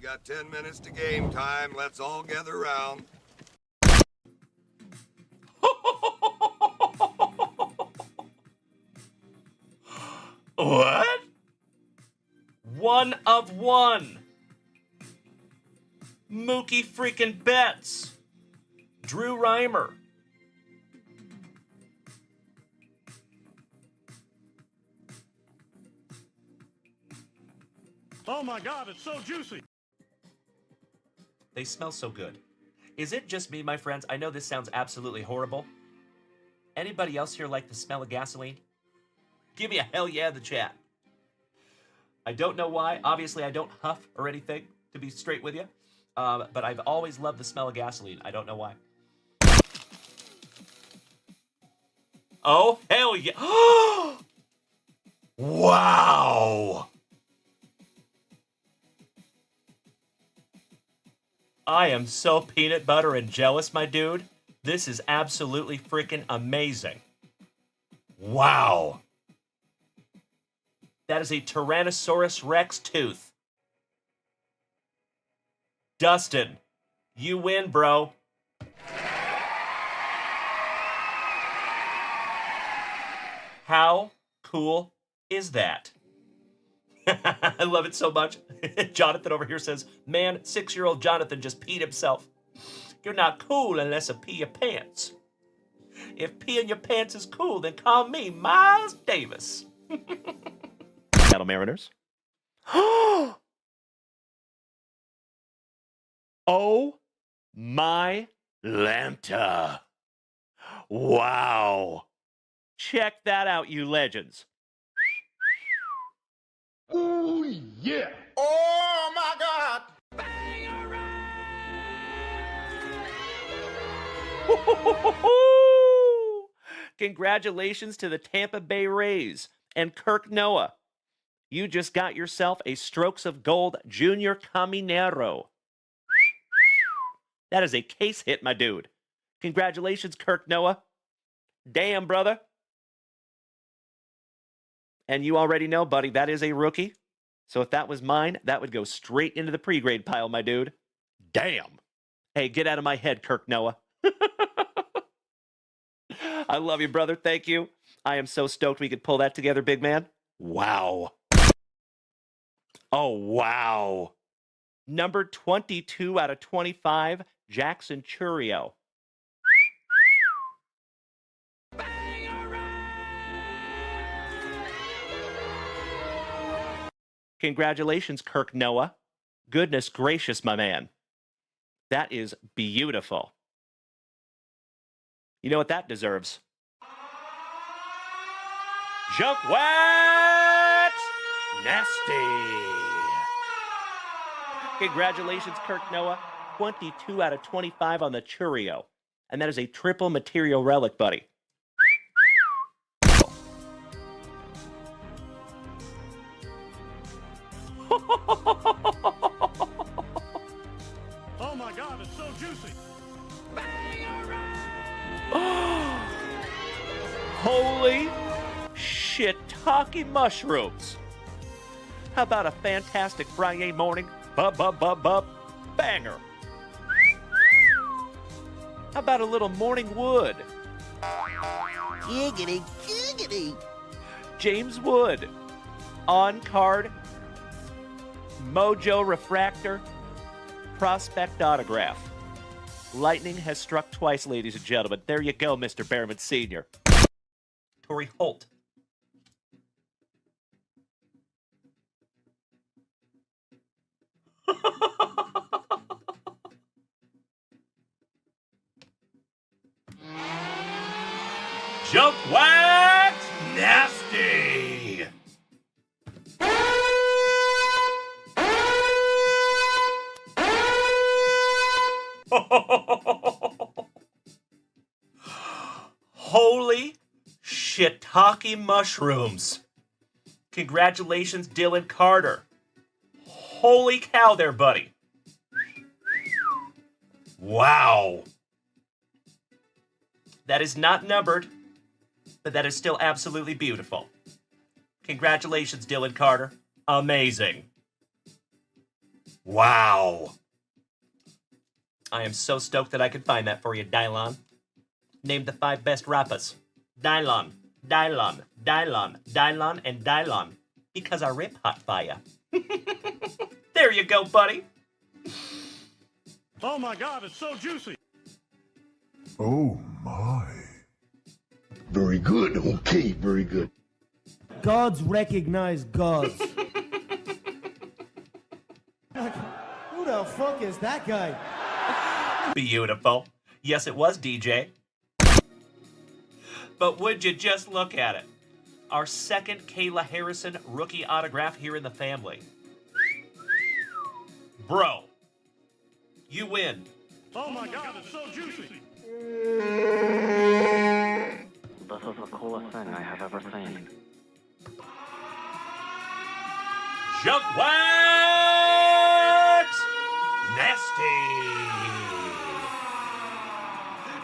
got 10 minutes to game time. Let's all gather around. What? One of one. Mookie freaking Betts. Drew Reimer. Oh my God, it's so juicy. They smell so good. Is it just me, my friends? I know this sounds absolutely horrible. Anybody else here like the smell of gasoline? Give me a hell yeah in the chat. I don't know why. Obviously, I don't huff or anything, to be straight with you. But I've always loved the smell of gasoline. I don't know why. Oh, hell yeah. Wow. I am so peanut butter and jealous, my dude. This is absolutely freaking amazing. Wow. That is a Tyrannosaurus Rex tooth. Dustin, you win, bro. How cool is that? I love it so much. Jonathan over here says, man, 6-year-old Jonathan just peed himself. You're not cool unless you pee your pants. If peeing your pants is cool, then call me Miles Davis. Cattle Mariners. Oh my Lanta. Wow. Check that out, you legends. Oh yeah. Oh my God! Congratulations to the Tampa Bay Rays and Kirk Noah. You just got yourself a Strokes of Gold Junior Caminero. That is a case hit, my dude. Congratulations, Kirk Noah. Damn, brother. And you already know, buddy, that is a rookie. So if that was mine, that would go straight into the pre-grade pile, my dude. Damn. Hey, get out of my head, Kirk Noah. I love you, brother. Thank you. I am so stoked we could pull that together, big man. Wow. Oh, wow. Number 22 out of 25, Jackson Churio. Congratulations, Kirk Noah. Goodness gracious, my man. That is beautiful. You know what that deserves? JunkWaxVintage! Congratulations, Kirk Noah. 22 out of 25 on the Churio. And that is a triple material relic, buddy. Oh my God, it's so juicy. Holy shiitake mushrooms. How about a fantastic Friday morning banger? How about a little morning wood? Giggity, giggity. James Wood. On card. Mojo Refractor. Prospect autograph. Lightning has struck twice, ladies and gentlemen. There you go, Mr. Behrman Sr. Torrey Holt. JunkWax Nasty. Holy shiitake mushrooms. Congratulations, Dylan Carter. Holy cow there, buddy. Wow. That is not numbered, but that is still absolutely beautiful. Congratulations, Dylan Carter. Amazing. Wow. I am so stoked that I could find that for you, Dylon. Name the 5 best rappers. Dylon, Dylon, Dylon, Dylon, and Dylon. Because I rip hot fire. There you go, buddy. Oh my God, it's so juicy. Oh my. Very good. Okay, very good. Gods recognize gods. Who the fuck is that guy? Beautiful. Yes, it was DJ. But would you just look at it? Our second Kayla Harrison rookie autograph here in the family. Bro, you win. Oh my God, it's so juicy. This is the coolest thing I have ever seen. JunkWax Nasty.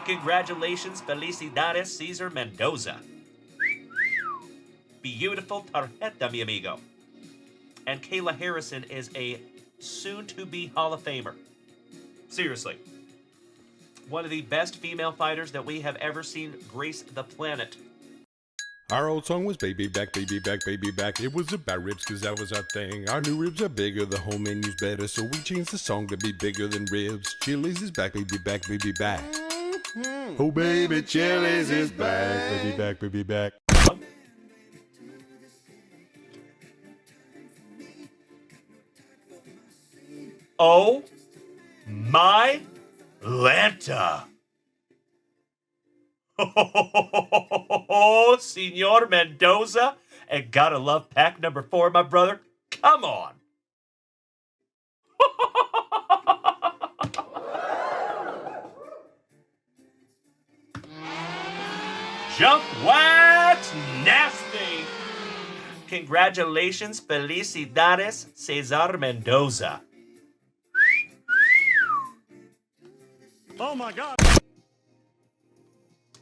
Congratulations, Felicidades Cesar Mendoza. Beautiful tarjeta, mi amigo. And Kayla Harrison is a soon-to-be Hall of Famer. Seriously. One of the best female fighters that we have ever seen grace the planet. Our old song was Baby Back, Baby Back, Baby Back. It was about ribs cause that was our thing. Our new ribs are bigger, the whole menu's better. So we changed the song to be bigger than ribs. Chili's is back, baby back, baby back. Oh baby, Chili's is back, baby back, baby back. Oh my Lanta. Oh, Senor Mendoza. And gotta love pack number 4, my brother. Come on. JunkWax Nasty. Congratulations, Felicidades, Cesar Mendoza. Oh my God.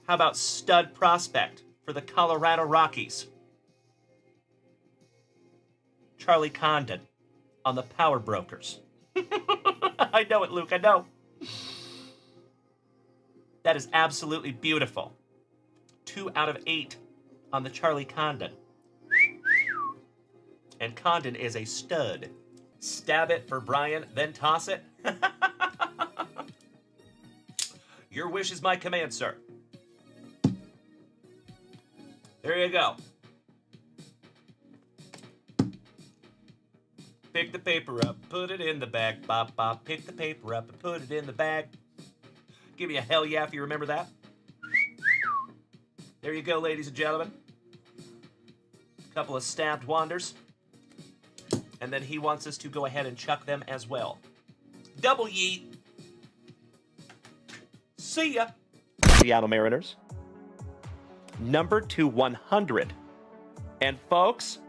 How about stud prospect for the Colorado Rockies? Charlie Condon on the Power Brokers. I know it, Luke, I know. That is absolutely beautiful. 2 out of 8 on the Charlie Condon. And Condon is a stud. Stab it for Brian, then toss it. Your wish is my command, sir. There you go. Pick the paper up, put it in the bag. Bop, bop. Pick the paper up and put it in the bag. Give me a hell yeah if you remember that. There you go, ladies and gentlemen. A couple of stabbed wanders. And then he wants us to go ahead and chuck them as well. Double yeet. See ya. Seattle Mariners. Number 2/100. And folks,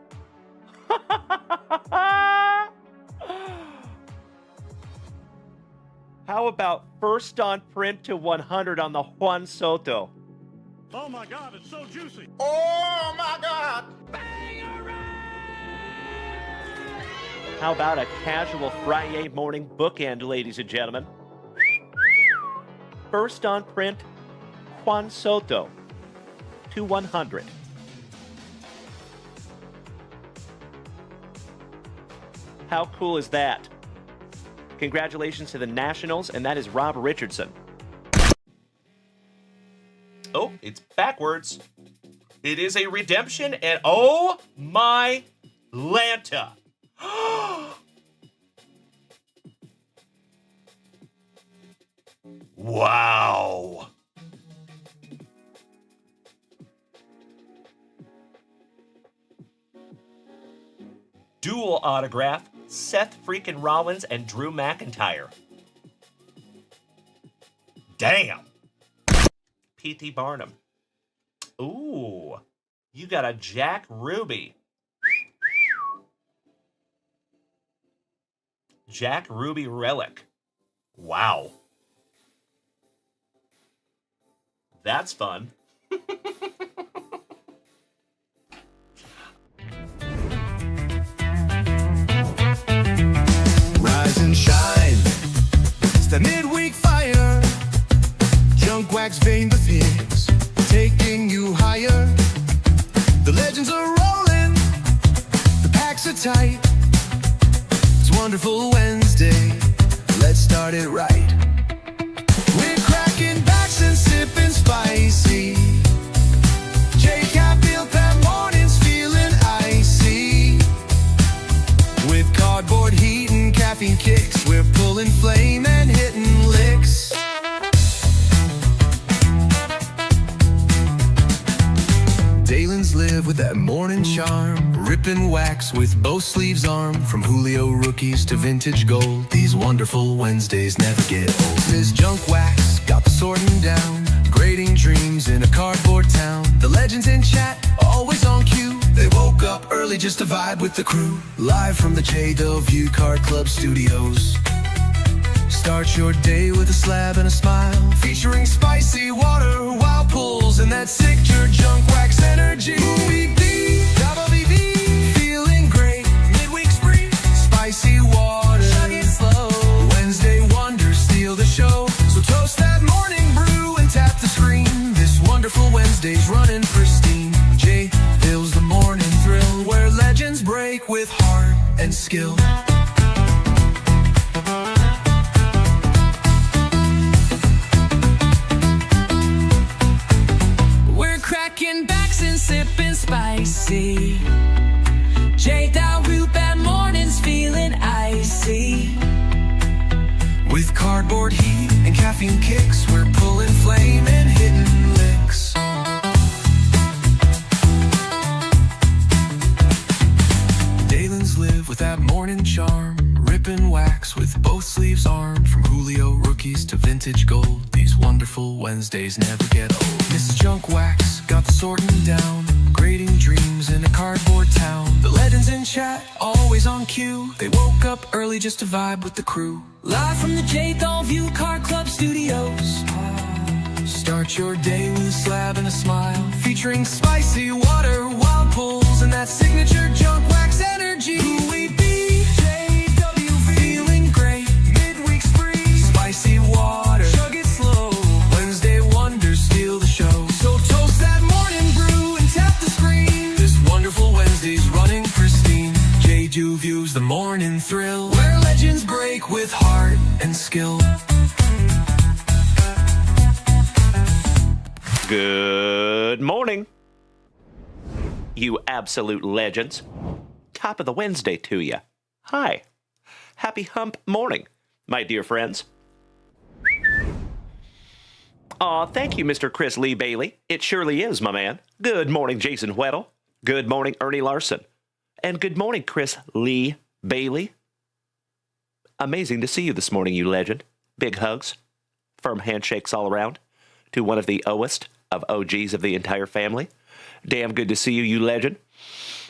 how about first on print to 100 on the Juan Soto? Oh my God, it's so juicy. Oh my God! How about a casual Friday morning bookend, ladies and gentlemen? First on print, Juan Soto to 100. How cool is that? Congratulations to the Nationals, and that is Rob Richardson. Oh, it's backwards. It is a redemption, and oh my Lanta. Wow. Dual autograph, Seth freaking Rollins and Drew McIntyre. Damn. P.T. Barnum. Ooh, you got a Jack Ruby. Jack Ruby relic. Wow. That's fun. Rising engines are rolling, the packs are tight. It's wonderful Wednesday, let's start it right. We're cracking backs and sipping spicy. Jake, I feel that morning's feeling icy. With cardboard heat and caffeine kicks, we're pulling flame and hitting licks. Dalen's live with that morning charm, ripping wax with both sleeves armed. From Julio rookies to vintage gold, these wonderful Wednesdays never get old. Ms. Junk Wax got the sorting down, grading dreams in a cardboard town. The legends in chat always on cue, they woke up early just to vibe with the crew. Live from the J. View Card Club studios. Start your day with a slab and a smile, featuring spicy water, wild pulls, and that signature junk wax energy. WB, feeling great, midweek spree, spicy water, chug it slow. Wednesday wonders steal the show, so toast that morning brew and tap the screen. This wonderful Wednesday's running pristine. Jay fills the morning thrill, where legends break with heart and skill. Cracking backs and sipping spicy. Jake, that root bad morning's feeling icy. With cardboard heat and caffeine kicks, we're pulling flame and hitting licks. Dalen's live with that morning charm, ripping wax with both sleeves armed. From Julio rookies to vintage gold, these wonderful Wednesdays never get old. Miss Junk Wax got the sorting down, grading dreams in a cardboard town. The legends in chat always on cue, they woke up early just to vibe with the crew. Live from the J. View Card Club studios. Start your day with a slab and a smile, featuring spicy water, wild pulls, and that signature junk wax energy. Who we be? JW, feeling great, midweek spree, spicy water, chug it slow. Wednesday wonders steal the show, so toast that morning brew and tap the screen. This wonderful Wednesday's running pristine. JW views the morning thrill, where legends break with heart and skill. Good morning, you absolute legends. Top of the Wednesday to you. Hi. Happy hump morning, my dear friends. Aw, thank you, Mr. Chris Lee Bailey. It surely is, my man. Good morning, Jason Weddle. Good morning, Ernie Larson. And good morning, Chris Lee Bailey. Amazing to see you this morning, you legend. Big hugs. Firm handshakes all around. To one of the oest of OGs of the entire family. Damn good to see you, you legend.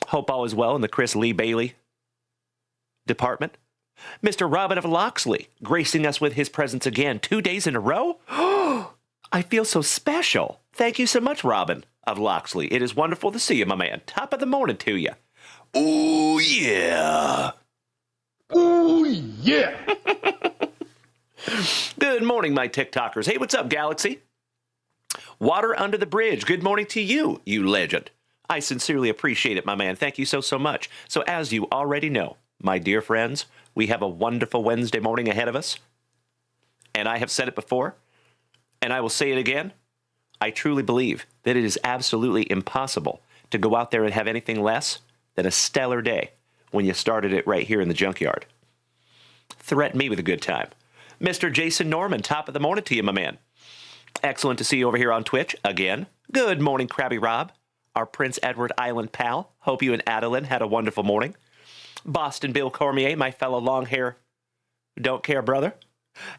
Hope all is well in the Chris Lee Bailey department. Mr. Robin of Loxley, gracing us with his presence again 2 days in a row. I feel so special. Thank you so much, Robin of Loxley. It is wonderful to see you, my man. Top of the morning to you. Ooh, yeah. Ooh, yeah. Good morning, my TikTokers. Hey, what's up, Galaxy? Water under the bridge. Good morning to you, you legend. I sincerely appreciate it, my man. Thank you so much. So as you already know, my dear friends, we have a wonderful Wednesday morning ahead of us. And I have said it before, and I will say it again. I truly believe that it is absolutely impossible to go out there and have anything less than a stellar day when you started it right here in the junkyard. Threaten me with a good time. Mr. Jason Norman, top of the morning to you, my man. Excellent to see you over here on Twitch again. Good morning, Krabby Rob, our Prince Edward Island pal. Hope you and Adeline had a wonderful morning. Boston Bill Cormier, my fellow long hair, don't care brother.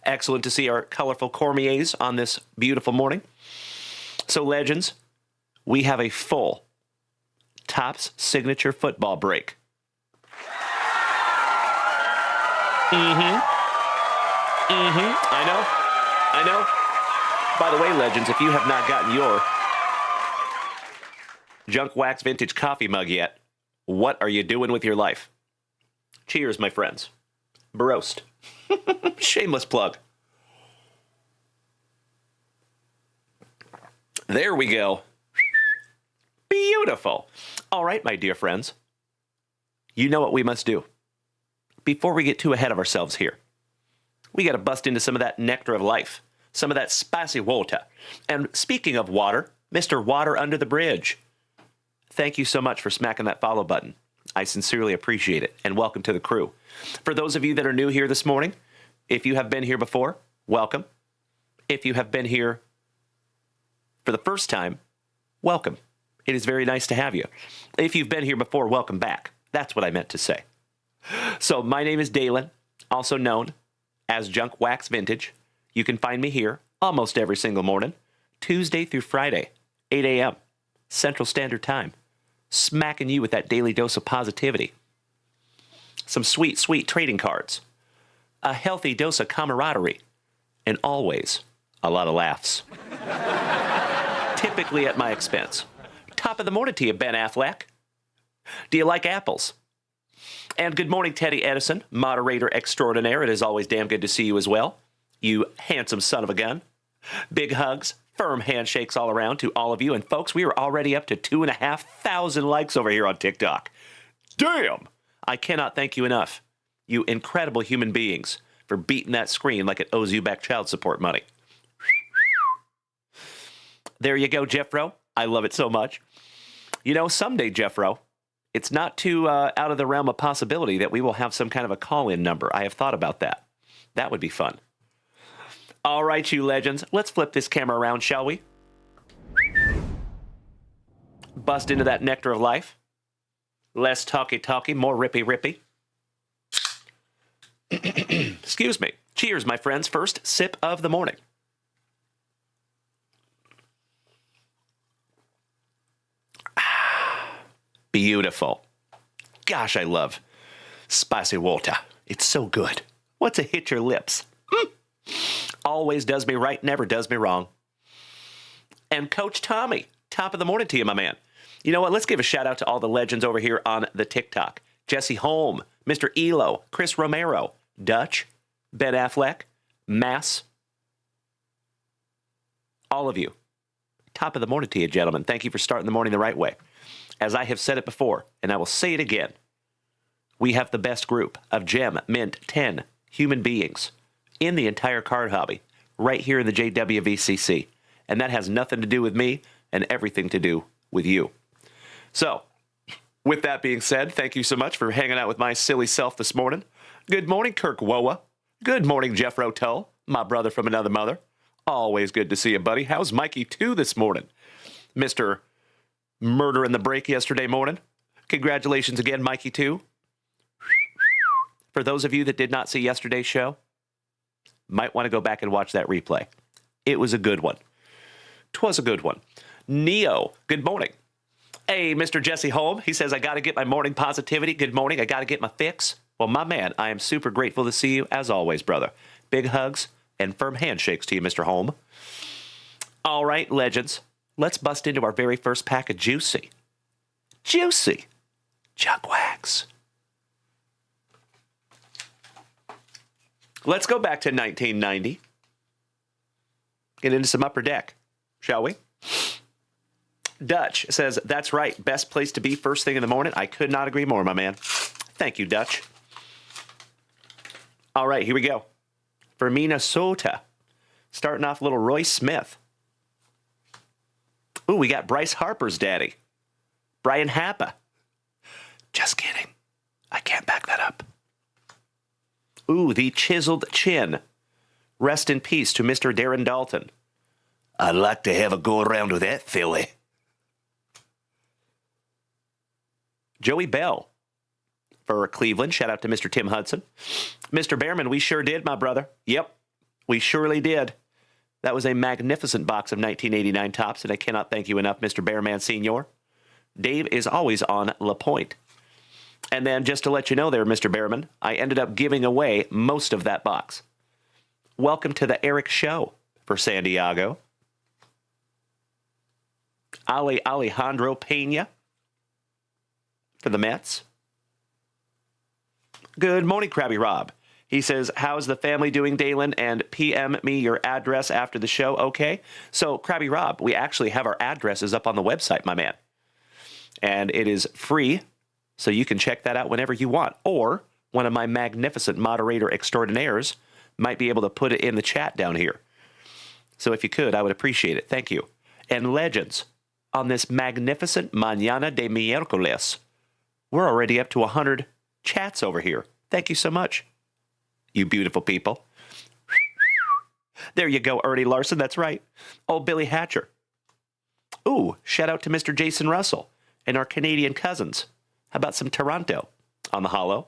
Excellent to see our colorful Cormiers on this beautiful morning. So, legends, we have a full Topps signature football break. I know. By the way, legends, if you have not gotten your Junk Wax Vintage coffee mug yet, what are you doing with your life? Cheers, my friends. Broasted. Shameless plug. There we go. Beautiful. All right, my dear friends. You know what we must do. Before we get too ahead of ourselves here, we got to bust into some of that nectar of life, some of that spicy water. And speaking of water, Mr. Water Under the Bridge, thank you so much for smacking that follow button. I sincerely appreciate it, and welcome to the crew. For those of you that are new here this morning, if you have been here before, welcome. If you have been here for the first time, welcome. It is very nice to have you. If you've been here before, welcome back. That's what I meant to say. So my name is Dalen, also known as JunkWaxVintage. You can find me here almost every single morning, Tuesday through Friday, 8 a.m. Central Standard Time, smacking you with that daily dose of positivity. Some sweet, sweet trading cards, a healthy dose of camaraderie, and always a lot of laughs. Typically at my expense. Top of the morning to you, Ben Affleck. Do you like apples? And good morning, Teddy Edison, moderator extraordinaire. It is always damn good to see you as well, you handsome son of a gun. Big hugs, firm handshakes all around to all of you. And folks, we are already up to 2,500 likes over here on TikTok. Damn! I cannot thank you enough, you incredible human beings, for beating that screen like it owes you back child support money. There you go, Jeffro. I love it so much. You know, someday, Jeffro, it's not too out of the realm of possibility that we will have some kind of a call-in number. I have thought about that. That would be fun. All right, you legends. Let's flip this camera around, shall we? Bust into that nectar of life. Less talky-talky, more rippy-rippy. Excuse me. Cheers, my friends. First sip of the morning. Beautiful. Gosh, I love spicy water. It's so good. What's a hit your lips? Always does me right, never does me wrong. And Coach Tommy, top of the morning to you, my man. You know what? Let's give a shout out to all the legends over here on the TikTok. Jesse Holm, Mr. Elo, Chris Romero, Dutch, Ben Affleck, Mass. All of you. Top of the morning to you, gentlemen. Thank you for starting the morning the right way. As I have said it before, and I will say it again, we have the best group of Gem Mint 10 human beings in the entire card hobby right here in the JWVCC. And that has nothing to do with me and everything to do with you. So, with that being said, thank you so much for hanging out with my silly self this morning. Good morning, Kirk Woa. Good morning, Jeff Rotel, my brother from another mother. Always good to see you, buddy. How's Mikey 2 this morning? Mr. Murder in the break yesterday morning. Congratulations again, Mikey 2. For those of you that did not see yesterday's show, might want to go back and watch that replay. It was a good one. 'Twas a good one. Neo, good morning. Hey, Mr. Jesse Holm, he says, I got to get my morning positivity. Good morning, I got to get my fix. Well, my man, I am super grateful to see you, as always, brother. Big hugs and firm handshakes to you, Mr. Holm. All right, legends. Let's bust into our very first pack of Juicy. Juicy. Junk Wax. Let's go back to 1990. Get into some Upper Deck, shall we? Dutch says, that's right, best place to be first thing in the morning. I could not agree more, my man. Thank you, Dutch. All right, here we go. For Minnesota, starting off little Roy Smith. Ooh, we got Bryce Harper's daddy, Brian Happa. Just kidding. I can't back that up. Ooh, the chiseled chin. Rest in peace to Mr. Darren Dalton. I'd like to have a go around with that filly. Joey Bell for Cleveland. Shout out to Mr. Tim Hudson. Mr. Behrman, we sure did, my brother. Yep, we surely did. That was a magnificent box of 1989 tops, and I cannot thank you enough, Mr. Bearman Sr. Dave is always on La Pointe. And then, just to let you know there, Mr. Behrman, I ended up giving away most of that box. Welcome to the Eric Show for San Diego. Alejandro Pena for the Mets. Good morning, Krabby Rob. He says, how's the family doing, Dalen? And PM me your address after the show, okay? So, Krabby Rob, we actually have our addresses up on the website, my man. And it is free, so you can check that out whenever you want. Or one of my magnificent moderator extraordinaires might be able to put it in the chat down here. So if you could, I would appreciate it. Thank you. And legends, on this magnificent Mañana de Miércoles, we're already up to 100 chats over here. Thank you so much, you beautiful people. There you go, Ernie Larson. That's right. Oh, Billy Hatcher. Ooh, shout out to Mr. Jason Russell and our Canadian cousins. How about some Toronto on the hollow?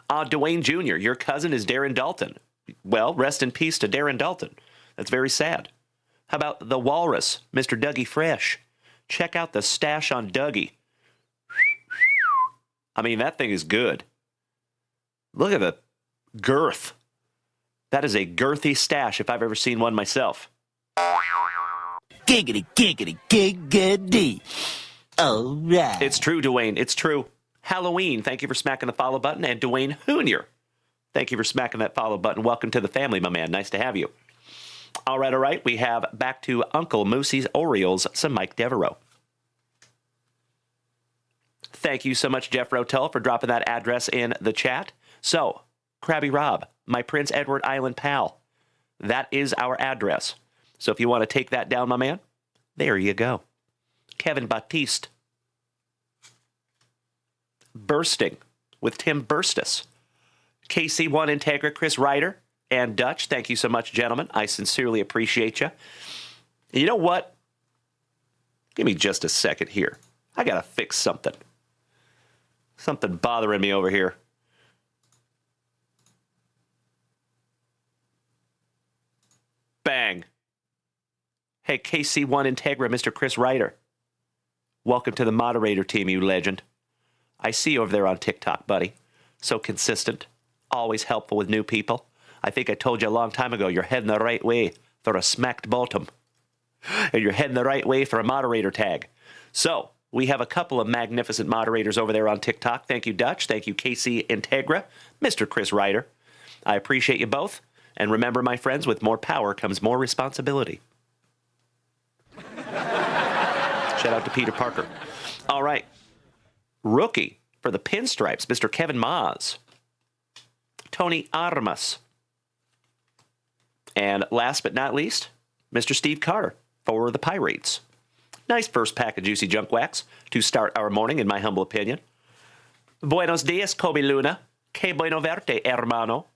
Dwayne Jr., your cousin is Darren Dalton. Well, rest in peace to Darren Dalton. That's very sad. How about the Walrus, Mr. Dougie Fresh? Check out the stash on Dougie. I mean, that thing is good. Look at the girth. That is a girthy stash if I've ever seen one myself. Giggity, giggity, giggity. All right. It's true, Dwayne. It's true. Halloween, thank you for smacking the follow button. And Dwayne Hoonier, thank you for smacking that follow button. Welcome to the family, my man. Nice to have you. All right. We have back to Uncle Moosey's Orioles, some Mike Devereaux. Thank you so much, Jeff Rotel, for dropping that address in the chat. So, Krabby Rob, my Prince Edward Island pal, that is our address. So if you want to take that down, my man, there you go. Kevin Batiste. Bursting with Tim Burstus. KC1 Integra, Chris Ryder, and Dutch. Thank you so much, gentlemen. I sincerely appreciate you. And you know what? Give me just a second here. I got to fix something. Something bothering me over here. Bang. Hey, KC1 Integra, Mr. Chris Ryder. Welcome to the moderator team, you legend. I see you over there on TikTok, buddy. So consistent. Always helpful with new people. I think I told you a long time ago, you're heading the right way for a smacked bottom. And you're heading the right way for a moderator tag. So, we have a couple of magnificent moderators over there on TikTok. Thank you, Dutch. Thank you, KC Integra, Mr. Chris Ryder. I appreciate you both. And remember, my friends, with more power comes more responsibility. Shout out to Peter Parker. All right. Rookie for the Pinstripes, Mr. Kevin Maas. Tony Armas. And last but not least, Mr. Steve Carter for the Pirates. Nice first pack of juicy junk wax to start our morning, in my humble opinion. Buenos dias, Kobe Luna. Que bueno verte, hermano.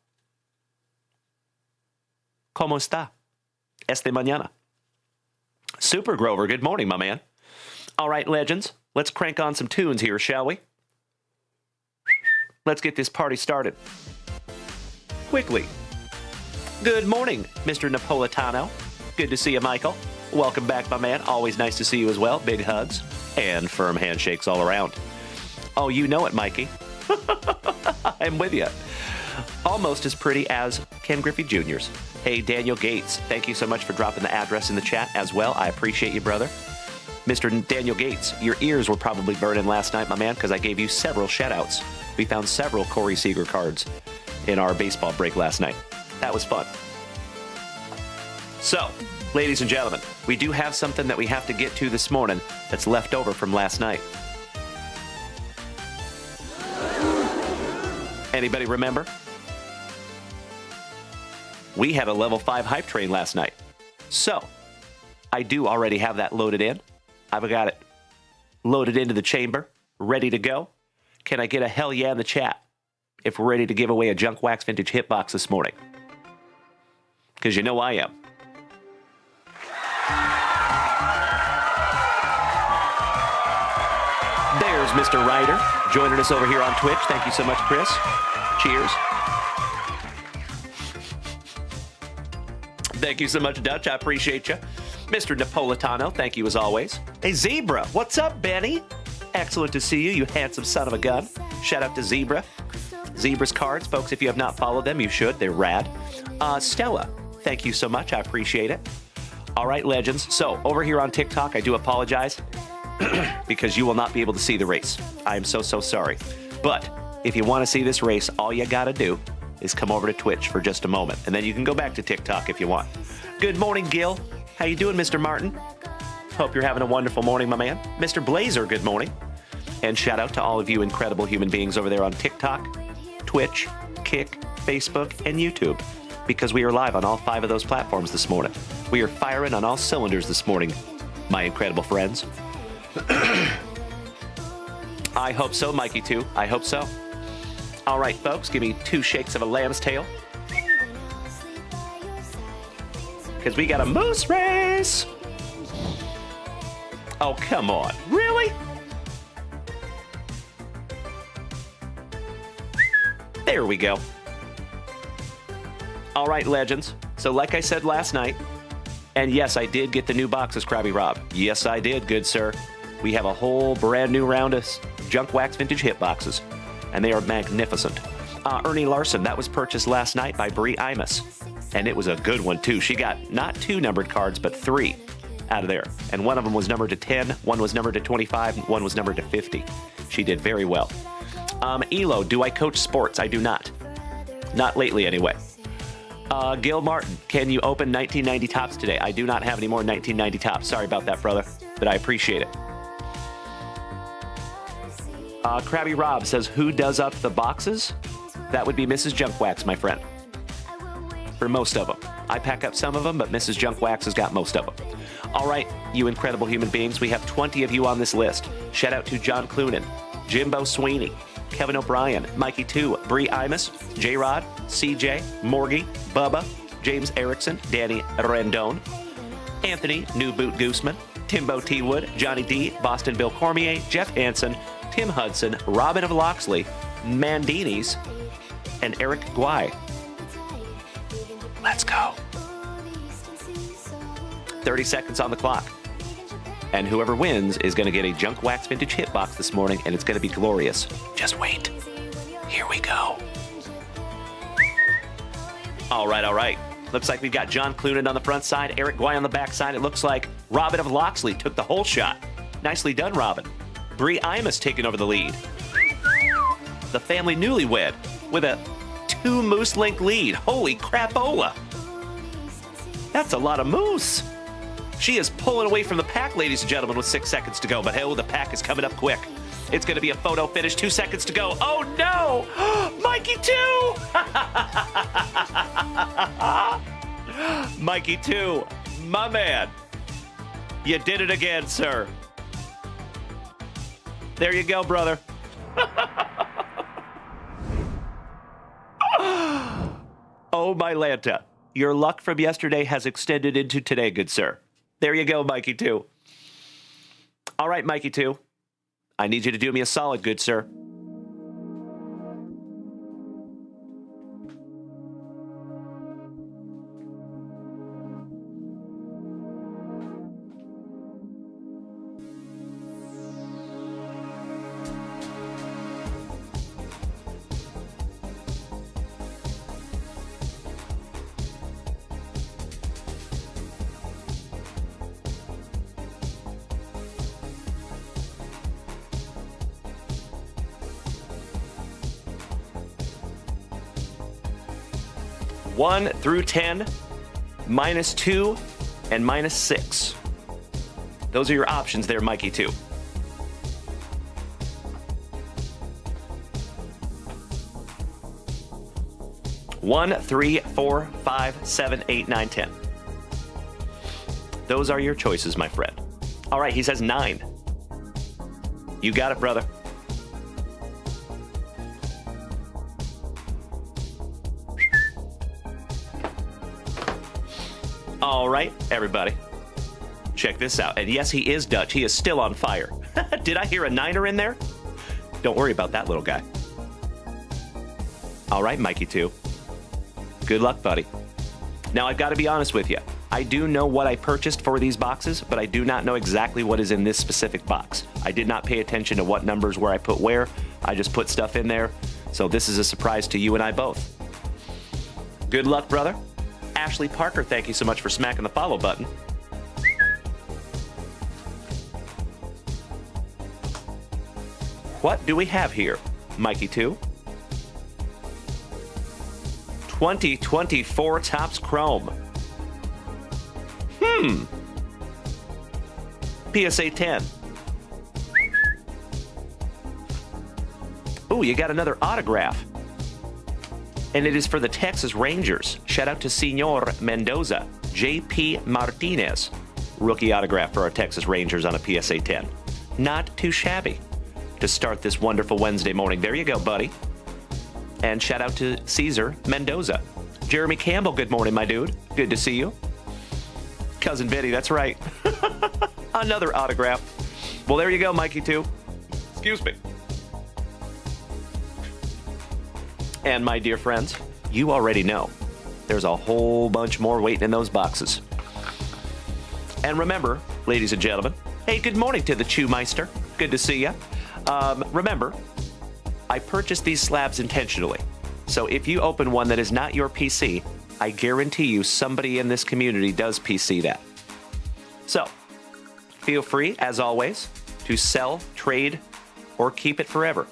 ¿Cómo está? Esta mañana. Super Grover, good morning, my man. All right, legends, let's crank on some tunes here, shall we? Let's get this party started. Quickly. Good morning, Mr. Napolitano. Good to see you, Michael. Welcome back, my man. Always nice to see you as well. Big hugs and firm handshakes all around. Oh, you know it, Mikey. I'm with you. Almost as pretty as Ken Griffey Jr.'s. Hey, Daniel Gates, thank you so much for dropping the address in the chat as well. I appreciate you, brother. Mr. Daniel Gates, your ears were probably burning last night, my man, because I gave you several shout-outs. We found several Corey Seager cards in our baseball break last night. That was fun. So, ladies and gentlemen, we do have something that we have to get to this morning that's left over from last night. Anybody remember? We had a level 5 hype train last night. So, I do already have that loaded in. I've got it loaded into the chamber, ready to go. Can I get a hell yeah in the chat if we're ready to give away a Junk Wax Vintage hitbox this morning? Because you know I am. There's Mr. Ryder joining us over here on Twitch. Thank you so much, Chris. Cheers. Thank you so much, Dutch. I appreciate you. Mr. Napolitano, thank you as always. Hey, Zebra. What's up, Benny? Excellent to see you, you handsome son of a gun. Shout out to Zebra. Zebra's cards, folks, if you have not followed them, you should. They're rad. Stella, thank you so much. I appreciate it. All right, legends. So, over here on TikTok, I do apologize because you will not be able to see the race. I am so sorry. But if you want to see this race, all you got to do is come over to Twitch for just a moment, and then you can go back to TikTok if you want. Good morning, Gil. How you doing, Mr. Martin? Hope you're having a wonderful morning, my man. Mr. Blazer, good morning. And shout out to all of you incredible human beings over there on TikTok, Twitch, Kick, Facebook, and YouTube, because we are live on all 5 of those platforms this morning. We are firing on all cylinders this morning, my incredible friends. I hope so, Mikey, too. I hope so. All right, folks, give me 2 shakes of a lamb's tail, because we got a moose race. Oh, come on. Really? There we go. All right, legends. So like I said last night, and yes, I did get the new boxes, Krabby Rob. Yes, I did, good sir. We have a whole brand new round of Junk Wax Vintage hit boxes, and they are magnificent. Ernie Larson, that was purchased last night by Bree Imus, and it was a good one, too. She got not 2 numbered cards, but 3 out of there, and one of them was numbered to 10, one was numbered to 25, and one was numbered to 50. She did very well. Elo, do I coach sports? I do not. Not lately, anyway. Gil Martin, can you open 1990 tops today? I do not have any more 1990 tops. Sorry about that, brother, but I appreciate it. Krabby Rob says, who does up the boxes? That would be Mrs. Junk Wax, my friend. For most of them. I pack up some of them, but Mrs. Junk Wax has got most of them. All right, you incredible human beings, we have 20 of you on this list. Shout out to John Clunan, Jimbo Sweeney, Kevin O'Brien, Mikey 2, Bree Imus, J-Rod, CJ, Morgie, Bubba, James Erickson, Danny Rendon, Anthony, New Boot Gooseman, Timbo T. Wood, Johnny D, Boston Bill Cormier, Jeff Hansen, Tim Hudson, Robin of Loxley, Mandini's, and Eric Guay. Let's go. 30 seconds on the clock. And whoever wins is going to get a Junk Wax Vintage hit box this morning, and it's going to be glorious. Just wait. Here we go. All right, all right. Looks like we've got John Clunan on the front side, Eric Guay on the back side. It looks like Robin of Loxley took the whole shot. Nicely done, Robin. Bree Imus taking over the lead. The family newlywed with a 2 moose link lead. Holy crapola. That's a lot of moose. She is pulling away from the pack, ladies and gentlemen, with 6 seconds to go. But hey, the pack is coming up quick. It's going to be a photo finish. 2 seconds to go. Oh, no. Mikey 2. Mikey 2. My man. You did it again, sir. There you go, brother. Oh, my Lanta. Your luck from yesterday has extended into today, good sir. There you go, Mikey 2. All right, Mikey 2. I need you to do me a solid, good sir. One through 10, -2, and -6. Those are your options there, Mikey 2. One, 3, 4, 5, 7, 8, 9, 10. Those are your choices, my friend. All right, he says 9. You got it, brother. All right, everybody. Check this out. And yes, he is Dutch. He is still on fire. Did I hear a 9er in there? Don't worry about that little guy. All right, Mikey 2. Good luck, buddy. Now, I've got to be honest with you. I do know what I purchased for these boxes, but I do not know exactly what is in this specific box. I did not pay attention to what numbers where I put where. I just put stuff in there. So this is a surprise to you and I both. Good luck, brother. Ashley Parker, thank you so much for smacking the follow button. What do we have here, Mikey 2? 2024 Topps Chrome. PSA 10. Ooh, you got another autograph. And it is for the Texas Rangers. Shout out to Senor Mendoza. J.P. Martinez. Rookie autograph for our Texas Rangers on a PSA 10. Not too shabby to start this wonderful Wednesday morning. There you go, buddy. And shout out to Caesar Mendoza. Jeremy Campbell, good morning, my dude. Good to see you. Cousin Betty, that's right. Another autograph. Well, there you go, Mikey, too. Excuse me. And my dear friends, you already know there's a whole bunch more waiting in those boxes. And remember, ladies and gentlemen, hey, good morning to the Chewmeister. Good to see you. Remember, I purchased these slabs intentionally. So if you open one that is not your PC, I guarantee you somebody in this community does PC that. So feel free, as always, to sell, trade, or keep it forever.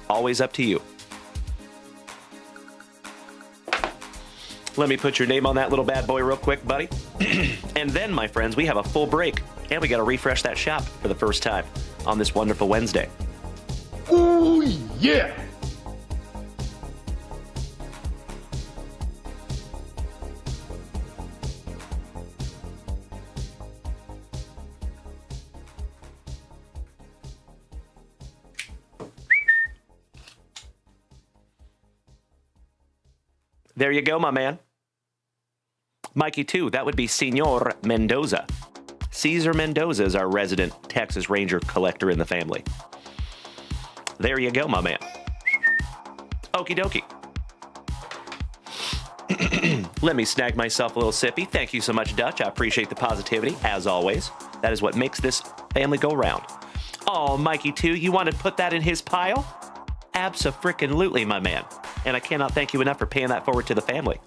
Always up to you. Let me put your name on that little bad boy real quick, buddy. And then, my friends, we have a full break, and we got to refresh that shop for the first time on this wonderful Wednesday. Ooh, yeah. There you go, my man. Mikey, too, that would be Senor Mendoza. Caesar Mendoza is our resident Texas Ranger collector in the family. There you go, my man. Okie dokie. Let me snag myself a little sippy. Thank you so much, Dutch. I appreciate the positivity, as always. That is what makes this family go round. Oh, Mikey, too, you want to put that in his pile? Abso-frickin-lutely, my man. And I cannot thank you enough for paying that forward to the family.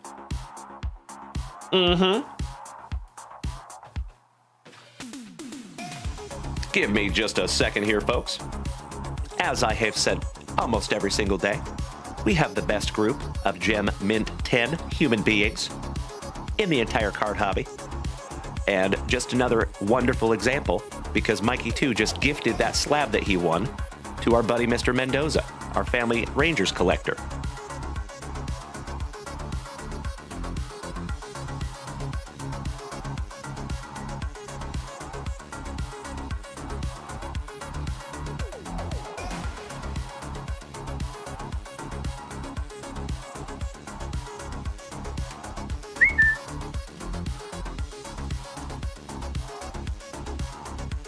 Give me just a second here, folks. As I have said almost every single day, we have the best group of Gem Mint 10 human beings in the entire card hobby. And just another wonderful example, because Mikey, too, just gifted that slab that he won to our buddy Mr. Mendoza, our family Rangers collector.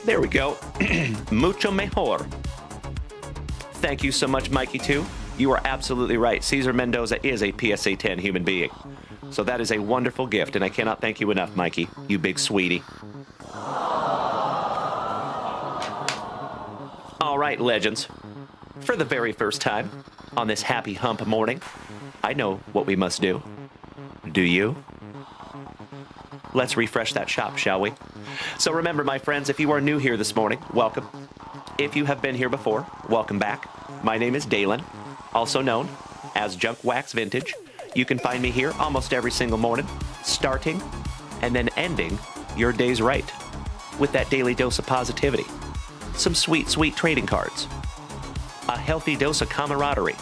There we go. Mucho mejor. Thank you so much, Mikey, too. You are absolutely right. Caesar Mendoza is a PSA 10 human being. So that is a wonderful gift, and I cannot thank you enough, Mikey, you big sweetie. All right, legends. For the very first time on this happy hump morning, I know what we must do. Do you? Let's refresh that shop, shall we? So remember, my friends, if you are new here this morning, welcome. If you have been here before, welcome back. My name is Dalen, also known as JunkWaxVintage. You can find me here almost every single morning, starting and then ending your days right with that daily dose of positivity. Some sweet, sweet trading cards, a healthy dose of camaraderie,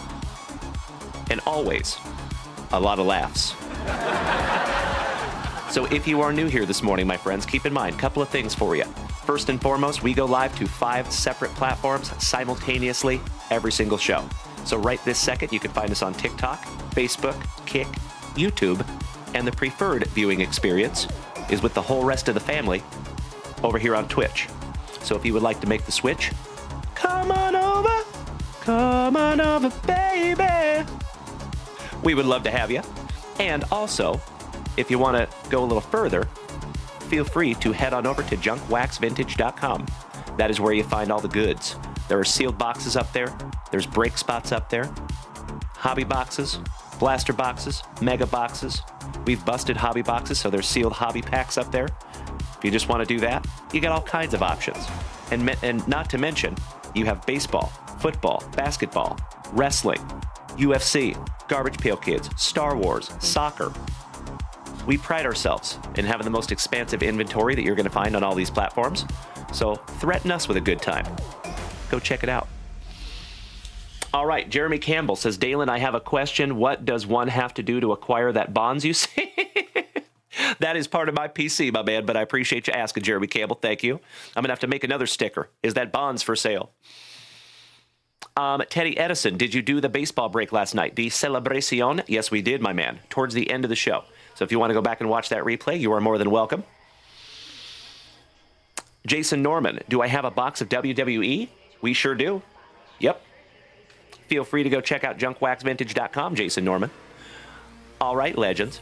and always a lot of laughs. So if you are new here this morning, my friends, keep in mind a couple of things for you. First and foremost, we go live to 5 separate platforms simultaneously every single show. So right this second, you can find us on TikTok, Facebook, Kick, YouTube, and the preferred viewing experience is with the whole rest of the family over here on Twitch. So if you would like to make the switch, come on over, baby. We would love to have you. And also, if you want to go a little further, feel free to head on over to JunkWaxVintage.com. That is where you find all the goods. There are sealed boxes up there. There's break spots up there. Hobby boxes, blaster boxes, mega boxes. We've busted hobby boxes, so there's sealed hobby packs up there. If you just want to do that, you got all kinds of options. And not to mention, you have baseball, football, basketball, wrestling, UFC, Garbage Pail Kids, Star Wars, soccer. We pride ourselves in having the most expansive inventory that you're going to find on all these platforms. So threaten us with a good time. Go check it out. All right, Jeremy Campbell says, Dalen, I have a question. What does one have to do to acquire that bonds you see? That is part of my PC, my man, but I appreciate you asking, Jeremy Campbell. Thank you. I'm going to have to make another sticker. Is that bonds for sale? Teddy Edison, did you do the baseball break last night? The celebration? Yes, we did, my man, towards the end of the show. So if you want to go back and watch that replay, you are more than welcome. Jason Norman, do I have a box of WWE? We sure do. Yep. Feel free to go check out JunkWaxVintage.com, Jason Norman. All right, legends.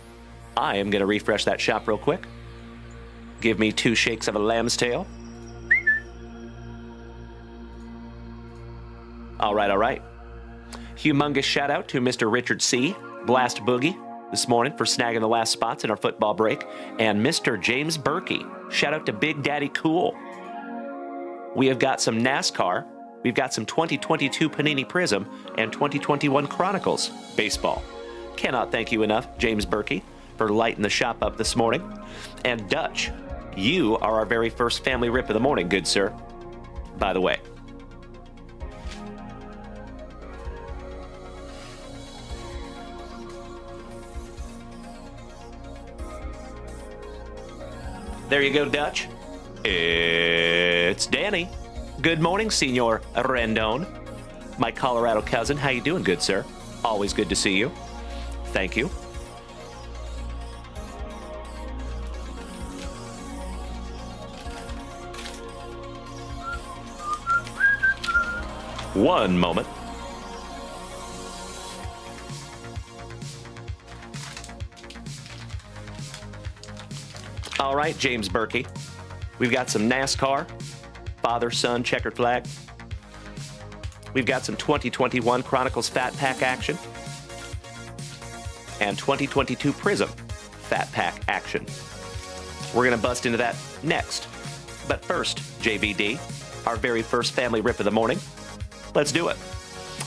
I am going to refresh that shop real quick. Give me 2 shakes of a lamb's tail. All right, all right. Humongous shout out to Mr. Richard C. Blast Boogie this morning for snagging the last spots in our football break. And Mr. James Berkey. Shout out to Big Daddy Cool. We have got some NASCAR. We've got some 2022 Panini Prism and 2021 Chronicles baseball. Cannot thank you enough, James Berkey, for lighting the shop up this morning. And Dutch, you are our very first family rip of the morning, good sir. By the way. There you go, Dutch. It's Danny. Good morning, Senor Rendon. My Colorado cousin, how you doing, good sir? Always good to see you. Thank you. One moment. All right, James Berkey. We've got some NASCAR, father-son checkered flag. We've got some 2021 Chronicles Fat Pack action. And 2022 Prism Fat Pack action. We're going to bust into that next. But first, JVD, our very first family rip of the morning. Let's do it.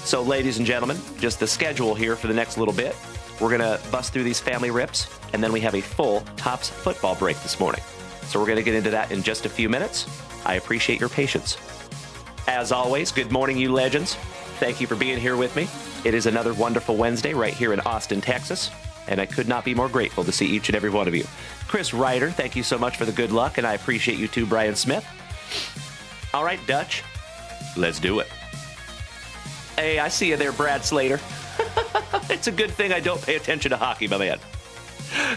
So, ladies and gentlemen, just the schedule here for the next little bit. We're going to bust through these family rips, and then we have a full Topps football break this morning. So we're going to get into that in just a few minutes. I appreciate your patience. As always, good morning, you legends. Thank you for being here with me. It is another wonderful Wednesday right here in Austin, Texas, and I could not be more grateful to see each and every one of you. Chris Ryder, thank you so much for the good luck, and I appreciate you too, Brian Smith. All right, Dutch, let's do it. Hey, I see you there, Brad Slater. It's a good thing I don't pay attention to hockey, my man.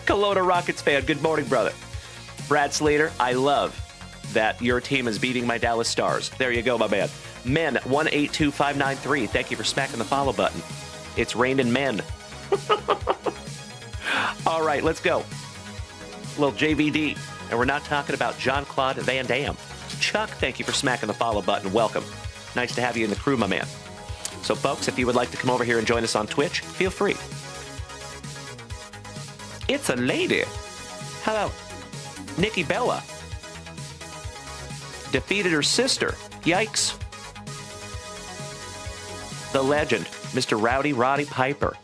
Kelowna Rockets fan, good morning, brother. Brad Slater, I love that your team is beating my Dallas Stars. There you go, my man. Men, 182593, thank you for smacking the follow button. It's raining men. All right, let's go. A little JVD, and we're not talking about Jean-Claude Van Damme. Chuck, thank you for smacking the follow button. Welcome. Nice to have you in the crew, my man. So, folks, if you would like to come over here and join us on Twitch, feel free. It's a lady. How about Nikki Bella? Defeated her sister. Yikes. The legend, Mr. Rowdy Roddy Piper.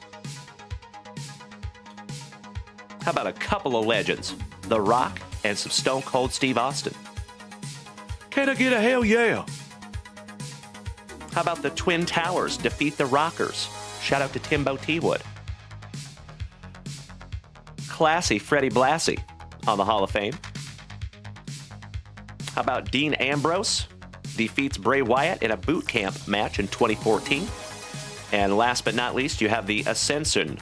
How about a couple of legends? The Rock and some Stone Cold Steve Austin. Can I get a hell yeah? How about the Twin Towers defeat the Rockers? Shout out to Timbo T-Wood. Classy Freddie Blassie on the Hall of Fame. How about Dean Ambrose defeats Bray Wyatt in a boot camp match in 2014? And last but not least, you have the Ascension.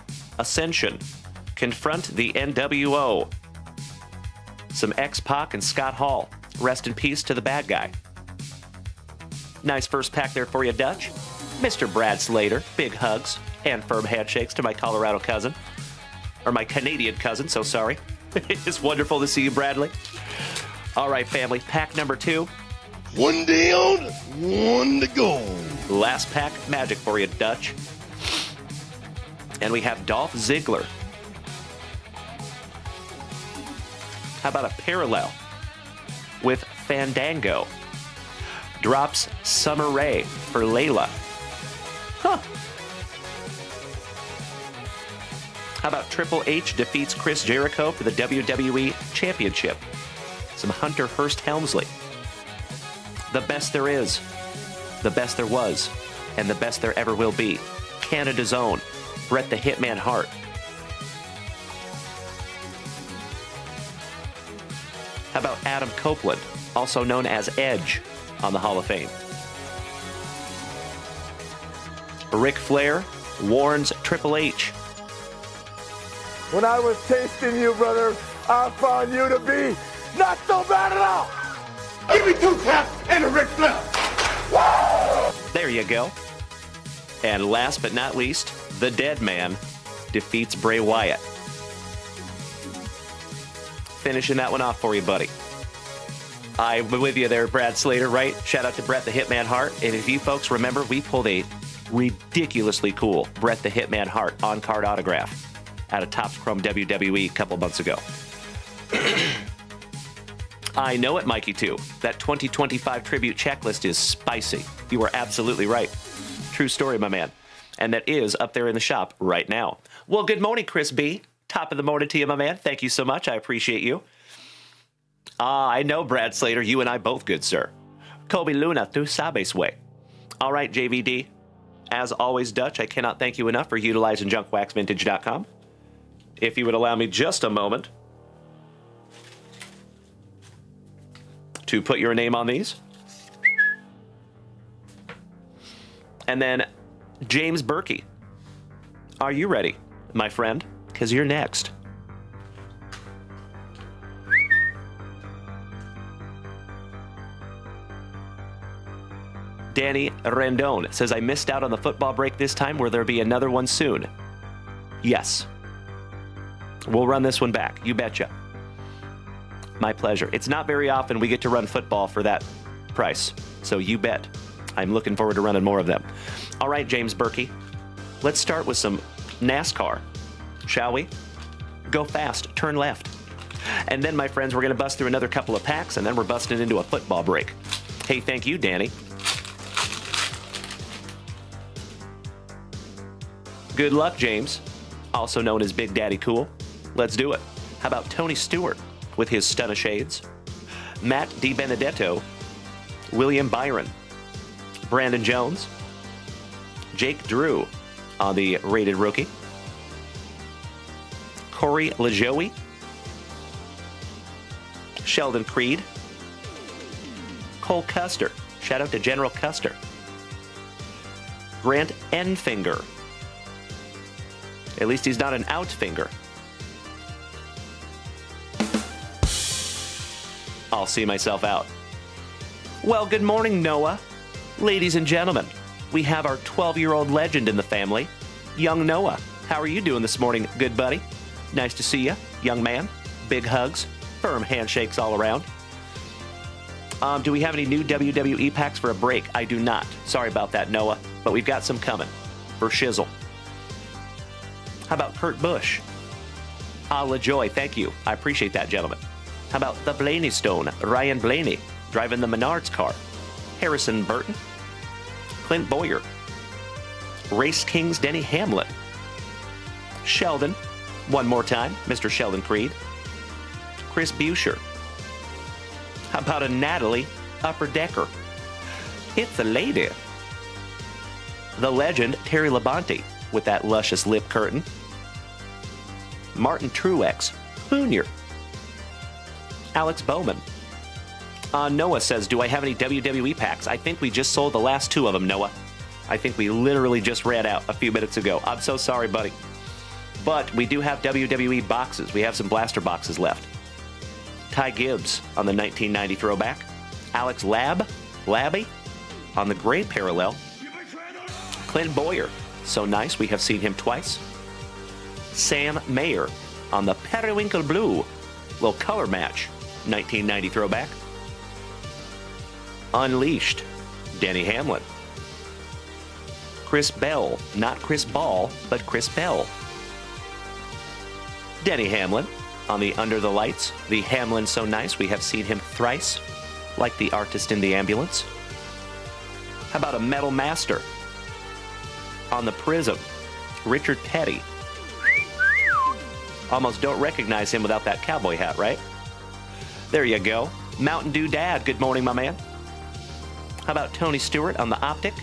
Confront the NWO. Some X-Pac and Scott Hall. Rest in peace to the bad guy. Nice first pack there for you, Dutch. Mr. Brad Slater, big hugs and firm handshakes to my Colorado cousin. Or my Canadian cousin, so sorry. It's wonderful to see you, Bradley. All right, family, pack number 2. One down, one to go. Last pack magic for you, Dutch. And we have Dolph Ziggler. How about a parallel with Fandango? Drops Summer Rae for Layla. Huh. How about Triple H defeats Chris Jericho for the WWE Championship? Some Hunter Hearst Helmsley. The best there is, the best there was, and the best there ever will be. Canada's own, Bret the Hitman Hart. How about Adam Copeland, also known as Edge, on the Hall of Fame? Ric Flair warns Triple H. When I was tasting you, brother, I found you to be not so bad at all. Give me 2 taps and a Ric Flair. There you go. And last but not least, the Dead Man defeats Bray Wyatt. Finishing that one off for you, buddy. I'm with you there, Brad Slater, right? Shout out to Bret the Hitman Hart. And if you folks remember, we pulled a ridiculously cool Bret the Hitman Hart on-card autograph out of Topps Chrome WWE a couple months ago. I know it, Mikey, too. That 2025 tribute checklist is spicy. You were absolutely right. True story, my man. And that is up there in the shop right now. Well, good morning, Chris B. Top of the morning to you, my man. Thank you so much. I appreciate you. I know, Brad Slater. You and I both good, sir. Kobe Luna, tu sabes way. All right, JVD. As always, Dutch, I cannot thank you enough for utilizing JunkWaxVintage.com. If you would allow me just a moment to put your name on these. And then James Berkey. Are you ready, my friend? Because you're next. Danny Rendon says, I missed out on the football break this time. Will there be another one soon? Yes. We'll run this one back. You betcha. My pleasure. It's not very often we get to run football for that price. So you bet. I'm looking forward to running more of them. All right, James Berkey. Let's start with some NASCAR, shall we? Go fast, turn left. And then, my friends, we're going to bust through another couple of packs, and then we're busting into a football break. Hey, thank you, Danny. Good luck, James, also known as Big Daddy Cool. Let's do it. How about Tony Stewart with his stun of shades? Matt DiBenedetto, William Byron, Brandon Jones, Jake Drew on the rated rookie, Corey LaJoie, Sheldon Creed, Cole Custer. Shout out to General Custer. Grant Enfinger. At least he's not an outfinger. I'll see myself out. Well, good morning, Noah. Ladies and gentlemen, we have our 12-year-old legend in the family, young Noah. How are you doing this morning, good buddy? Nice to see you, young man. Big hugs, firm handshakes all around. Do we have any new WWE packs for a break? I do not. Sorry about that, Noah, but we've got some coming for shizzle. How about Kurt Busch? LaJoy, thank you. I appreciate that, gentlemen. How about the Blaney Stone, Ryan Blaney, driving the Menards car? Harrison Burton, Clint Boyer, Race King's Denny Hamlin, Sheldon, one more time, Mr. Sheldon Creed, Chris Buescher. How about a Natalie Upper Decker? It's a lady. The legend, Terry Labonte, with that luscious lip curtain. Martin Truex, Jr. Alex Bowman. Noah says, do I have any WWE packs? I think we just sold the last 2 of them, Noah. I think we literally just ran out a few minutes ago. I'm so sorry, buddy. But we do have WWE boxes. We have some blaster boxes left. Ty Gibbs on the 1990 throwback. Alex Labby on the gray parallel. Clint Boyer. So nice, we have seen him twice. Sam Mayer on the Periwinkle Blue. Little color match. 1990 throwback. Unleashed. Denny Hamlin. Chris Bell. Not Chris Ball, but Chris Bell. Denny Hamlin on the Under the Lights. The Hamlin So Nice, we have seen him thrice. Like the artist in the ambulance. How about a Metal Master? On the Prism, Richard Petty. Almost don't recognize him without that cowboy hat, right? There you go. Mountain Dew Dad, good morning, my man. How about Tony Stewart on the Optic?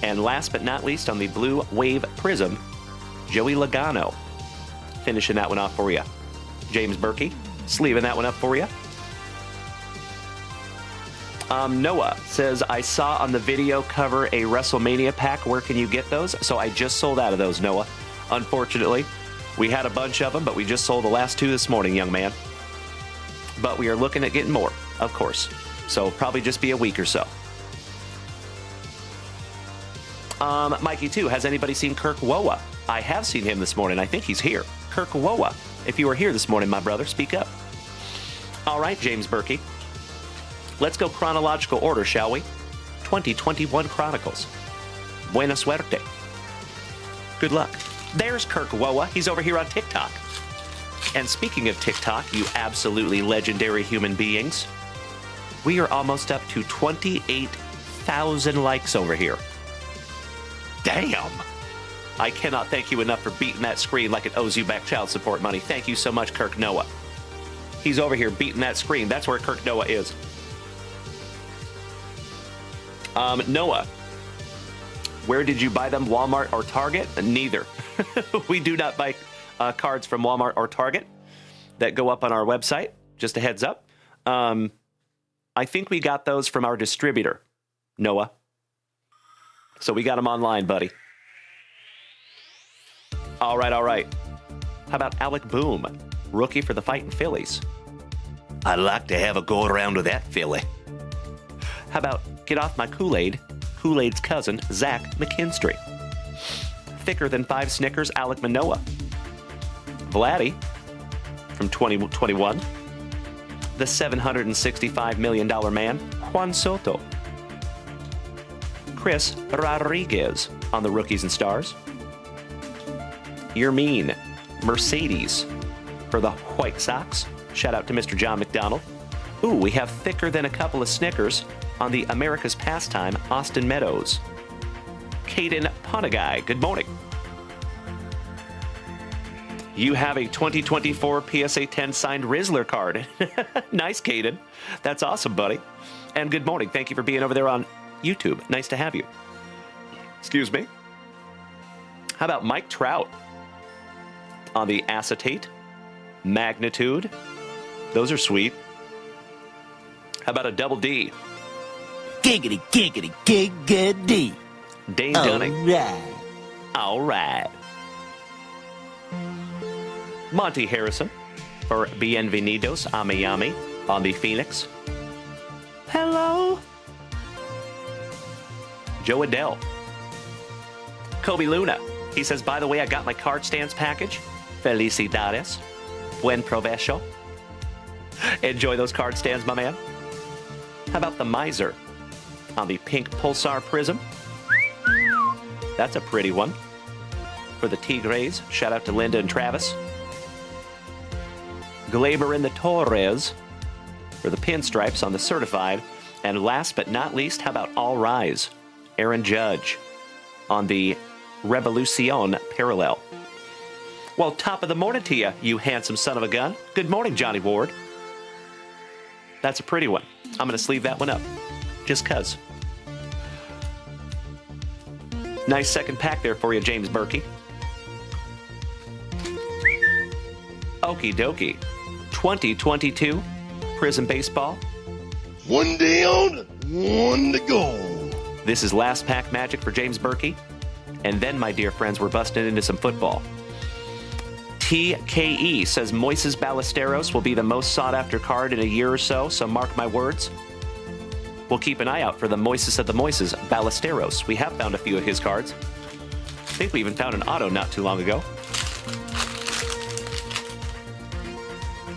And last but not least, on the Blue Wave Prism, Joey Logano. Finishing that one off for you. James Berkey, sleeving that one up for you. Noah says, I saw on the video cover a WrestleMania pack. Where can you get those? So I just sold out of those, Noah. Unfortunately, we had a bunch of them, but we just sold the last 2 this morning, young man. But we are looking at getting more, of course. So probably just be a week or so. Mikey, too, has anybody seen Kirk Woa? I have seen him this morning. I think he's here. Kirk Woa. If you were here this morning, my brother, speak up. All right, James Berkey. Let's go chronological order, shall we? 2021 Chronicles. Buena suerte. Good luck. There's Kirk Woa. He's over here on TikTok. And speaking of TikTok, you absolutely legendary human beings, we are almost up to 28,000 likes over here. Damn! I cannot thank you enough for beating that screen like it owes you back child support money. Thank you so much, Kirk Noah. He's over here beating that screen. That's where Kirk Noah is. Noah, where did you buy them, Walmart or Target? Neither. We do not buy cards from Walmart or Target that go up on our website. Just a heads up. I think we got those from our distributor, Noah. So we got them online, buddy. All right, all right. How about Alec Boom, rookie for the Fightin' Phillies? I'd like to have a go around with that Philly. How about Get Off My Kool-Aid, Kool-Aid's cousin, Zach McKinstry? Thicker than 5 Snickers, Alec Manoa. Vladdy from 2021. The $765 million man, Juan Soto. Chris Rodriguez on the Rookies and Stars. You're mean. Mercedes for the White Sox. Shout out to Mr. John McDonald. Ooh, we have thicker than a couple of Snickers on the America's Pastime, Austin Meadows. Caden Ponagai, good morning. You have a 2024 PSA 10 signed Rizzler card. Nice, Caden. That's awesome, buddy. And good morning. Thank you for being over there on YouTube. Nice to have you. Excuse me. How about Mike Trout on the Acetate, Magnitude? Those are sweet. How about a Double D? Giggity, giggity, giggity. Dane Dunning. All right. All right. Monty Harrison for Bienvenidos a Miami on the Phoenix. Hello. Joe Adele. Kobe Luna. He says, by the way, I got my card stands package. Felicidades. Buen provecho. Enjoy those card stands, my man. How about the Miser on the pink Pulsar Prism? That's a pretty one. For the Tigres, shout out to Linda and Travis. Glaber in the Torres for the pinstripes on the certified. And last but not least, how about All Rise? Aaron Judge on the Revolucion Parallel. Well, top of the morning to you, you handsome son of a gun. Good morning, Johnny Ward. That's a pretty one. I'm going to sleeve that one up. Just 'cause. Nice second pack there for you, James Berkey. Okie dokie. 2022 Prism Baseball. One day on, one to go. This is last pack magic for James Berkey. And then, my dear friends, we're busting into some football. TKE says Moises Ballesteros will be the most sought-after card in a year or so mark my words. We'll keep an eye out for the Moises of the Moises, Ballesteros. We have found a few of his cards. I think we even found an auto not too long ago.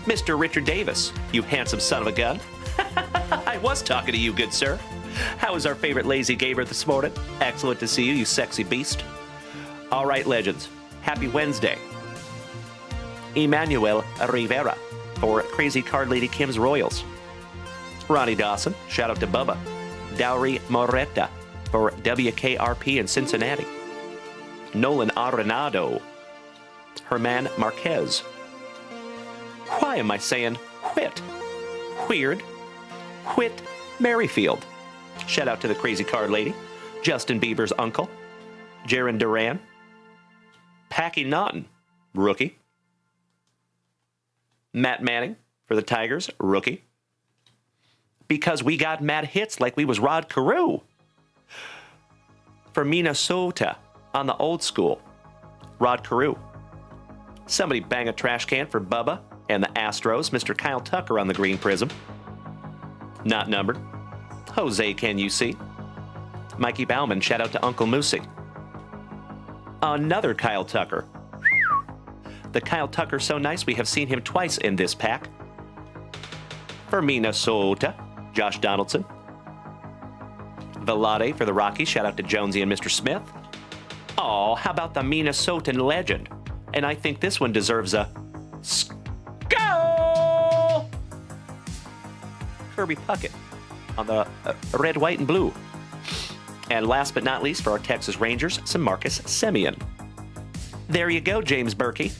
Mr. Richard Davis, you handsome son of a gun. I was talking to you, good sir. How is our favorite lazy gamer this morning? Excellent to see you, you sexy beast. All right, legends. Happy Wednesday. Emmanuel Rivera for Crazy Card Lady Kim's Royals. Ronnie Dawson, shout out to Bubba. Dowry Moretta for WKRP in Cincinnati. Nolan Arenado. Herman Marquez. Why am I saying quit? Weird. Whit Merrifield Shout out to the crazy card lady. Justin Bieber's uncle. Jaron Duran. Packy Naughton, rookie. Matt Manning for the Tigers, rookie. Because we got mad hits like we was Rod Carew. For Minnesota, on the old school, Rod Carew. Somebody bang a trash can for Bubba and the Astros, Mr. Kyle Tucker on the green prism. Not numbered. Jose, can you see? Mikey Bauman, shout out to Uncle Moosey. Another Kyle Tucker. The Kyle Tucker so nice we have seen him twice in this pack. For Minnesota, Josh Donaldson. Velade for the Rockies, shout out to Jonesy and Mr. Smith. Oh, how about the Minnesotan legend? And I think this one deserves a skull! Kirby Puckett on the red, white, and blue. And last but not least, for our Texas Rangers, some Marcus Semien. There you go, James Berkey.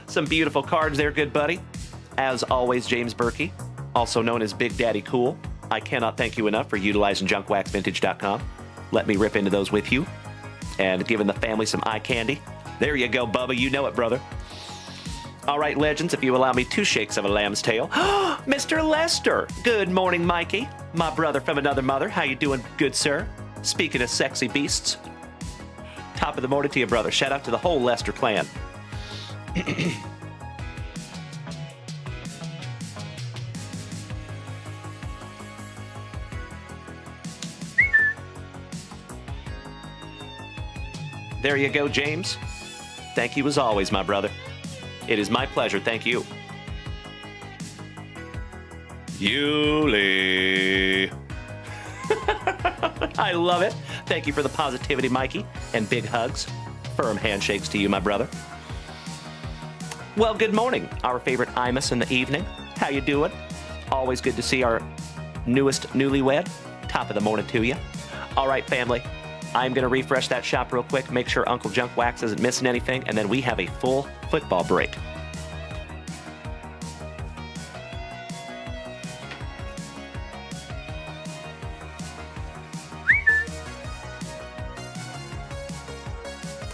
Some beautiful cards there, good buddy. As always, James Berkey, also known as Big Daddy Cool. I cannot thank you enough for utilizing JunkWaxVintage.com. Let me rip into those with you. And giving the family some eye candy. There you go, Bubba. You know it, brother. All right, legends, if you allow me 2 shakes of a lamb's tail. Mr. Lester. Good morning, Mikey. My brother from another mother. How you doing, good sir? Speaking of sexy beasts. Top of the morning to you, brother. Shout out to the whole Lester clan. There you go, James. Thank you as always, my brother. It is my pleasure. Thank you. Yuli. I love it. Thank you for the positivity, Mikey, and big hugs. Firm handshakes to you, my brother. Well, good morning, our favorite Imus in the evening. How you doing? Always good to see our newest newlywed. Top of the morning to you. All right, family. I'm going to refresh that shop real quick, make sure Uncle Junk Wax isn't missing anything, and then we have a full football break.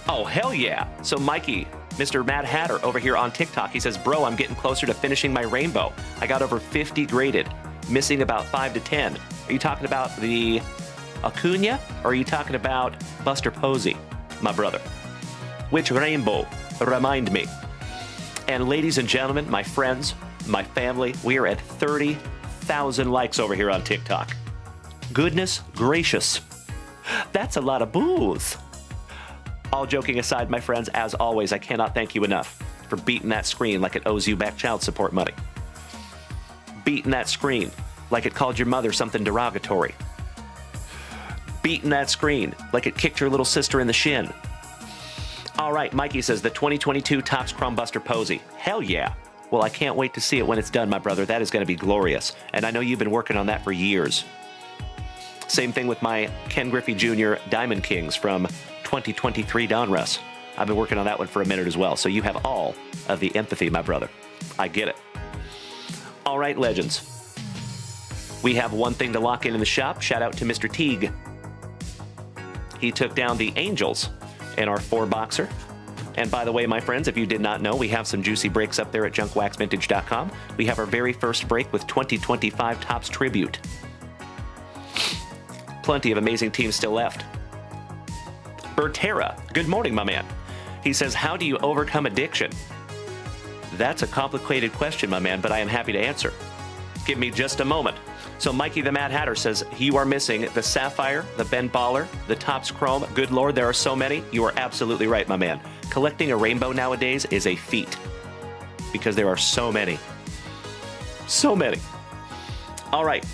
Oh, hell yeah. So Mikey, Mr. Mad Hatter over here on TikTok, he says, bro, I'm getting closer to finishing my rainbow. I got over 50 graded, missing about 5 to 10. Are you talking about the Acuna, or are you talking about Buster Posey, my brother? Which rainbow? Remind me. And ladies and gentlemen, my friends, my family, we are at 30,000 likes over here on TikTok. Goodness gracious. That's a lot of booze. All joking aside, my friends, as always, I cannot thank you enough for beating that screen like it owes you back child support money. Beating that screen like it called your mother something derogatory. Beating that screen like it kicked your little sister in the shin. All right, Mikey says the 2022 Topps Chrome Buster Posey. Hell yeah. Well, I can't wait to see it when it's done, my brother. That is going to be glorious. And I know you've been working on that for years. Same thing with my Ken Griffey Jr. Diamond Kings from 2023 Donruss. I've been working on that one for a minute as well. So you have all of the empathy, my brother. I get it. All right, legends. We have one thing to lock in the shop. Shout out to Mr. Teague. He took down the Angels in our 4-boxer. And by the way, my friends, if you did not know, we have some juicy breaks up there at JunkWaxVintage.com. We have our very first break with 2025 Topps Tribute. Plenty of amazing teams still left. Bertera, good morning, my man. He says, how do you overcome addiction? That's a complicated question, my man, but I am happy to answer. Give me just a moment. So Mikey the Mad Hatter says, you are missing the Sapphire, the Ben Baller, the Topps Chrome. Good Lord, there are so many. You are absolutely right, my man. Collecting a rainbow nowadays is a feat because there are so many. So many. All right,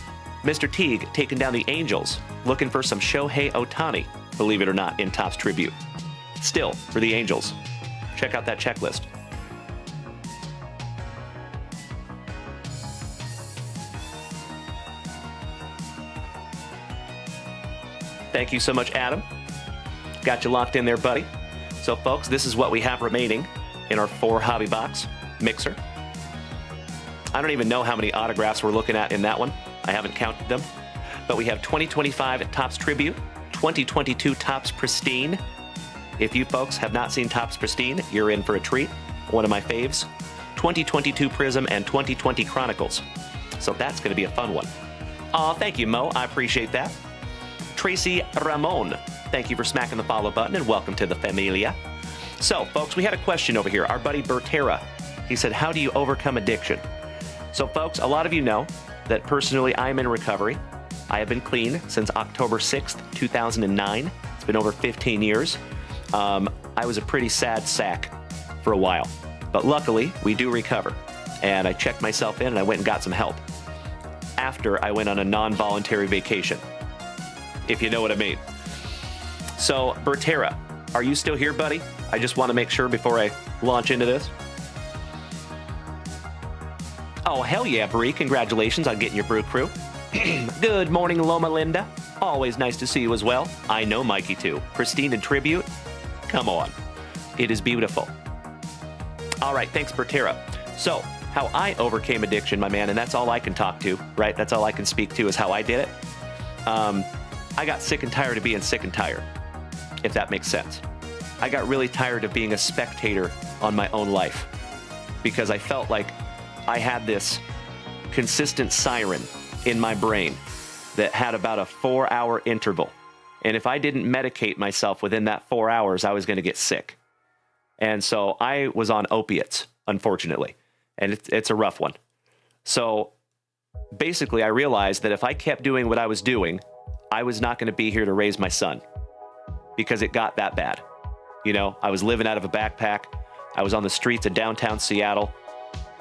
Mr. Teague taking down the Angels, looking for some Shohei Ohtani, believe it or not, in Topps Tribute. Still, for the Angels. Check out that checklist. Thank you so much, Adam. Got you locked in there, buddy. So, folks, this is what we have remaining in our 4 hobby box mixer. I don't even know how many autographs we're looking at in that one. I haven't counted them. But we have 2025 Topps Tribute, 2022 Topps Pristine. If you folks have not seen Topps Pristine, you're in for a treat. One of my faves. 2022 Prism and 2020 Chronicles. So that's going to be a fun one. Aw, thank you, Mo. I appreciate that. Tracy Ramon, thank you for smacking the follow button and welcome to the familia. So, folks, we had a question over here. Our buddy Bertera, he said, how do you overcome addiction? So, folks, a lot of you know that personally I'm in recovery. I have been clean since October 6th, 2009. It's been over 15 years. I was a pretty sad sack for a while, but luckily we do recover. And I checked myself in and I went and got some help after I went on a non-voluntary vacation, if you know what I mean. So, Bertera, are you still here, buddy? I just want to make sure before I launch into this. Oh, hell yeah, Bree. Congratulations on getting your brew crew. Good morning, Loma Linda. Always nice to see you as well. I know Mikey, too. Pristine and Tribute. Come on. It is beautiful. All right, thanks, Bertera. So, how I overcame addiction, my man, and that's all I can talk to, right? That's all I can speak to is how I did it. I got sick and tired of being sick and tired, if that makes sense. I got really tired of being a spectator on my own life because I felt like I had this consistent siren in my brain that had about a 4-hour interval. And if I didn't medicate myself within that 4 hours, I was going to get sick. And so I was on opiates, unfortunately. And it's a rough one. So basically, I realized that if I kept doing what I was doing, I was not going to be here to raise my son because it got that bad. You know, I was living out of a backpack. I was on the streets of downtown Seattle,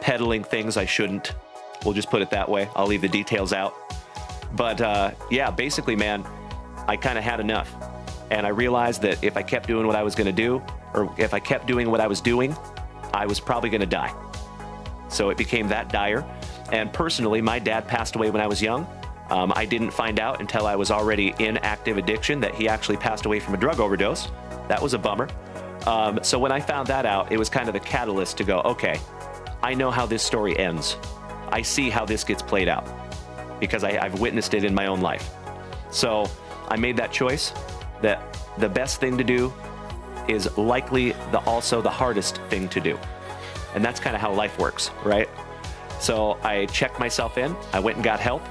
peddling things I shouldn't. We'll just put it that way. I'll leave the details out. But yeah, basically, man, I kind of had enough. And I realized that if I kept doing what I was going to do, or if I kept doing what I was doing, I was probably going to die. So it became that dire. And personally, my dad passed away when I was young. I didn't find out until I was already in active addiction that he actually passed away from a drug overdose. That was a bummer. So when I found that out, it was kind of the catalyst to go, okay, I know how this story ends. I see how this gets played out because I've witnessed it in my own life. So I made that choice that the best thing to do is likely also the hardest thing to do. And that's kind of how life works, right? So I checked myself in, I went and got help,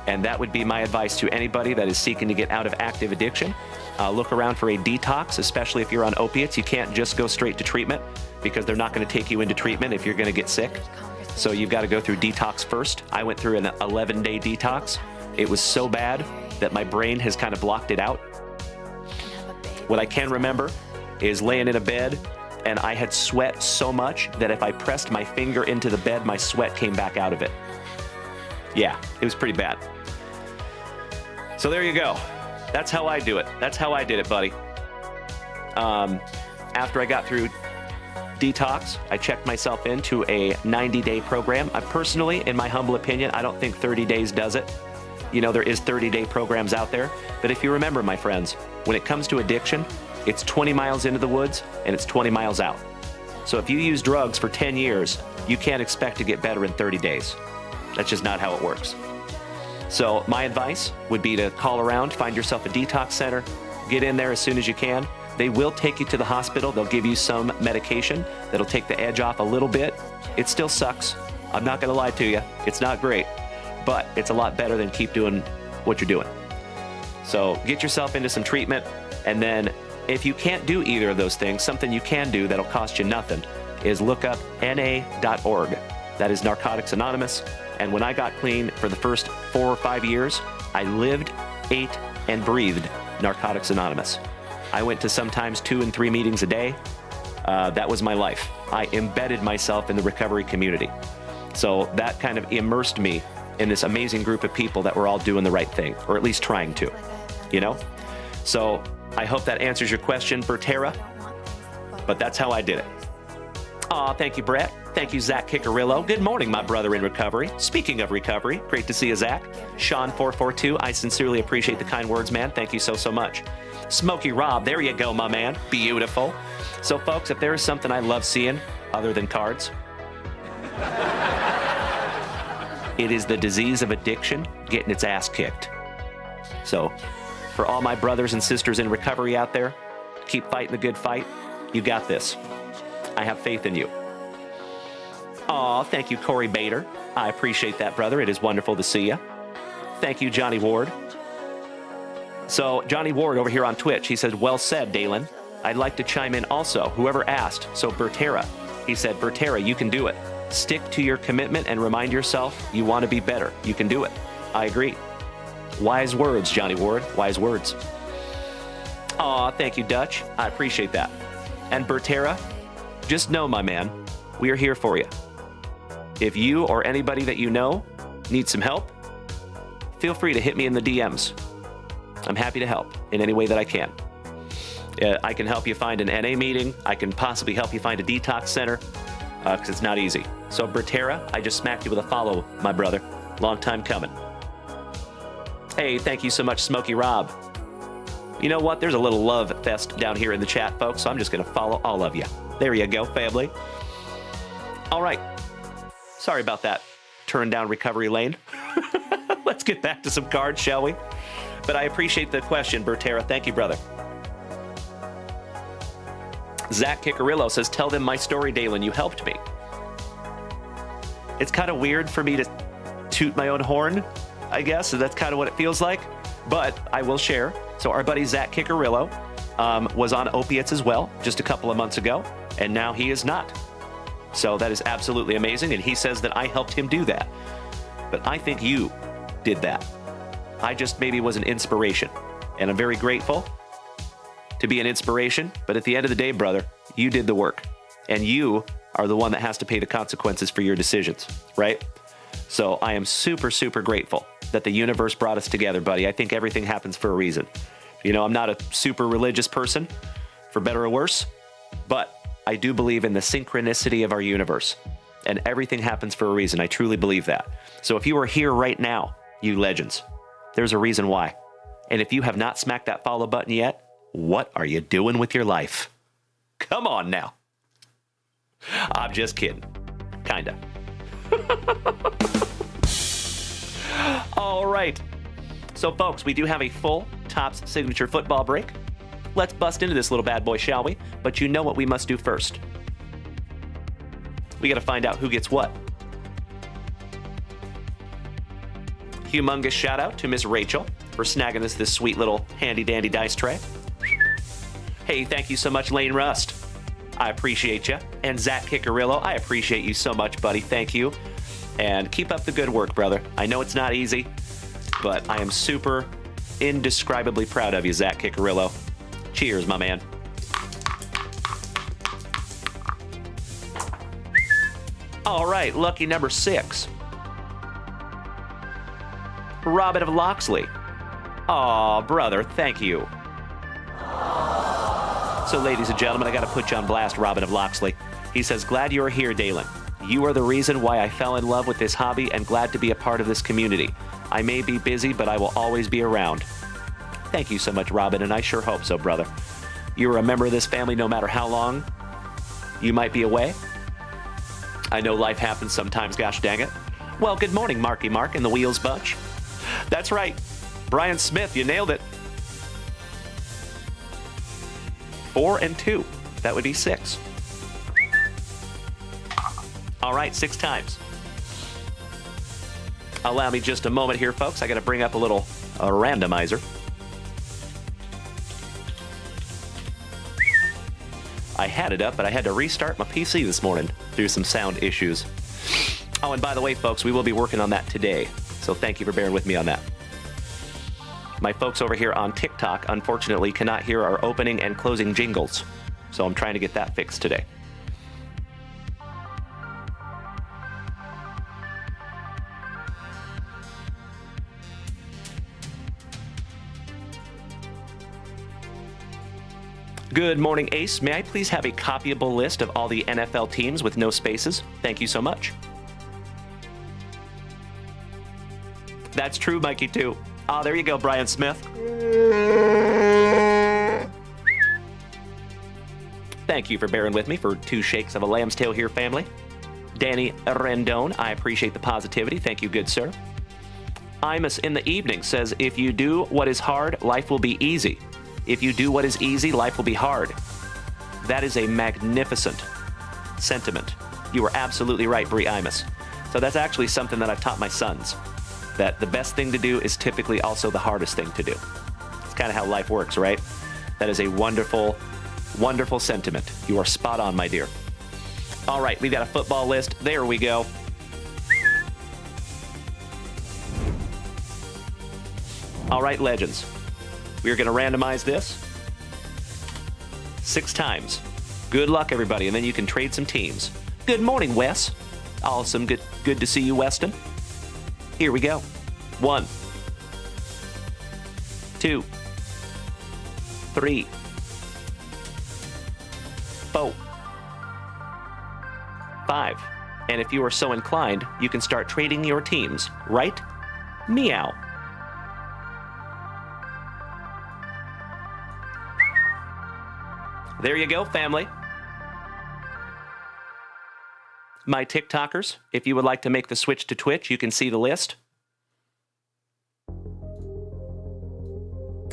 and that would be my advice to anybody that is seeking to get out of active addiction. Look around for a detox, especially if you're on opiates. You can't just go straight to treatment because they're not going to take you into treatment if you're going to get sick. So you've got to go through detox first. I went through an 11-day detox. It was so bad that my brain has kind of blocked it out. What I can remember is laying in a bed, and I had sweat so much that if I pressed my finger into the bed, my sweat came back out of it. Yeah, it was pretty bad. So there you go. That's how I do it. That's how I did it, buddy. After I got through detox, I checked myself into a 90-day program. I personally, in my humble opinion, I don't think 30 days does it. You know, there is 30-day programs out there. But if you remember, my friends, when it comes to addiction, it's 20 miles into the woods and it's 20 miles out. So if you use drugs for 10 years, you can't expect to get better in 30 days. That's just not how it works. So my advice would be to call around, find yourself a detox center, get in there as soon as you can. They will take you to the hospital. They'll give you some medication that'll take the edge off a little bit. It still sucks. I'm not going to lie to you. It's not great, but it's a lot better than keep doing what you're doing. So get yourself into some treatment. And then if you can't do either of those things, something you can do that'll cost you nothing is look up NA.org. That is Narcotics Anonymous. And when I got clean for the first 4 or 5 years, I lived, ate, and breathed Narcotics Anonymous. I went to sometimes 2 and 3 meetings a day. That was my life. I embedded myself in the recovery community. So that kind of immersed me in this amazing group of people that were all doing the right thing, or at least trying to, you know? So I hope that answers your question, Bertera, but that's how I did it. Aw, thank you, Brett. Thank you, Zach Kickerillo. Good morning, my brother in recovery. Speaking of recovery, great to see you, Zach. Sean442, I sincerely appreciate the kind words, man. Thank you so, so much. Smokey Rob, there you go, my man. Beautiful. So, folks, if there is something I love seeing other than cards, It is the disease of addiction getting its ass kicked. So, for all my brothers and sisters in recovery out there, keep fighting the good fight. You got this. I have faith in you. Aw, thank you, Corey Bader. I appreciate that, brother. It is wonderful to see you. Thank you, Johnny Ward. So, Johnny Ward over here on Twitch, he said, well said, Dalen. I'd like to chime in also. Whoever asked, so Bertera. He said, Bertera, you can do it. Stick to your commitment and remind yourself you want to be better. You can do it. I agree. Wise words, Johnny Ward. Wise words. Aw, thank you, Dutch. I appreciate that. And Bertera, just know, my man, we are here for you. If you or anybody that you know needs some help, feel free to hit me in the DMs. I'm happy to help in any way that I can. I can help you find an NA meeting. I can possibly help you find a detox center, because it's not easy. So, Bertera, I just smacked you with a follow, my brother. Long time coming. Hey, thank you so much, Smokey Rob. You know what? There's a little love fest down here in the chat, folks, so I'm just going to follow all of you. There you go, family. All right. Sorry about that. Turn down recovery lane. Let's get back to some cards, shall we? But I appreciate the question, Bertera. Thank you, brother. Zach Kikarillo says, tell them my story, Dalen. You helped me. It's kind of weird for me to toot my own horn, I guess. So that's kind of what it feels like. But I will share. So our buddy Zach Kikarillo was on opiates as well just a couple of months ago. And now he is not. So that is absolutely amazing. And he says that I helped him do that. But I think you did that. I just maybe was an inspiration. And I'm very grateful to be an inspiration. But at the end of the day, brother, you did the work. And you are the one that has to pay the consequences for your decisions, right? So I am super, super grateful that the universe brought us together, buddy. I think everything happens for a reason. You know, I'm not a super religious person, for better or worse, but I do believe in the synchronicity of our universe. And everything happens for a reason. I truly believe that. So if you are here right now, you legends, there's a reason why. And if you have not smacked that follow button yet, what are you doing with your life? Come on now. I'm just kidding. Kinda. All right. So, folks, we do have a full Topps Signature football break. Let's bust into this little bad boy, shall we? But you know what we must do first. We got to find out who gets what. Humongous shout out to Miss Rachel for snagging us this sweet little handy dandy dice tray. Hey, thank you so much, Lane Rust. I appreciate you. And Zach Kikarillo, I appreciate you so much, buddy. Thank you. And keep up the good work, brother. I know it's not easy, but I am super indescribably proud of you, Zach Kikarillo. Cheers, my man. All right, lucky number 6. Robin of Loxley. Aw, brother, thank you. So, ladies and gentlemen, I got to put you on blast, Robin of Loxley. He says, glad you are here, Dalen. You are the reason why I fell in love with this hobby and glad to be a part of this community. I may be busy, but I will always be around. Thank you so much, Robin, and I sure hope so, brother. You're a member of this family no matter how long you might be away. I know life happens sometimes, gosh dang it. Well, good morning, Marky Mark and the Wheels Bunch. That's right. Brian Smith, you nailed it. 4 and 2. That would be 6. All right, 6 times. Allow me just a moment here, folks. I got to bring up a little randomizer. I had it up, but I had to restart my PC this morning through some sound issues. Oh, and by the way, folks, we will be working on that today. So thank you for bearing with me on that. My folks over here on TikTok, unfortunately, cannot hear our opening and closing jingles. So I'm trying to get that fixed today. Good morning, Ace. May I please have a copyable list of all the NFL teams with no spaces? Thank you so much. That's true, Mikey, too. Ah, there you go, Brian Smith. Thank you for bearing with me for 2 shakes of a lamb's tail here, family. Danny Rendon, I appreciate the positivity. Thank you, good sir. Imus in the evening says, if you do what is hard, life will be easy. If you do what is easy, life will be hard. That is a magnificent sentiment. You are absolutely right, Brie Imus. So that's actually something that I've taught my sons, that the best thing to do is typically also the hardest thing to do. It's kind of how life works, right? That is a wonderful, wonderful sentiment. You are spot on, my dear. All right, we've got a football list. There we go. All right, legends. We're going to randomize this 6 times. Good luck, everybody, and then you can trade some teams. Good morning, Wes. Awesome. Good to see you, Weston. Here we go. 1, 2, 3, 4, 5. And if you are so inclined, you can start trading your teams, right? Meow. There you go, family. My TikTokers, if you would like to make the switch to Twitch, you can see the list.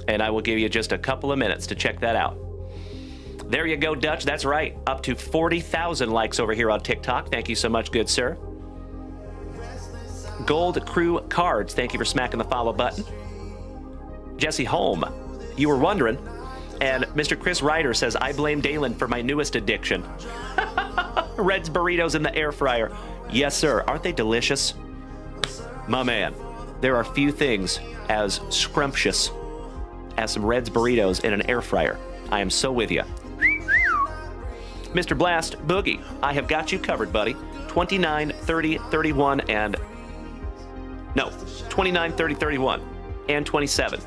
And I will give you just a couple of minutes to check that out. There you go, Dutch. That's right. Up to 40,000 likes over here on TikTok. Thank you so much, good sir. Gold Crew Cards. Thank you for smacking the follow button. Jesse Holm, you were wondering. And Mr. Chris Ryder says, I blame Dalen for my newest addiction. Red's burritos in the air fryer. Yes, sir. Aren't they delicious? My man, there are few things as scrumptious as some Red's burritos in an air fryer. I am so with you. Mr. Blast Boogie, I have got you covered, buddy. 29, 30, 31, and... No, 29, 30, 31, and 27.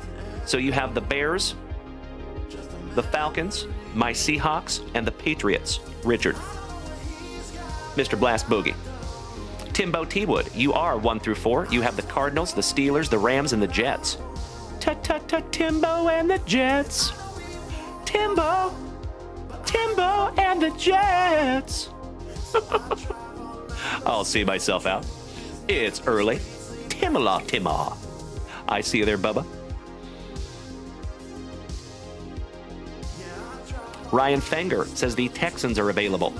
So you have the Bears, the Falcons, my Seahawks, and the Patriots. Richard. Mr. Blast Boogie. Timbo T-Wood, you are 1 through 4. You have the Cardinals, the Steelers, the Rams, and the Jets. Tut-tut-tut, Timbo and the Jets. Timbo and the Jets. I'll see myself out. It's early. Timma. I see you there, Bubba. Ryan Fenger says the Texans are available.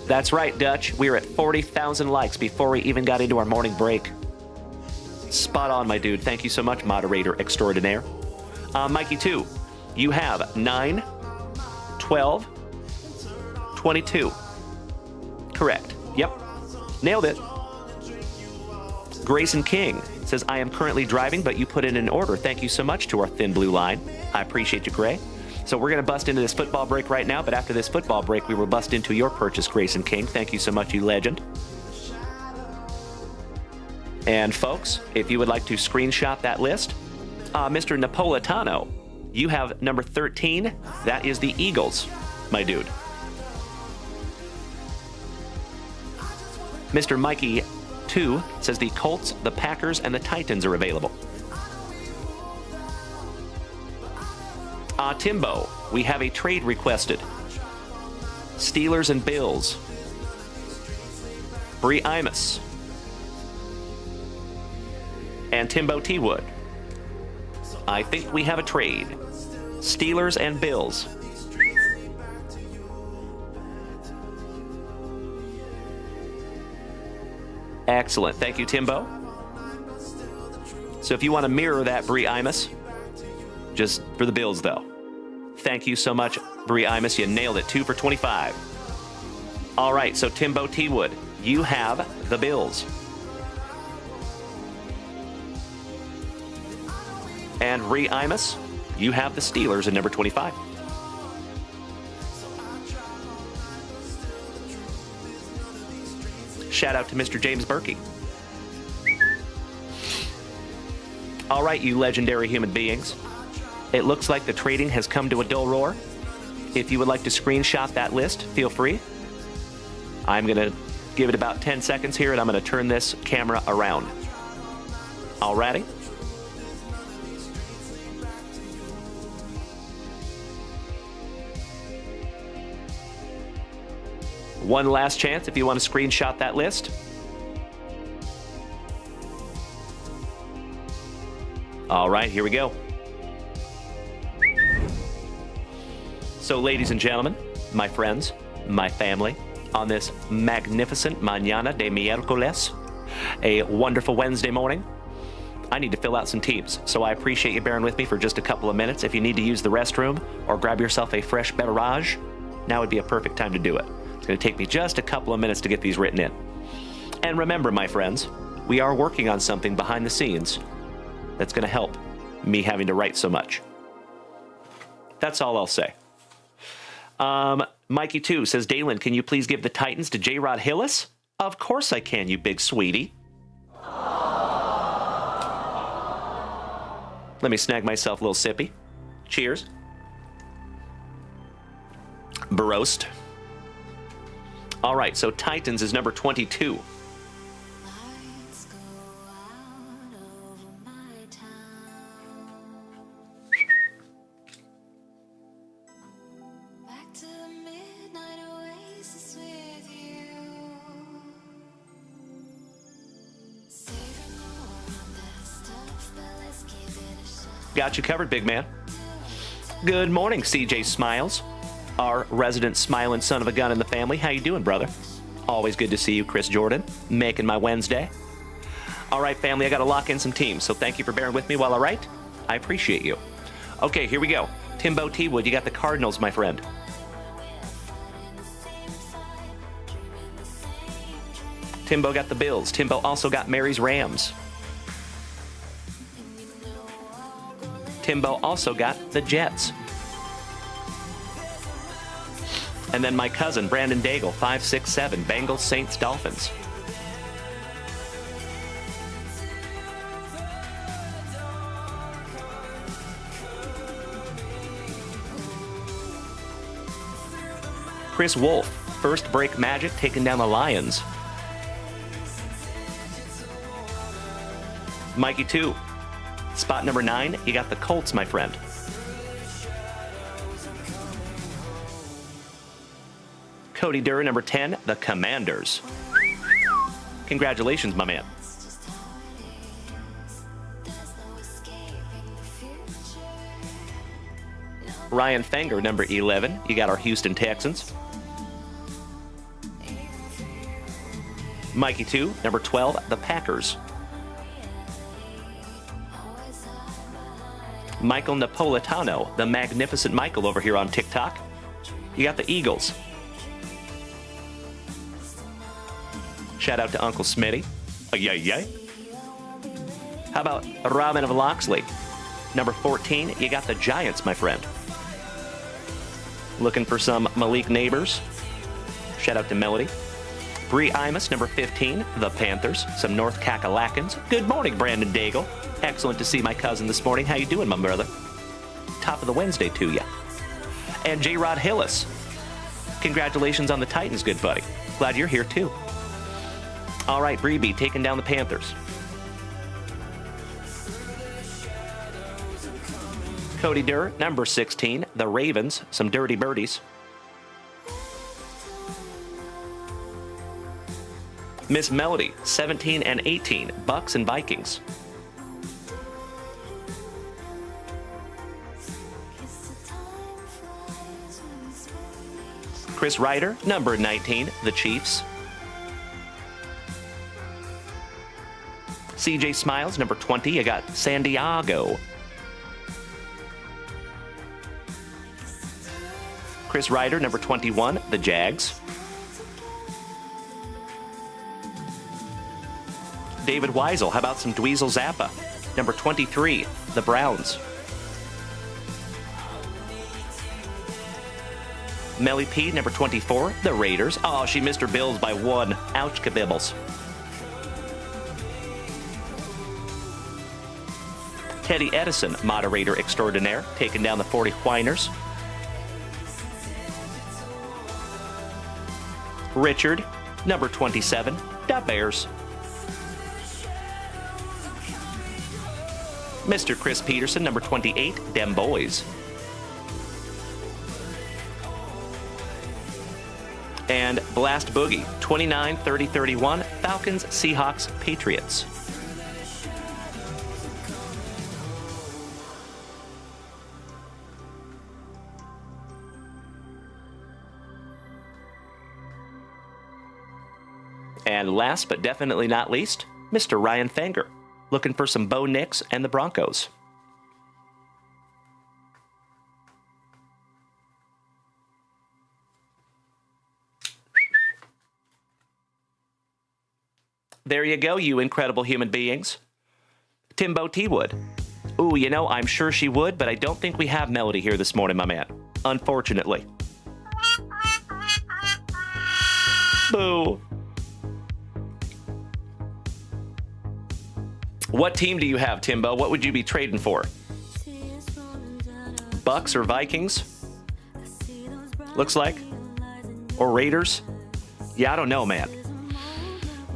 That's right, Dutch. We were at 40,000 likes before we even got into our morning break. Spot on, my dude. Thank you so much, moderator extraordinaire. Mikey 2, you have 9, 12, 22. Correct. Yep. Nailed it. Grayson King says, I am currently driving, but you put in an order. Thank you so much to our thin blue line. I appreciate you, Gray. So we're going to bust into this football break right now, but after this football break, we will bust into your purchase, Grayson King. Thank you so much, you legend. And folks, if you would like to screenshot that list, Mr. Napolitano, you have number 13. That is the Eagles, my dude. Mr. Mikey 2 says the Colts, the Packers, and the Titans are available. Timbo, we have a trade requested. Steelers and Bills. Brie Imus. And Timbo T-Wood. I think we have a trade. Steelers and Bills. Excellent. Thank you, Timbo. So if you want to mirror that, Brie Imus, just for the Bills, though. Thank you so much, Brie Imus. You nailed it. 2 for 25. All right, so Timbo T-Wood, you have the Bills. And Brie Imus, you have the Steelers at number 25. Shout out to Mr. James Berkey. All right, you legendary human beings. It looks like the trading has come to a dull roar. If you would like to screenshot that list, feel free. I'm going to give it about 10 seconds here, and I'm going to turn this camera around. Alrighty? One last chance if you want to screenshot that list. All right, here we go. So, ladies and gentlemen, my friends, my family, on this magnificent mañana de miércoles, a wonderful Wednesday morning, I need to fill out some teams. So I appreciate you bearing with me for just a couple of minutes. If you need to use the restroom or grab yourself a fresh beverage, now would be a perfect time to do it. It's going to take me just a couple of minutes to get these written in. And remember, my friends, we are working on something behind the scenes that's going to help me having to write so much. That's all I'll say. Mikey 2 says, Dalen, can you please give the Titans to J-Rod Hillis? Of course I can, you big sweetie. Let me snag myself a little sippy. Cheers. Broasted. All right, so Titans is number 22. Got you covered, big man. Good morning, CJ Smiles, our resident smiling son of a gun in the family. How you doing, brother? Always good to see you, Chris Jordan, making my Wednesday. All right, family, I got to lock in some teams, so thank you for bearing with me while I write. I appreciate you. Okay, here we go. Timbo T. Wood, you got the Cardinals, my friend. Timbo got the Bills. Timbo also got Mary's Rams. Timbo also got the Jets. And then my cousin, Brandon Daigle, 567, Bengals, Saints, Dolphins. Chris Wolf, first break Magic, taking down the Lions. Mikey 2. Spot number 9, you got the Colts, my friend. Cody Durr, number 10, the Commanders. Congratulations, my man. Ryan Fenger, number 11, you got our Houston Texans. Mikey 2, number 12, the Packers. Michael Napolitano, the magnificent Michael over here on TikTok. You got the Eagles. Shout out to Uncle Smitty. Yay. How about Robin of Loxley? Number 14, you got the Giants, my friend. Looking for some Malik Neighbors. Shout out to Melody. Bree Imus, number 15, the Panthers. Some North Kakalakans. Good morning, Brandon Daigle. Excellent to see my cousin this morning. How you doing, my brother? Top of the Wednesday to you. And J-Rod Hillis. Congratulations on the Titans, good buddy. Glad you're here, too. All right, Bree B, taking down the Panthers. Cody Durr, number 16, the Ravens. Some dirty birdies. Miss Melody, 17 and 18, Bucks and Vikings. Chris Ryder, number 19, the Chiefs. CJ Smiles, number 20, you got San Diego. Chris Ryder, number 21, the Jags. David Weisel, how about some Dweezil Zappa? Number 23, the Browns. Melly P, number 24, the Raiders. Oh, she missed her Bills by 1. Ouch, kabibbles. Teddy Edison, moderator extraordinaire, taking down the 40 Whiners. Richard, number 27, the Bears. Mr. Chris Peterson, number 28, Dem Boys. And Blast Boogie, 29-30-31, Falcons, Seahawks, Patriots. And last but definitely not least, Mr. Ryan Fanger, looking for some Bo Nix and the Broncos. There you go, you incredible human beings. Timbo T would. Ooh, you know, I'm sure she would, but I don't think we have Melody here this morning, my man. Unfortunately. Boo. What team do you have, Timbo? What would you be trading for? Bucks or Vikings? Looks like. Or Raiders? Yeah, I don't know, man.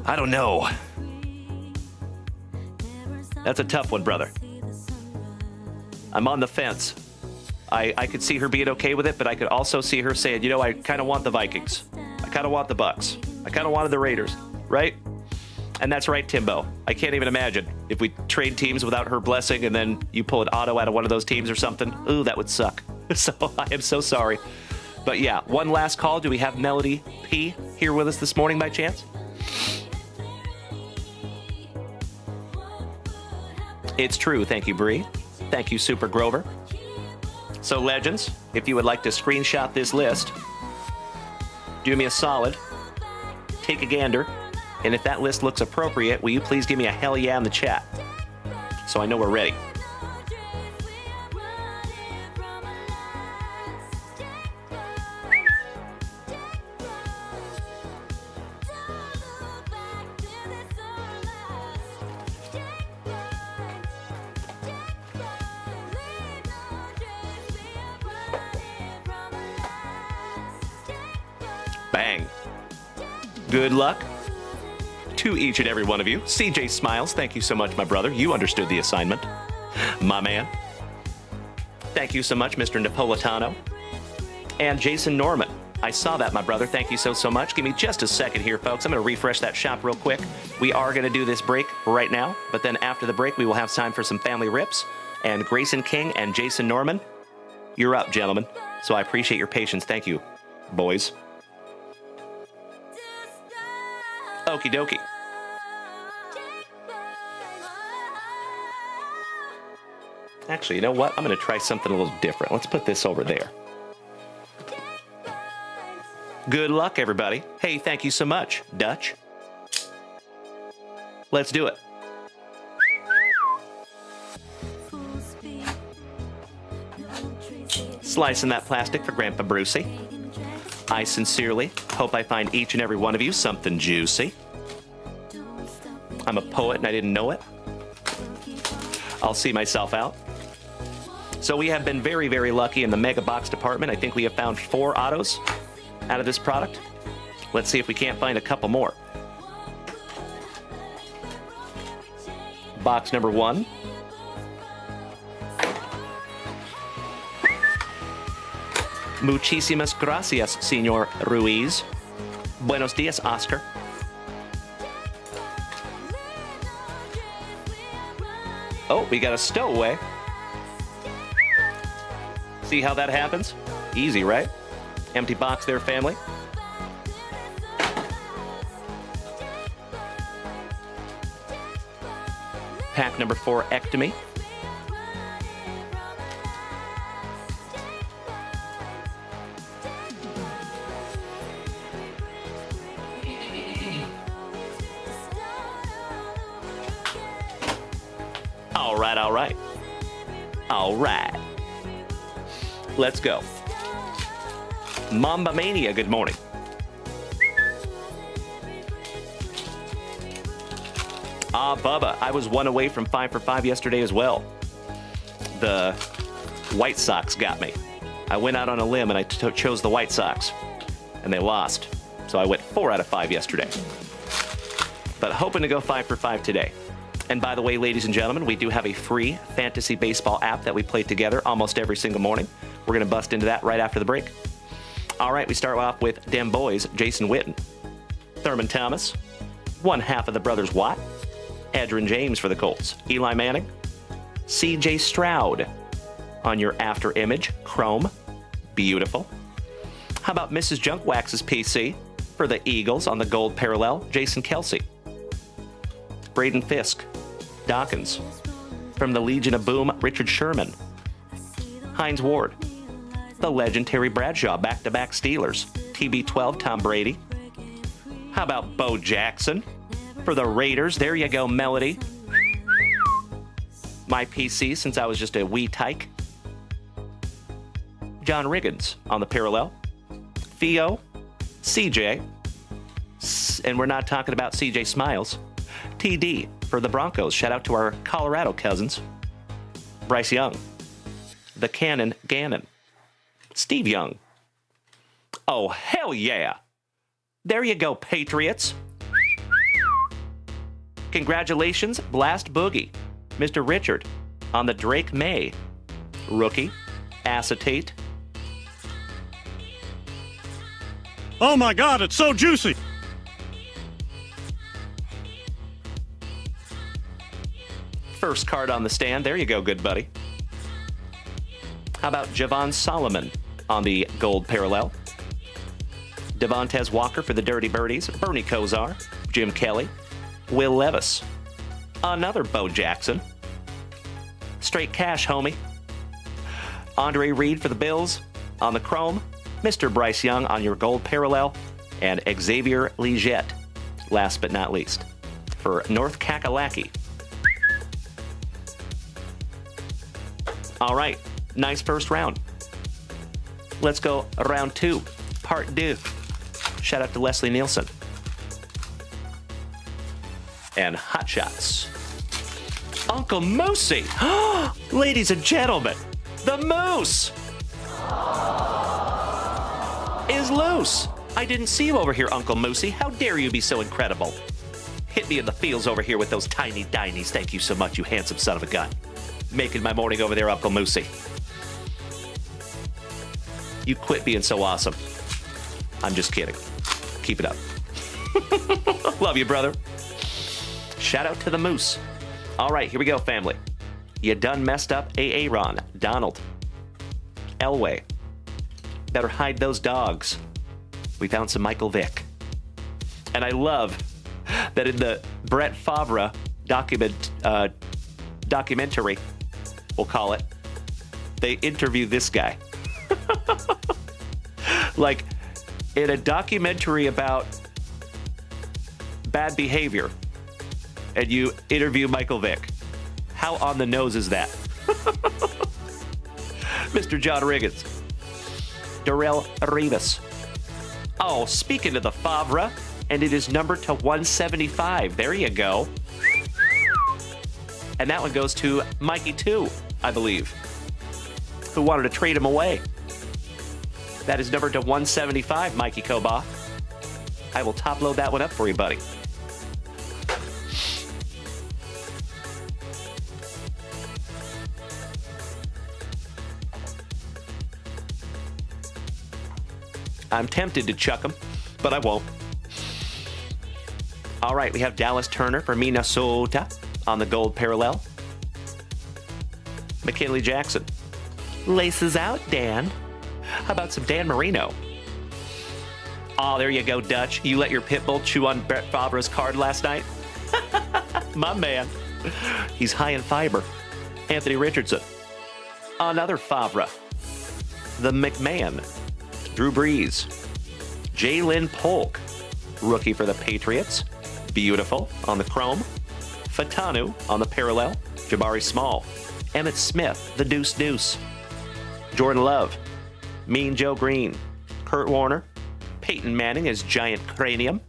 I don't know. That's a tough one, brother. I'm on the fence. I could see her being okay with it, but I could also see her saying, you know, I kind of want the Vikings. I kind of want the Bucks. I kind of wanted the Raiders, right? And that's right, Timbo. I can't even imagine if we trade teams without her blessing and then you pull an auto out of one of those teams or something. Ooh, that would suck. So I am so sorry. But yeah, one last call. Do we have Melody P here with us this morning by chance? It's true. Thank you, Bree. Thank you, Super Grover. So, Legends, if you would like to screenshot this list, do me a solid. Take a gander. And if that list looks appropriate, will you please give me a hell yeah in the chat so I know we're ready. Bang. Good luck to each and every one of you. CJ Smiles, thank you so much, my brother. You understood the assignment. My man. Thank you so much, Mr. Napolitano. And Jason Norman. I saw that, my brother. Thank you so much. Give me just a second here, folks. I'm going to refresh that shop real quick. We are going to do this break right now, but then after the break, we will have time for some family rips. And Grayson King and Jason Norman, you're up, gentlemen. So I appreciate your patience. Thank you, boys. Okie dokie. Actually, you know what? I'm going to try something a little different. Let's put this over there. Good luck, everybody. Hey, thank you so much, Dutch. Let's do it. Slicing that plastic for Grandpa Brucey. I sincerely hope I find each and every one of you something juicy. I'm a poet and I didn't know it. I'll see myself out. So we have been very, very lucky in the mega box department. I think we have found 4 autos out of this product. Let's see if we can't find a couple more. Box number 1. Muchísimas gracias, Señor Ruiz. Buenos días, Oscar. Oh, we got a stowaway. See how that happens? Easy, right? Empty box there, family. Pack number 4, Ectomy. All right. Let's go. Mamba Mania, good morning. Ah, Bubba, I was 1 away from 5 for 5 yesterday as well. The White Sox got me. I went out on a limb and I chose the White Sox, and they lost. So I went 4 out of 5 yesterday. But hoping to go 5 for 5 today. And by the way, ladies and gentlemen, we do have a free fantasy baseball app that we play together almost every single morning. We're going to bust into that right after the break. All right, we start off with Dem Boys, Jason Witten, Thurman Thomas, one half of the brothers Watt, Adrian James for the Colts, Eli Manning, C.J. Stroud on your after image, Chrome, beautiful. How about Mrs. Junkwax's PC for the Eagles on the gold parallel, Jason Kelsey, Braden Fisk, Dawkins, from the Legion of Boom, Richard Sherman, Hines Ward, the legendary Bradshaw, back-to-back Steelers, TB12, Tom Brady. How about Bo Jackson for the Raiders? There you go, Melody. My PC since I was just a wee tyke. John Riggins on the parallel. Theo, CJ, and we're not talking about CJ Smiles. TD for the Broncos. Shout out to our Colorado cousins. Bryce Young, the Cannon Gannon, Steve Young. Oh, hell yeah. There you go, Patriots. Congratulations, Blast Boogie, Mr. Richard, on the Drake May. Rookie, acetate. Oh my God, it's so juicy. First card on the stand. There you go, good buddy. How about Javon Solomon on the gold parallel? Devontae Walker for the Dirty Birdies. Bernie Kosar, Jim Kelly, Will Levis. Another Bo Jackson. Straight cash, homie. Andre Reed for the Bills on the chrome. Mr. Bryce Young on your gold parallel. And Xavier Legette, last but not least, for North Kakalaki. All right, nice first round. Let's go round two, part two. Shout out to Leslie Nielsen. And Hot Shots. Uncle Moosey. Ladies and gentlemen, the moose is loose. I didn't see you over here, Uncle Moosey. How dare you be so incredible? Hit me in the fields over here with those tiny dinies. Thank you so much, you handsome son of a gun. Making my morning over there, Uncle Moosey. You quit being so awesome. I'm just kidding. Keep it up. Love you, brother. Shout out to the moose. All right, here we go, family. You done messed up Aaron, Donald, Elway. Better hide those dogs. We found some Michael Vick. And I love that in the Brett Favre documentary, we'll call it, they interview this guy. Like, in a documentary about bad behavior, and you interview Michael Vick. How on the nose is that? Mr. John Riggins. Darrell Rivas. Oh, speaking of the Favre, and it is numbered to 175. There you go. And that one goes to Mikey 2, I believe, who wanted to trade him away. That is numbered to 175, Mikey Koba. I will top load that one up for you, buddy. I'm tempted to chuck him, but I won't. All right, we have Dallas Turner for Minnesota on the gold parallel. McKinley Jackson. Laces out, Dan. How about some Dan Marino? Oh, there you go, Dutch. You let your pit bull chew on Brett Favre's card last night? My man. He's high in fiber. Anthony Richardson. Another Favre. The McMahon. Drew Brees. Jalen Polk. Rookie for the Patriots. Beautiful on the chrome. Fatanu on the parallel. Jabari Small. Emmitt Smith, the Deuce Deuce. Jordan Love. Mean Joe Green. Kurt Warner. Peyton Manning as Giant Cranium.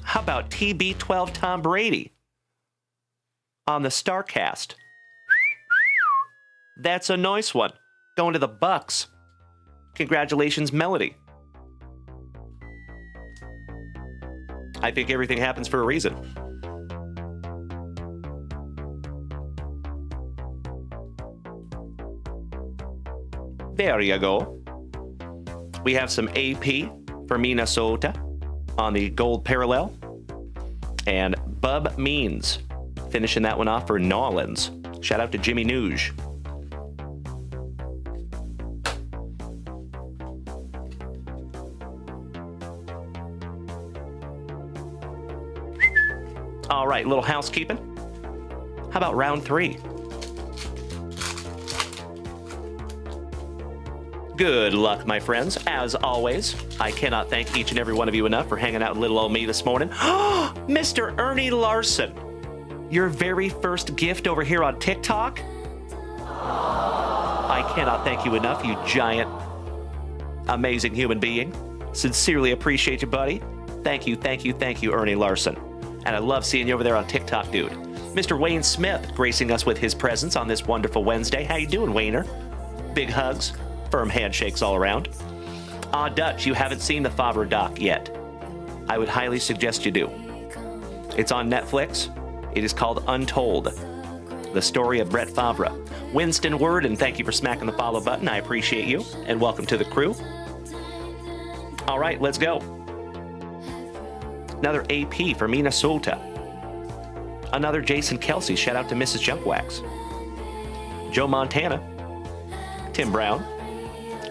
How about TB12 Tom Brady on the StarCast? That's a nice one. Going to the Bucks. Congratulations, Melody. I think everything happens for a reason. There you go. We have some AP for Minnesota on the gold parallel. And Bub Means finishing that one off for Nolans. Shout out to Jimmy Nuge. All right, little housekeeping. How about round 3? Good luck, my friends. As always, I cannot thank each and every one of you enough for hanging out with little old me this morning. Mr. Ernie Larson, your very first gift over here on TikTok? I cannot thank you enough, you giant, amazing human being. Sincerely appreciate you, buddy. Thank you, thank you, thank you, Ernie Larson. And I love seeing you over there on TikTok, dude. Mr. Wayne Smith gracing us with his presence on this wonderful Wednesday. How you doing, Wayner? Big hugs, firm handshakes all around. Dutch, you haven't seen the Favre doc yet. I would highly suggest you do. It's on Netflix. It is called Untold, the story of Brett Favre. Winston Word, and thank you for smacking the follow button. I appreciate you, and welcome to the crew. All right, let's go. Another AP for Minnesota. Another Jason Kelsey. Shout out to Mrs. Junkwax. Joe Montana. Tim Brown.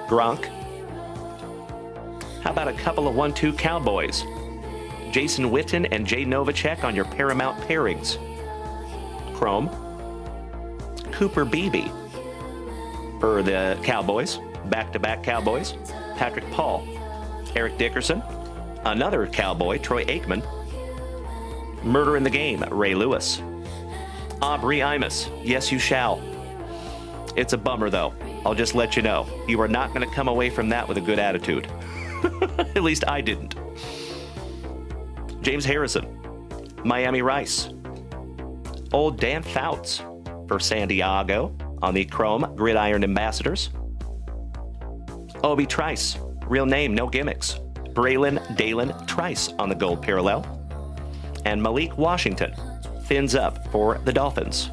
Gronk. How about a couple of 1-2 Cowboys? Jason Witten and Jay Novacek on your Paramount pairings. Chrome. Cooper Beebe for the Cowboys. Back-to-back Cowboys. Patrick Paul. Eric Dickerson. Another Cowboy, Troy Aikman. Murder in the Game, Ray Lewis. Aubrey Imus, yes you shall. It's a bummer though, I'll just let you know. You are not going to come away from that with a good attitude. At least I didn't. James Harrison. Miami Rice. Old Dan Fouts for San Diego on the Chrome Gridiron Ambassadors. Obi Trice, real name, no gimmicks. Braylon Dalen Trice on the gold parallel. And Malik Washington, fins up for the Dolphins.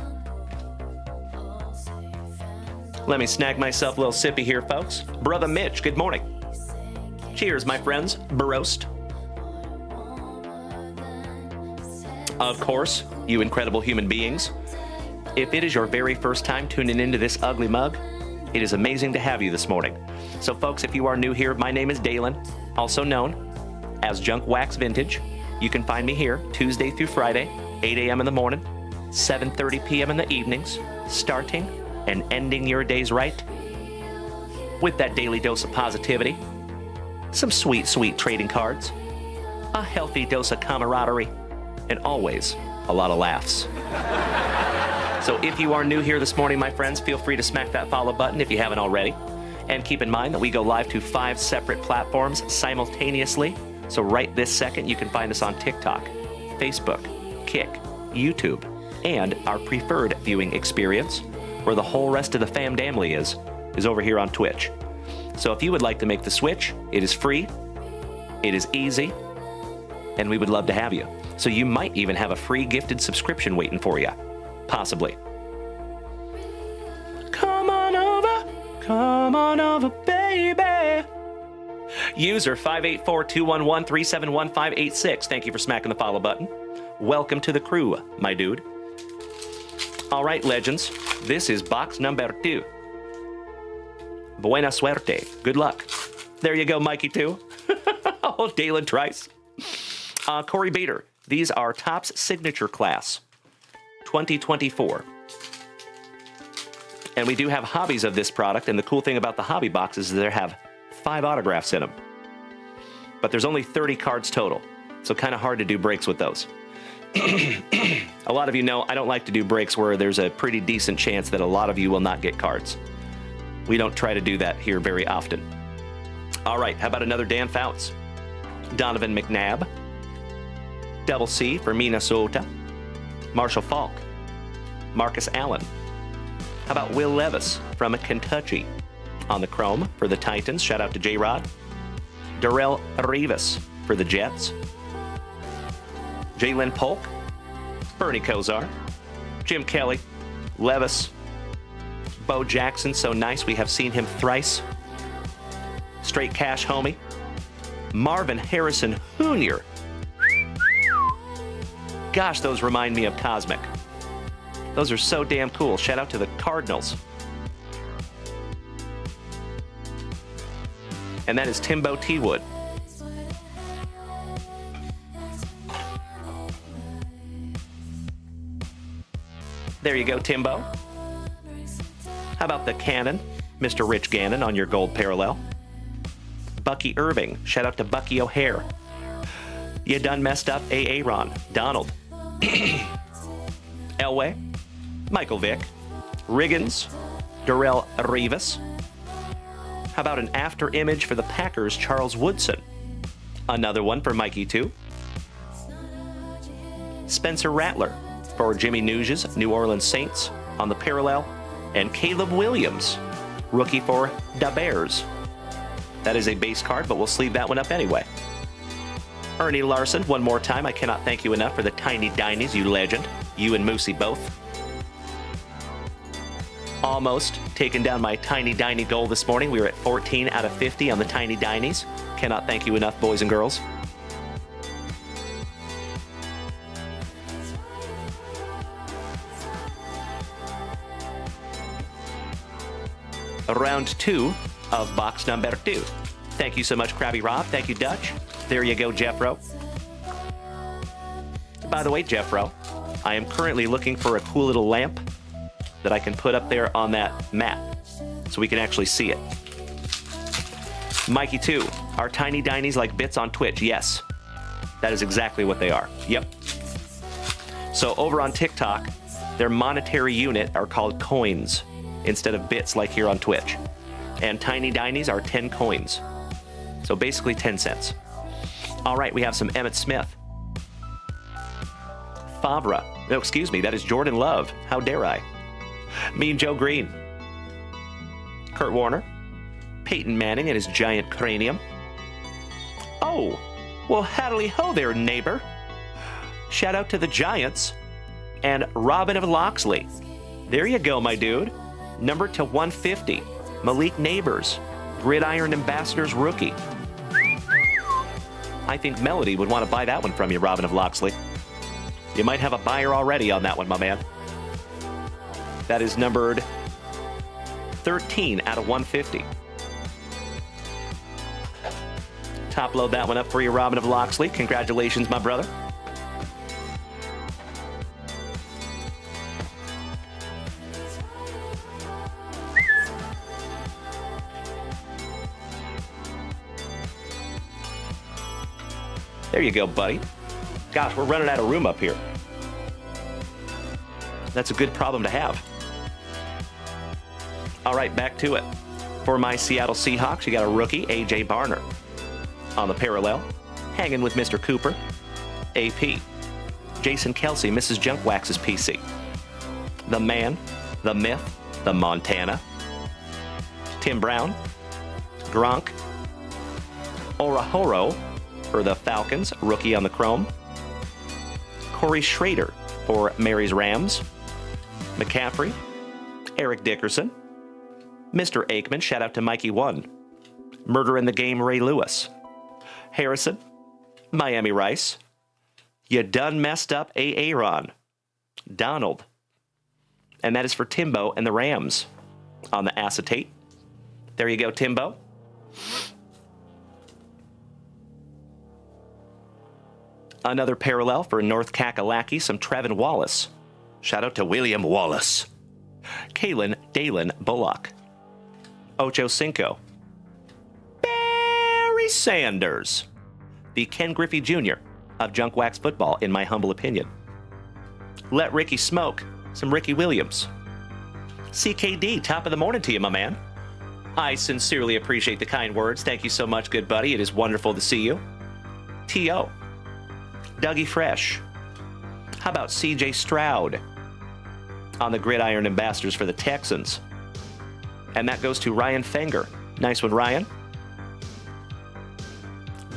Let me snag myself a little sippy here, folks. Brother Mitch, good morning. Cheers, my friends. Broasted. Of course, you incredible human beings. If it is your very first time tuning into this ugly mug, it is amazing to have you this morning. So folks, if you are new here, my name is Dalen, also known as JunkWaxVintage. You can find me here Tuesday through Friday, 8 a.m. in the morning, 7:30 p.m. in the evenings, starting and ending your days right with that daily dose of positivity, some sweet, sweet trading cards, a healthy dose of camaraderie, and always a lot of laughs. So if you are new here this morning, my friends, feel free to smack that follow button if you haven't already. And keep in mind that we go live to 5 separate platforms simultaneously. So right this second, you can find us on TikTok, Facebook, Kick, YouTube, and our preferred viewing experience, where the whole rest of the famdamly is over here on Twitch. So if you would like to make the switch, it is free, it is easy, and we would love to have you. So you might even have a free gifted subscription waiting for you. Possibly. Come on over, baby. User 584-211-371-586. Thank you for smacking the follow button. Welcome to the crew, my dude. All right, legends. This is box number 2. Buena suerte. Good luck. There you go, Mikey, too. Oh, Dalen Trice. Corey Bader. These are Topps Signature Class 2024. And we do have hobbies of this product, and the cool thing about the hobby boxes is they have 5 autographs in them. But there's only 30 cards total, so kind of hard to do breaks with those. A lot of you know I don't like to do breaks where there's a pretty decent chance that a lot of you will not get cards. We don't try to do that here very often. All right, how about another Dan Fouts? Donovan McNabb. Double C for Minnesota. Marshall Falk. Marcus Allen. How about Will Levis from Kentucky on the Chrome for the Titans? Shout out to J-Rod. Darrell Rivas for the Jets. Jalen Polk. Bernie Kosar. Jim Kelly. Levis. Bo Jackson, so nice. We have seen him thrice. Straight cash, homie. Marvin Harrison Jr. Gosh, those remind me of Cosmic. Those are so damn cool. Shout out to the Cardinals. And that is Timbo T. Wood. There you go, Timbo. How about the Cannon, Mr. Rich Gannon on your gold parallel? Bucky Irving. Shout out to Bucky O'Hare. You done messed up, A.A. Ron. Donald. Elway. Michael Vick. Riggins. Darrell Rivas. How about an after image for the Packers, Charles Woodson? Another one for Mikey 2. Spencer Rattler for Jimmy Nuges, New Orleans Saints on the parallel. And Caleb Williams, rookie for the Bears. That is a base card, but we'll sleeve that one up anyway. Ernie Larson, one more time. I cannot thank you enough for the Tiny Dinies, you legend. You and Moosey both. Almost taking down my Tiny Diny goal this morning. We were at 14 out of 50 on the Tiny Dinies. Cannot thank you enough, boys and girls. Round 2 of box number 2. Thank you so much, Krabby Rob. Thank you, Dutch. There you go, Jeffro. By the way, Jeffro, I am currently looking for a cool little lamp that I can put up there on that mat so we can actually see it. Mikey 2, are Tiny Dinies like bits on Twitch? Yes. That is exactly what they are. Yep. So over on TikTok, their monetary unit are called coins instead of bits like here on Twitch. And Tiny Dinies are 10 coins. So basically 10 cents. All right, we have some Emmitt Smith. Favre. No, excuse me, that is Jordan Love. How dare I? Mean Joe Green. Kurt Warner. Peyton Manning and his giant cranium. Oh, well, howdy ho there, neighbor. Shout out to the Giants and Robin of Loxley. There you go, my dude. Number to 150. Malik Neighbors, Gridiron Ambassadors rookie. I think Melody would want to buy that one from you, Robin of Loxley. You might have a buyer already on that one, my man. That is numbered 13 out of 150. Top load that one up for you, Robin of Loxley. Congratulations, my brother. There you go, buddy. Gosh, we're running out of room up here. That's a good problem to have. All right, back to it. For my Seattle Seahawks, you got a rookie, A.J. Barner. On the parallel, hanging with Mr. Cooper. AP. Jason Kelsey, Mrs. Junkwax's PC. The Man, the Myth, the Montana. Tim Brown. Gronk. Orahoro for the Falcons, rookie on the chrome. Corey Schrader for Mary's Rams. McCaffrey. Eric Dickerson. Mr. Aikman, shout out to Mikey 1. Murder in the Game, Ray Lewis. Harrison. Miami Rice. You done messed up, A. Aaron. Donald. And that is for Timbo and the Rams on the acetate. There you go, Timbo. Another parallel for North Kakalaki, some Trevin Wallace. Shout out to William Wallace. Kalen Dalen Bullock. Ocho Cinco. Barry Sanders. The Ken Griffey Jr. of Junk Wax Football, in my humble opinion. Let Ricky Smoke. Some Ricky Williams. CKD, top of the morning to you, my man. I sincerely appreciate the kind words. Thank you so much, good buddy. It is wonderful to see you. T.O. Dougie Fresh. How about C.J. Stroud on the Gridiron Ambassadors for the Texans? And that goes to Ryan Fenger. Nice one, Ryan.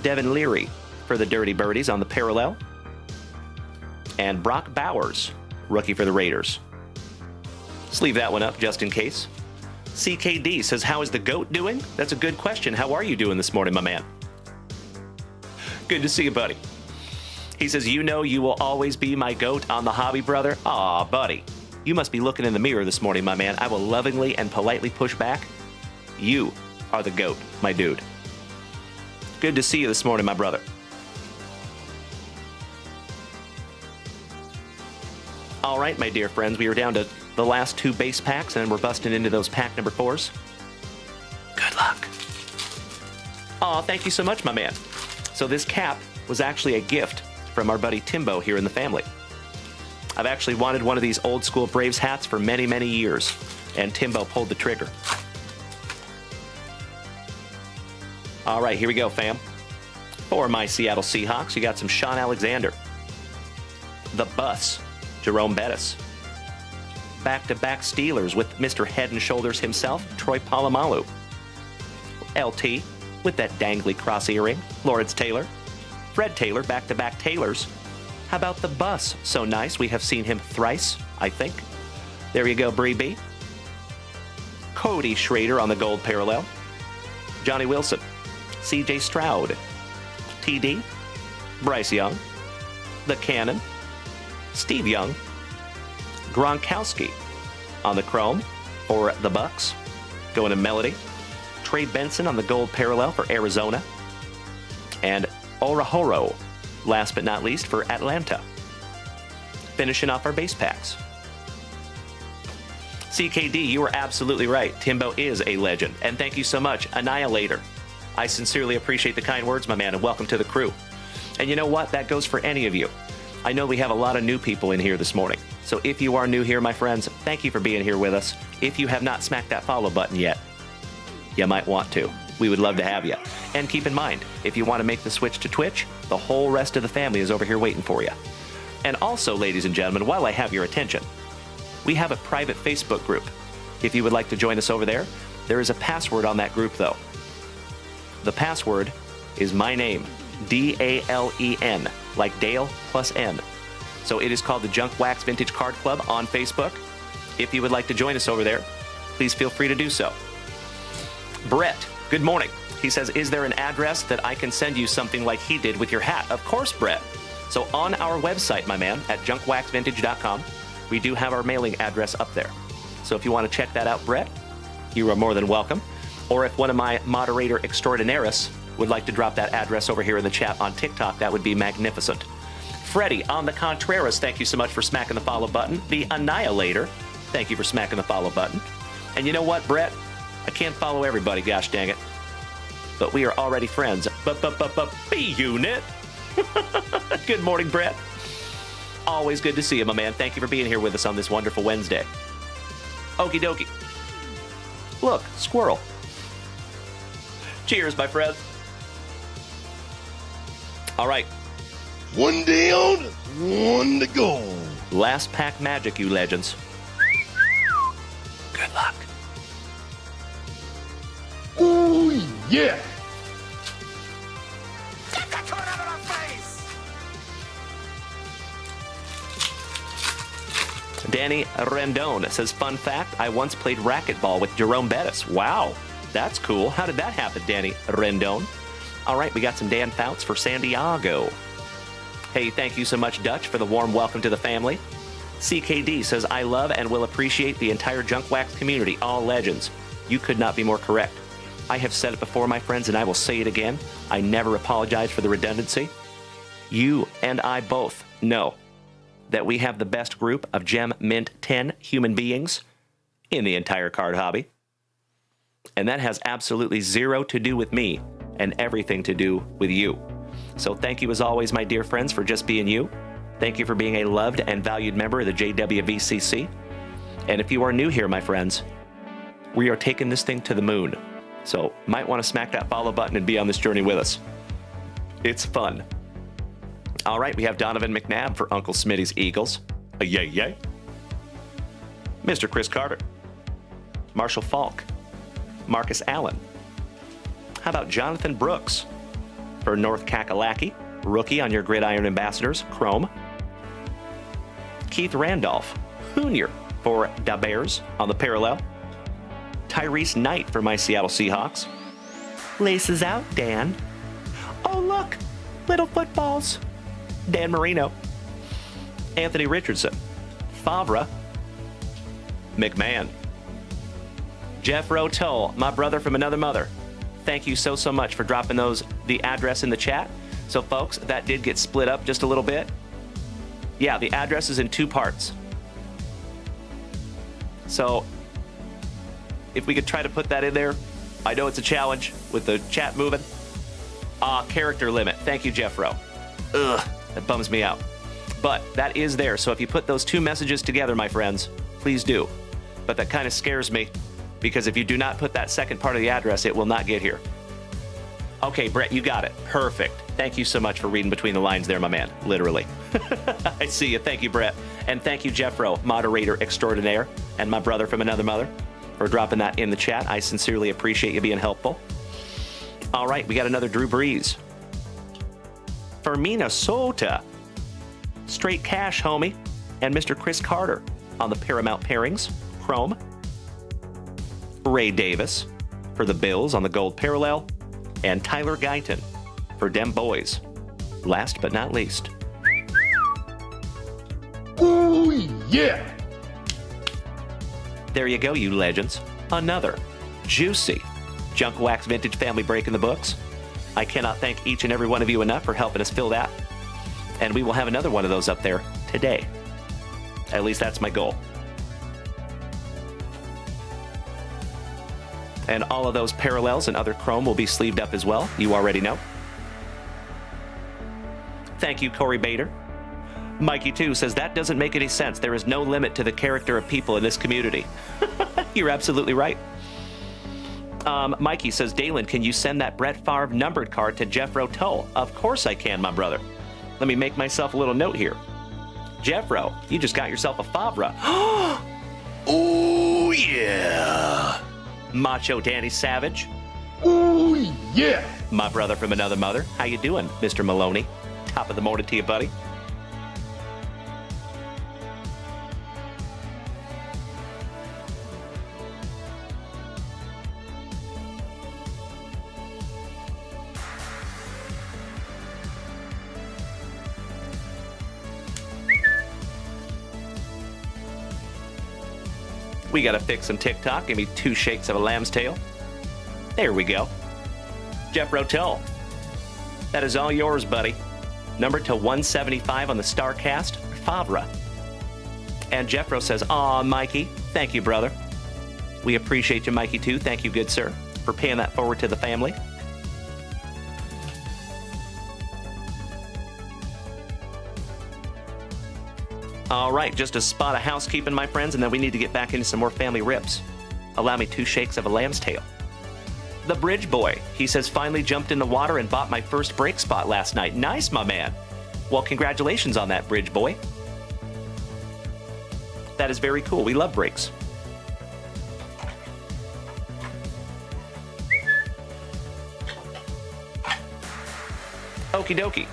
Devin Leary for the Dirty Birdies on the parallel. And Brock Bowers, rookie for the Raiders. Sleeve that one up just in case. CKD says, how is the goat doing? That's a good question. How are you doing this morning, my man? Good to see you, buddy. He says, you know you will always be my goat on the hobby, brother. Aw, buddy. You must be looking in the mirror this morning, my man. I will lovingly and politely push back. You are the goat, my dude. Good to see you this morning, my brother. All right, my dear friends, we are down to the last 2 base packs, and we're busting into those pack number 4s. Good luck. Aw, thank you so much, my man. So this cap was actually a gift from our buddy Timbo here in the family. I've actually wanted one of these old school Braves hats for many, many years, and Timbo pulled the trigger. All right, here we go, fam. For my Seattle Seahawks, you got some Sean Alexander. The Bus, Jerome Bettis. Back-to-back Steelers with Mr. Head and Shoulders himself, Troy Polamalu. LT with that dangly cross earring, Lawrence Taylor. Fred Taylor, back-to-back Taylors. How about the Bus? So nice, we have seen him thrice, I think. There you go, Bree B. Cody Schrader on the gold parallel. Johnny Wilson. CJ Stroud. TD. Bryce Young. The Cannon. Steve Young. Gronkowski on the chrome for the Bucks. Going to Melody. Trey Benson on the gold parallel for Arizona. And Orahoro, last but not least, for Atlanta. Finishing off our base packs. CKD, you were absolutely right. Timbo is a legend. And thank you so much, Annihilator. I sincerely appreciate the kind words, my man, and welcome to the crew. And you know what? That goes for any of you. I know we have a lot of new people in here this morning. So if you are new here, my friends, thank you for being here with us. If you have not smacked that follow button yet, you might want to. We would love to have you. And keep in mind, if you want to make the switch to Twitch, the whole rest of the family is over here waiting for you. And also, ladies and gentlemen, while I have your attention, we have a private Facebook group. If you would like to join us over there, there is a password on that group, though. The password is my name, D-A-L-E-N, like Dale plus N. So it is called the JunkWaxVintage Card Club on Facebook. If you would like to join us over there, please feel free to do so. Brett, good morning. He says, is there an address that I can send you something like he did with your hat? Of course, Brett. So on our website, my man, at JunkWaxVintage.com, we do have our mailing address up there. So if you want to check that out, Brett, you are more than welcome. Or if one of my moderator extraordinaires would like to drop that address over here in the chat on TikTok, that would be magnificent. Freddie on the Contreras, thank you so much for smacking the follow button. The Annihilator, thank you for smacking the follow button. And you know what, Brett? I can't follow everybody, gosh dang it. But we are already friends. B-Unit. Good morning, Brett. Always good to see you, my man. Thank you for being here with us on this wonderful Wednesday. Okie dokie. Look, squirrel. Cheers, my friend. All right. One day on, one to go. Last pack magic, you legends. Good luck. Ooh, yeah. Danny Rendon says, fun fact, I once played racquetball with Jerome Bettis. Wow, that's cool. How did that happen, Danny Rendon? All right, we got some Dan Fouts for San Diego. Hey, thank you so much, Dutch, for the warm welcome to the family. CKD says, I love and will appreciate the entire Junk Wax community, all legends. You could not be more correct. I have said it before, my friends, and I will say it again. I never apologize for the redundancy. You and I both know that we have the best group of Gem Mint 10 human beings in the entire card hobby. And that has absolutely zero to do with me and everything to do with you. So thank you as always, my dear friends, for just being you. Thank you for being a loved and valued member of the JWVCC. And if you are new here, my friends, we are taking this thing to the moon. So might want to smack that follow button and be on this journey with us. It's fun. All right, we have Donovan McNabb for Uncle Smitty's Eagles. Yay, yay. Mr. Chris Carter. Marshall Falk. Marcus Allen. How about Jonathan Brooks for North Kakalaki? Rookie on your Gridiron Ambassadors, Chrome. Keith Randolph. Junior for Da Bears on the parallel. Tyrese Knight for my Seattle Seahawks. Laces out, Dan. Oh, look, little footballs. Dan Marino. Anthony Richardson. Favre. McMahon. Jeff Rotoll, my brother from another mother. Thank you so much for dropping the address in the chat. So, folks, that did get split up just a little bit. Yeah, the address is in 2 parts. So, if we could try to put that in there. I know it's a challenge with the chat moving. Character limit. Thank you, Jeffro. Ugh, that bums me out. But that is there. So if you put those 2 messages together, my friends, please do. But that kind of scares me because if you do not put that second part of the address, it will not get here. Okay, Brett, you got it. Perfect. Thank you so much for reading between the lines there, my man. Literally. I see you. Thank you, Brett. And thank you, Jeffro, moderator extraordinaire, and my brother from another mother, for dropping that in the chat. I sincerely appreciate you being helpful. All right, we got another Drew Brees. For Minnesota, Straight Cash, homie, and Mr. Chris Carter on the Paramount Pairings, Chrome. Ray Davis for the Bills on the Gold Parallel, and Tyler Guyton for Dem Boys. Last but not least. Ooh, yeah! There you go, you legends. Another juicy Junk Wax Vintage family break in the books. I cannot thank each and every one of you enough for helping us fill that. And we will have another one of those up there today. At least that's my goal. And all of those parallels and other chrome will be sleeved up as well. You already know. Thank you, Corey Bader. Mikey, too, says that doesn't make any sense. There is no limit to the character of people in this community. You're absolutely right. Mikey says, Dalen, can you send that Brett Favre numbered card to Jeff Rotoll? Of course I can, my brother. Let me make myself a little note here. Jeffro, you just got yourself a Favre. Oh, yeah. Macho Danny Savage. Ooh, yeah! My brother from another mother. How you doing, Mr. Maloney? Top of the morning to you, buddy. We gotta fix some TikTok. Give me 2 shakes of a lamb's tail. There we go. Jeff Rotel. That is all yours, buddy. Number to 175 on the StarCast, Favre. And Jeffro says, aw, Mikey. Thank you, brother. We appreciate you, Mikey, too. Thank you, good sir, for paying that forward to the family. All right, just a spot of housekeeping, my friends, and then we need to get back into some more family rips. Allow me 2 shakes of a lamb's tail. The Bridge Boy, he says, finally jumped in the water and bought my first break spot last night. Nice, my man. Well, congratulations on that, Bridge Boy. That is very cool. We love breaks. Okie dokie.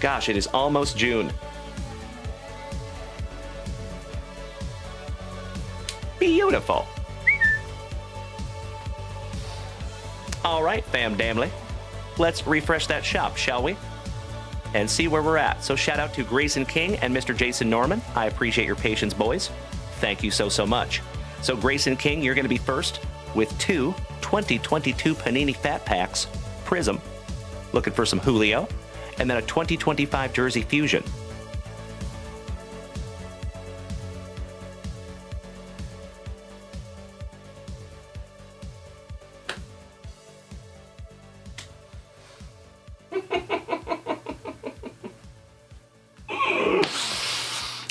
Gosh, it is almost June. Beautiful. All right, fam damly. Let's refresh that shop, shall we? And see where we're at. So shout out to Grayson King and Mr. Jason Norman. I appreciate your patience, boys. Thank you so much. So Grayson King, you're going to be first with 2 2022 Panini Fat Packs, Prism. Looking for some Julio. And then a 2025 Jersey Fusion.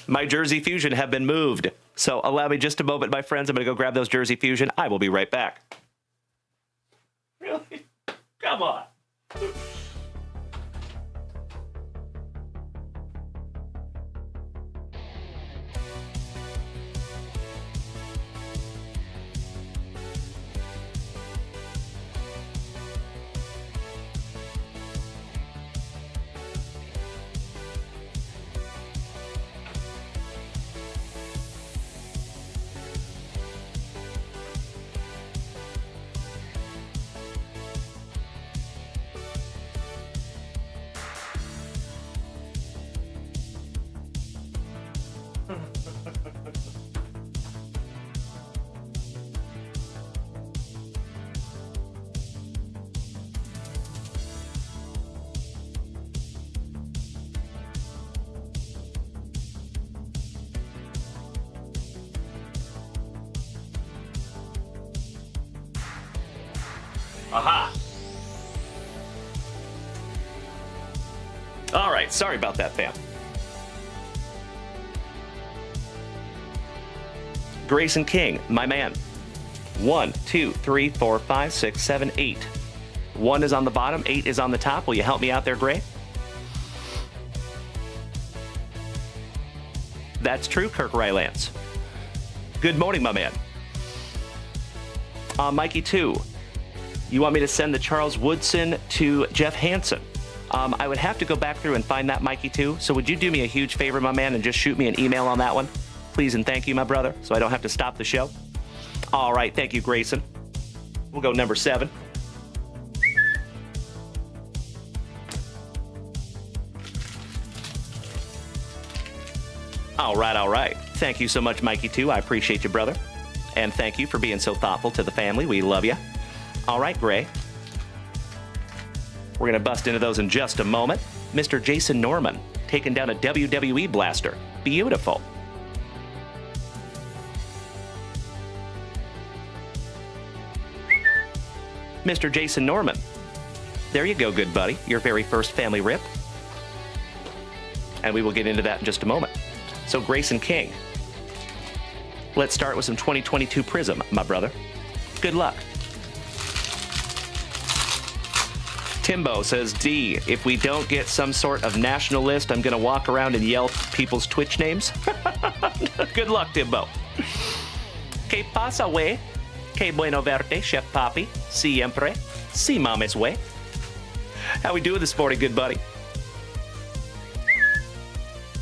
My Jersey Fusion have been moved. So allow me just a moment, my friends. I'm going to go grab those Jersey Fusion. I will be right back. Really? Come on. Aha. All right, sorry about that, fam. Grayson King, my man. 1, 2, 3, 4, 5, 6, 7, 8. 1 is on the bottom, 8 is on the top. Will you help me out there, Gray? That's true, Kirk Rylance. Good morning, my man. Mikey 2, you want me to send the Charles Woodson to Jeff Hansen? I would have to go back through and find that, Mikey 2. So would you do me a huge favor, my man, and just shoot me an email on that one? Please and thank you, my brother, so I don't have to stop the show. All right, thank you, Grayson. We'll go number 7. All right. Thank you so much, Mikey 2. I appreciate you, brother. And thank you for being so thoughtful to the family. We love you. All right, Gray. We're going to bust into those in just a moment. Mr. Jason Norman taking down a WWE blaster. Beautiful. Mr. Jason Norman. There you go, good buddy. Your very first family rip. And we will get into that in just a moment. So Grayson King. Let's start with some 2022 Prism, my brother. Good luck. Timbo says, D, if we don't get some sort of national list, I'm going to walk around and yell people's Twitch names. Good luck, Timbo. Que pasa, wey? Que bueno verte, Chef Papi. Siempre. Si mames, wey. How we doing this morning, good buddy?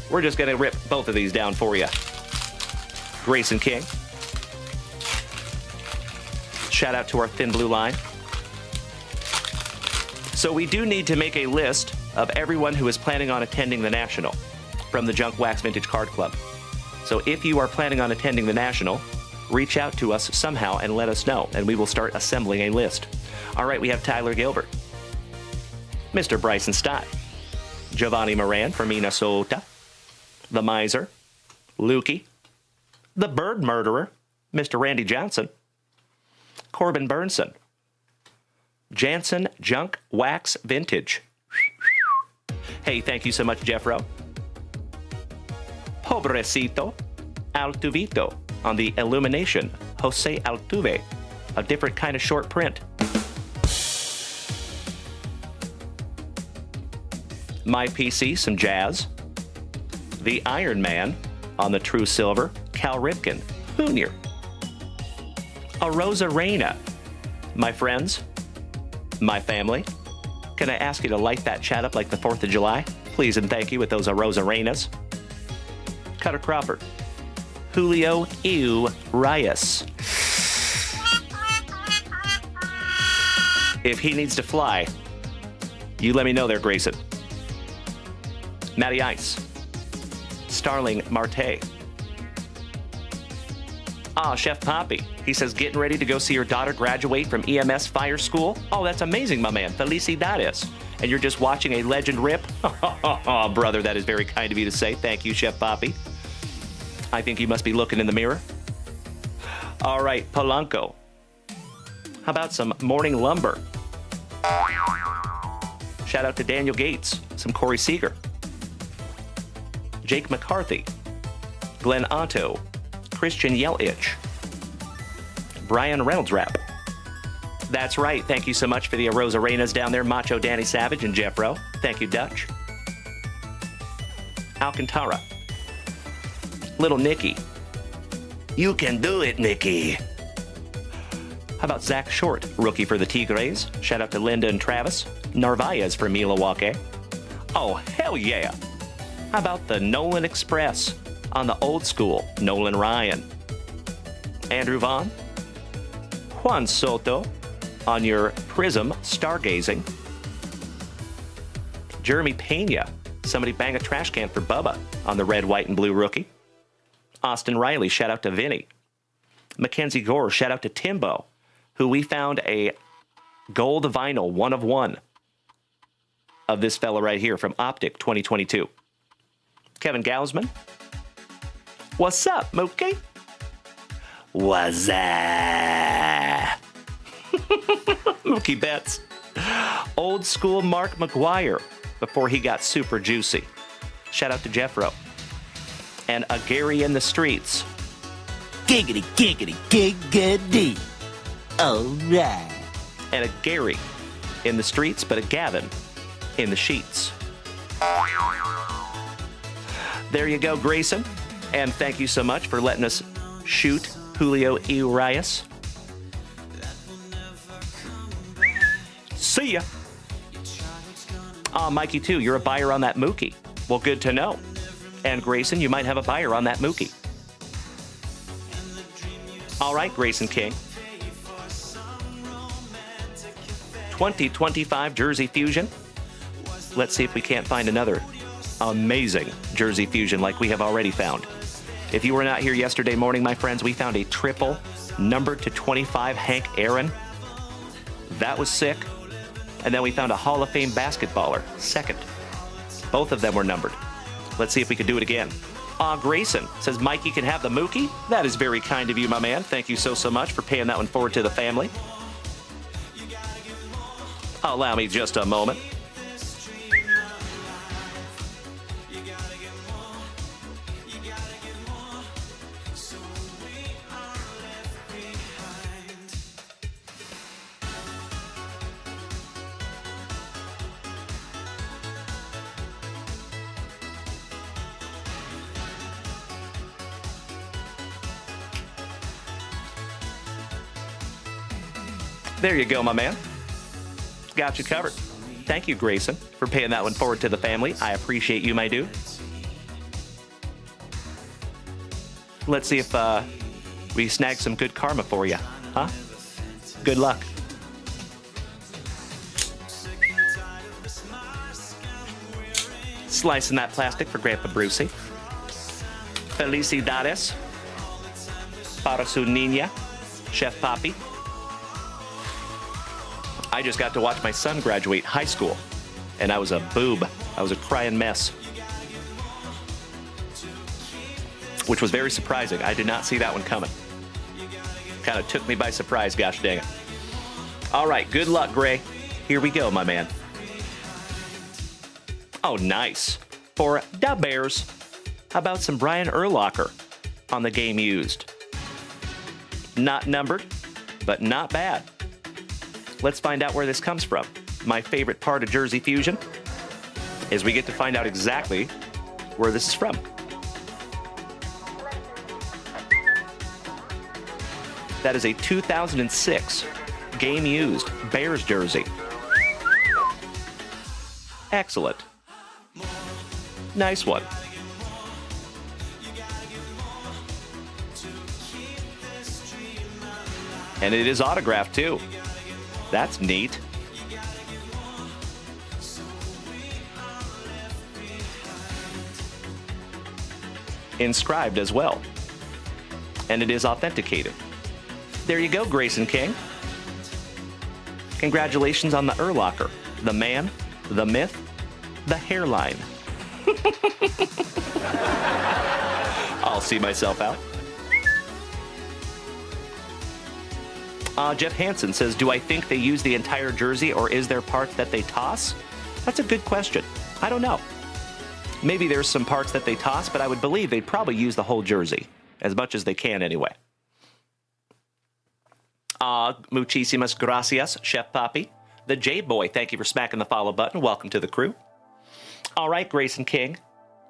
We're just going to rip both of these down for you. Grayson King. Shout out to our Thin Blue line. So we do need to make a list of everyone who is planning on attending the National from the Junk Wax Vintage Card Club. So if you are planning on attending the National, reach out to us somehow and let us know, and we will start assembling a list. All right, we have Tyler Gilbert, Mr. Bryson Stott, Giovanni Moran from Minnesota, The Miser, Lukey, The Bird Murderer, Mr. Randy Johnson, Corbin Burnson, Jansen Junk Wax Vintage. Hey, thank you so much, Jeffro. Pobrecito Altuvito on the Illumination, Jose Altuve, a different kind of short print. My PC, some jazz. The Iron Man on the True Silver, Cal Ripken, Jr. A Rosa Reina. My friends, my family, can I ask you to light that chat up like the 4th of July? Please and thank you with those Rosa Reinas. Cutter Crawford. Julio Ew Reyes. If he needs to fly, you let me know there, Grayson. Matty Ice. Starling Marte. Chef Poppy. He says, getting ready to go see your daughter graduate from EMS Fire School? Oh, that's amazing, my man. Felicidades. And you're just watching a legend rip? Oh, brother, that is very kind of you to say. Thank you, Chef Poppy. I think you must be looking in the mirror. All right, Polanco. How about some morning lumber? Shout out to Daniel Gates, some Corey Seager. Jake McCarthy. Glenn Otto. Christian Yelich. Brian Reynolds rap. That's right. Thank you so much for the Rosa Reinas down there, Macho Danny Savage and Jeff Rowe. Thank you, Dutch. Alcantara. Little Nicky. You can do it, Nicky. How about Zach Short, rookie for the Tigres? Shout out to Linda and Travis. Narvaez for Milwaukee. Oh, hell yeah. How about the Nolan Express on the old school, Nolan Ryan? Andrew Vaughn. Juan Soto on your Prism Stargazing. Jeremy Pena. Somebody bang a trash can for Bubba on the red, white, and blue rookie. Austin Riley, shout out to Vinny. Mackenzie Gore, shout out to Timbo, who we found a gold vinyl 1 of 1 of this fella right here from Optic 2022. Kevin Gausman. What's up, Mookie? What's that? Mookie Betts. Old school Mark McGuire before he got super juicy. Shout out to Jeffro. And a Gary in the streets. Giggity, giggity, giggity. All right. And a Gary in the streets, but a Gavin in the sheets. There you go, Grayson. And thank you so much for letting us shoot Julio Urias. See ya. Mikey, too, you're a buyer on that Mookie. Well, good to know. And Grayson, you might have a buyer on that Mookie. All right, Grayson King. 2025 Jersey Fusion. Let's see if we can't find another amazing Jersey Fusion like we have already found. If you were not here yesterday morning, my friends, we found a triple numbered to 25 Hank Aaron. That was sick. And then we found a Hall of Fame basketballer, second. Both of them were numbered. Let's see if we can do it again. Grayson says Mikey can have the Mookie. That is very kind of you, my man. Thank you so much for paying that one forward to the family. Allow me just a moment. There you go, my man. Got you covered. Thank you, Grayson, for paying that one forward to the family. I appreciate you, my dude. Let's see if we snag some good karma for you, huh? Good luck. Slicing that plastic for Grandpa Brucey. Felicidades para su niña, Chef Poppy. I just got to watch my son graduate high school, and I was a boob. I was a crying mess, which was very surprising. I did not see that one coming. Kind of took me by surprise, gosh dang it. All right, good luck, Gray. Here we go, my man. Oh, nice. For the Bears, how about some Brian Urlacher on the game used? Not numbered, but not bad. Let's find out where this comes from. My favorite part of Jersey Fusion is we get to find out exactly where this is from. That is a 2006 game used Bears jersey. Excellent. Nice one. And it is autographed too. That's neat. Inscribed as well. And it is authenticated. There you go, Grayson King. Congratulations on the Urlacher, the man, the myth, the hairline. I'll see myself out. Jeff Hansen says, do I think they use the entire jersey or is there parts that they toss? That's a good question. I don't know. Maybe there's some parts that they toss, but I would believe they'd probably use the whole jersey, as much as they can anyway. Muchísimas gracias, Chef Poppy. The J-Boy, thank you for smacking the follow button. Welcome to the crew. All right, Grayson King.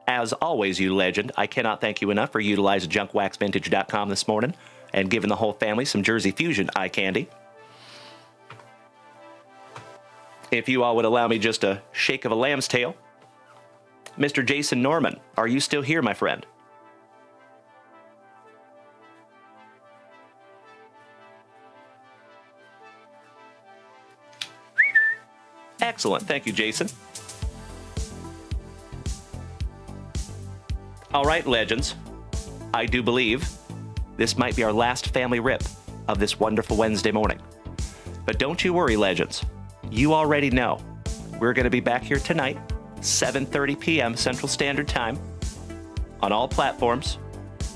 As always, you legend, I cannot thank you enough for utilizing JunkWaxVintage.com this morning and giving the whole family some Jersey Fusion eye candy. If you all would allow me just a shake of a lamb's tail. Mr. Jason Norman, are you still here, my friend? Excellent. Thank you, Jason. All right, legends. I do believe this might be our last family rip of this wonderful Wednesday morning. But don't you worry, legends. You already know we're going to be back here tonight, 7:30 p.m. Central Standard Time on all platforms.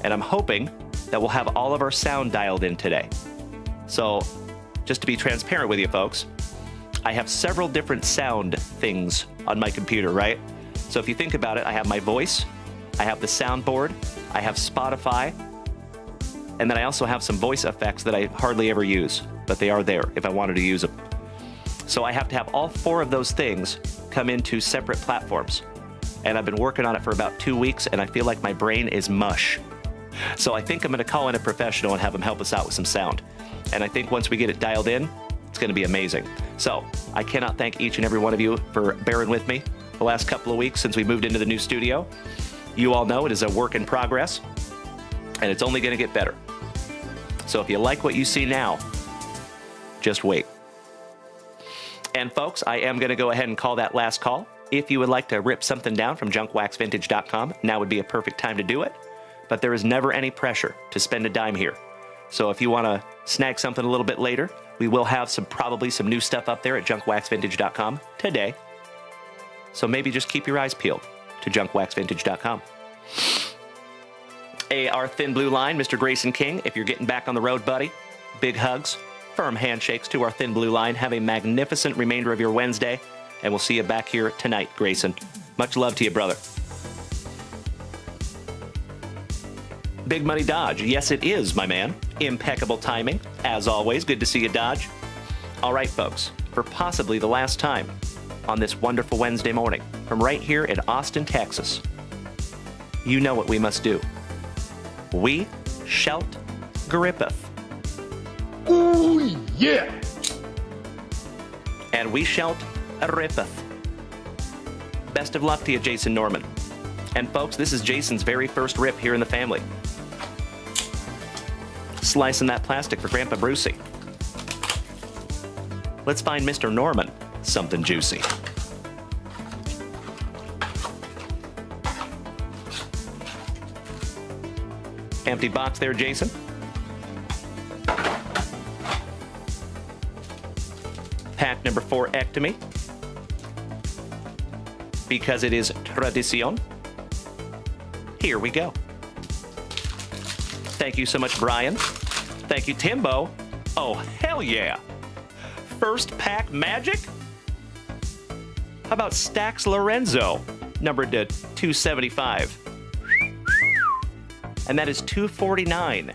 And I'm hoping that we'll have all of our sound dialed in today. So just to be transparent with you folks, I have several different sound things on my computer, right? So if you think about it, I have my voice, I have the soundboard, I have Spotify, and then I also have some voice effects that I hardly ever use, but they are there if I wanted to use them. So I have to have all 4 of those things come into separate platforms. And I've been working on it for about 2 weeks, and I feel like my brain is mush. So I think I'm going to call in a professional and have them help us out with some sound. And I think once we get it dialed in, it's going to be amazing. So I cannot thank each and every one of you for bearing with me the last couple of weeks since we moved into the new studio. You all know it is a work in progress, and it's only going to get better. So if you like what you see now, just wait. And folks, I am going to go ahead and call that last call. If you would like to rip something down from JunkWaxVintage.com, now would be a perfect time to do it. But there is never any pressure to spend a dime here. So if you want to snag something a little bit later, we will have probably some new stuff up there at JunkWaxVintage.com today. So maybe just keep your eyes peeled to JunkWaxVintage.com. Our thin blue line, Mr. Grayson King, if you're getting back on the road, buddy, big hugs, firm handshakes to our thin blue line. Have a magnificent remainder of your Wednesday, and we'll see you back here tonight, Grayson. Much love to you, brother. Big Money Dodge. Yes, it is, my man. Impeccable timing. As always, good to see you, Dodge. All right, folks, for possibly the last time on this wonderful Wednesday morning, from right here in Austin, Texas, you know what we must do. We shalt grippeth. Ooh, yeah! And we shalt rippeth. Best of luck to you, Jason Norman. And folks, this is Jason's very first rip here in the family. Slicing that plastic for Grandpa Brucey. Let's find Mr. Norman something juicy. Empty box there, Jason. Pack number 4, ectomy. Because it is tradition. Here we go. Thank you so much, Brian. Thank you, Timbo. Oh, hell yeah. First pack magic? How about Stax Lorenzo, numbered to 275? And that is 249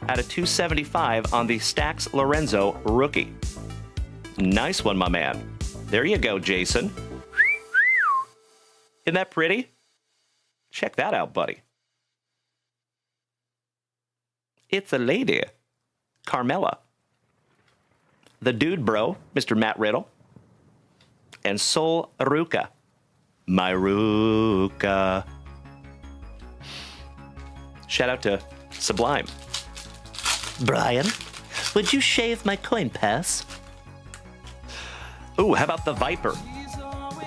out of 275 on the Stax Lorenzo rookie. Nice one, my man. There you go, Jason. Isn't that pretty? Check that out, buddy. It's a lady. Carmela. The dude bro, Mr. Matt Riddle. And Sol Ruka. My Ruka. Shout out to Sublime. Brian, would you shave my coin pass? Ooh, how about the Viper?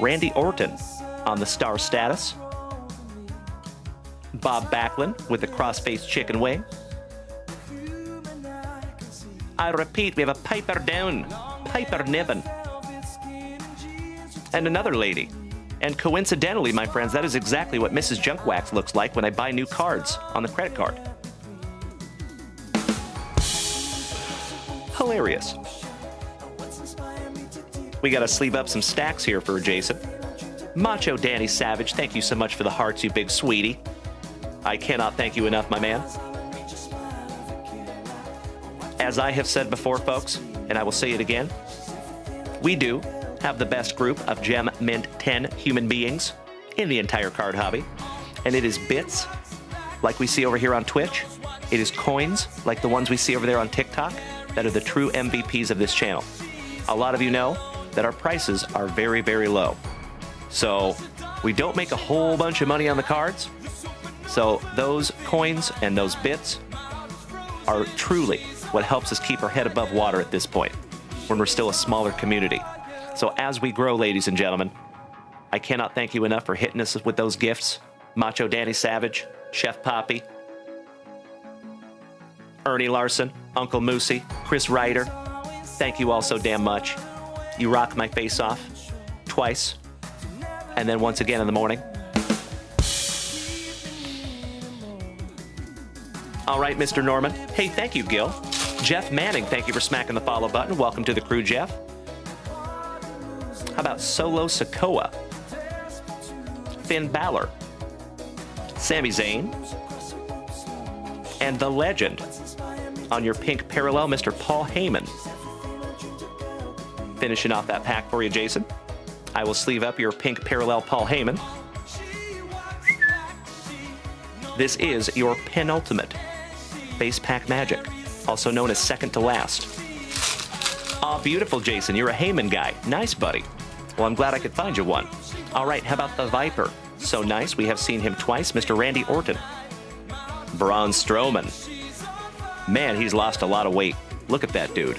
Randy Orton on the star status. Bob Backlund with the cross-faced chicken wing. I repeat, we have a Piper down. Piper Niven. And another lady. And coincidentally, my friends, that is exactly what Mrs. Junkwax looks like when I buy new cards on the credit card. Hilarious. We got to sleeve up some stacks here for Jason. Macho Danny Savage, thank you so much for the hearts, you big sweetie. I cannot thank you enough, my man. As I have said before, folks, and I will say it again, we do have the best group of Gem Mint 10 human beings in the entire card hobby. And it is bits, like we see over here on Twitch. It is coins, like the ones we see over there on TikTok, that are the true MVPs of this channel. A lot of you know that our prices are very, very low. So we don't make a whole bunch of money on the cards. So those coins and those bits are truly what helps us keep our head above water at this point, when we're still a smaller community. So as we grow, ladies and gentlemen, I cannot thank you enough for hitting us with those gifts. Macho Danny Savage, Chef Poppy, Ernie Larson, Uncle Moosey, Chris Ryder. Thank you all so damn much. You rock my face off twice, and then once again in the morning. All right, Mr. Norman. Hey, thank you, Gil. Jeff Manning, thank you for smacking the follow button. Welcome to the crew, Jeff. How about Solo Sokoa? Finn Balor. Sami Zayn. And the legend on your pink parallel, Mr. Paul Heyman. Finishing off that pack for you, Jason. I will sleeve up your pink parallel Paul Heyman. This is your penultimate base pack magic, also known as second to last. Aw, beautiful, Jason. You're a Heyman guy. Nice, buddy. Well, I'm glad I could find you one. All right, how about the Viper? So nice. We have seen him twice, Mr. Randy Orton. Braun Strowman. Man, he's lost a lot of weight. Look at that dude.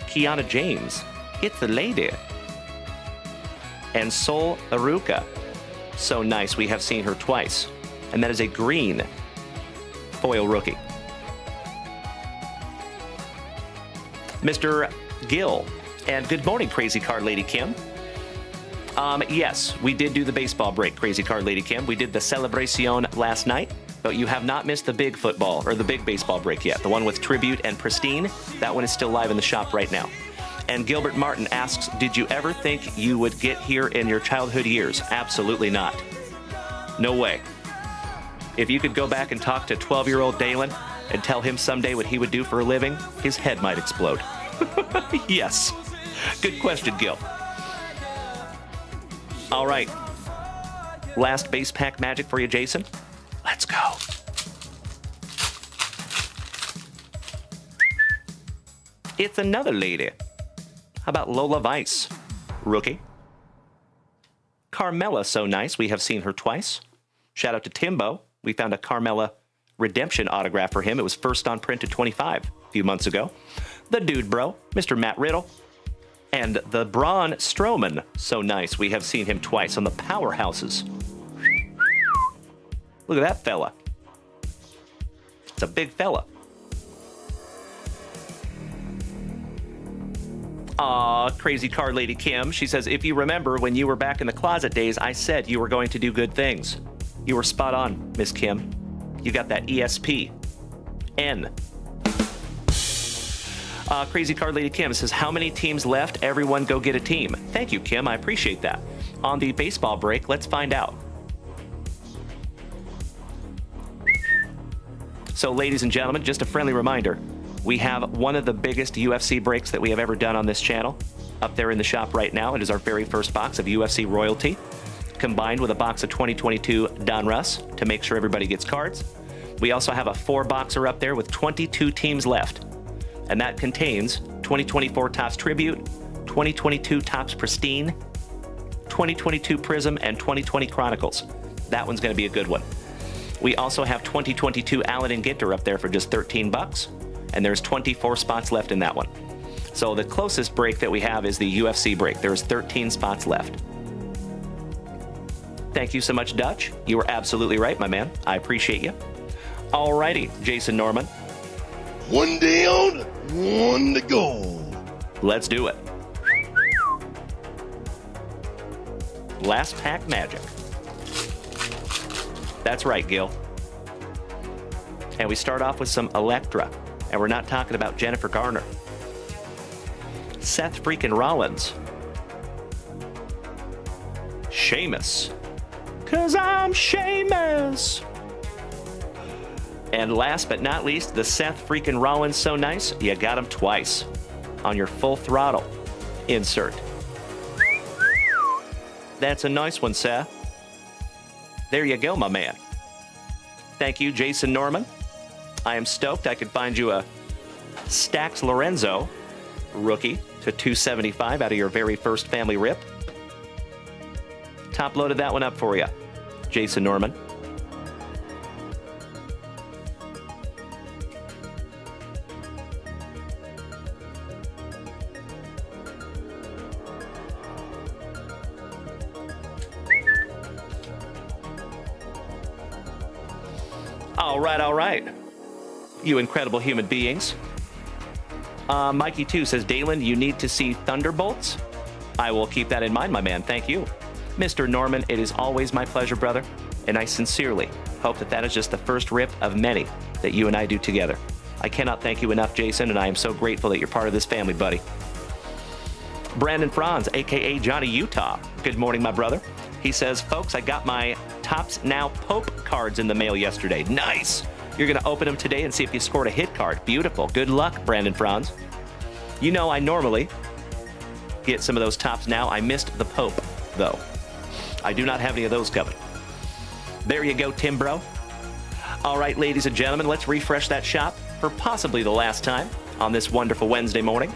Kiana James. It's the lady. And Sol Aruka. So nice. We have seen her twice. And that is a green foil rookie. Mr. Gill. And good morning, Crazy Card Lady Kim. Yes, we did do the baseball break, Crazy Card Lady Kim. We did the celebration last night, but you have not missed the big football or the big baseball break yet. The one with Tribute and Pristine, that one is still live in the shop right now. And Gilbert Martin asks, did you ever think you would get here in your childhood years? Absolutely not. No way. If you could go back and talk to 12-year-old Dalen and tell him someday what he would do for a living, his head might explode. Yes. Good question, Gil. All right. Last base pack magic for you, Jason. Let's go. It's another lady. How about Lola Weiss? Rookie. Carmella, so nice. We have seen her twice. Shout out to Timbo. We found a Carmella redemption autograph for him. It was first on print at 25 a few months ago. The Dude Bro, Mr. Matt Riddle. And the Braun Strowman, so nice. We have seen him twice on the Powerhouses. Look at that fella. It's a big fella. Aw, Crazy Card Lady Kim. She says, if you remember when you were back in the closet days, I said you were going to do good things. You were spot on, Miss Kim. You got that ESP. N. Crazy Card Lady Kim says, how many teams left? Everyone go get a team. Thank you, Kim. I appreciate that. On the baseball break, let's find out. So, ladies and gentlemen, just a friendly reminder. We have one of the biggest UFC breaks that we have ever done on this channel up there in the shop right now. It is our very first box of UFC royalty, combined with a box of 2022 Donruss to make sure everybody gets cards. We also have a 4-boxer up there with 22 teams left. And that contains 2024 Topps Tribute, 2022 Topps Pristine, 2022 Prism, and 2020 Chronicles. That one's going to be a good one. We also have 2022 Allen and Ginter up there for just $13, and there's 24 spots left in that one. So the closest break that we have is the UFC break. There's 13 spots left. Thank you so much, Dutch. You were absolutely right, my man. I appreciate you. Alrighty, Jason Norman. One down, one to go. Let's do it. Last pack magic. That's right, Gil. And we start off with some Elektra. And we're not talking about Jennifer Garner. Seth freaking Rollins. Sheamus. 'Cause I'm Sheamus. And last but not least, the Seth freaking Rollins, so nice, you got him twice on your full throttle insert. That's a nice one, Seth. There you go, my man. Thank you, Jason Norman. I am stoked I could find you a Stax Lorenzo rookie to 275 out of your very first family rip. Top loaded that one up for you, Jason Norman. All right. You incredible human beings. Mikey 2 says, Dalen, you need to see Thunderbolts. I will keep that in mind, my man. Thank you. Mr. Norman, it is always my pleasure, brother. And I sincerely hope that that is just the first rip of many that you and I do together. I cannot thank you enough, Jason, and I am so grateful that you're part of this family, buddy. Brandon Franz, a.k.a. Johnny Utah. Good morning, my brother. He says, folks, I got my Tops Now Pope cards in the mail yesterday. Nice. You're going to open them today and see if you scored a hit card. Beautiful. Good luck, Brandon Franz. You know, I normally get some of those Tops Now. I missed the Pope, though. I do not have any of those coming. There you go, Tim Bro. All right, ladies and gentlemen, let's refresh that shop for possibly the last time on this wonderful Wednesday morning.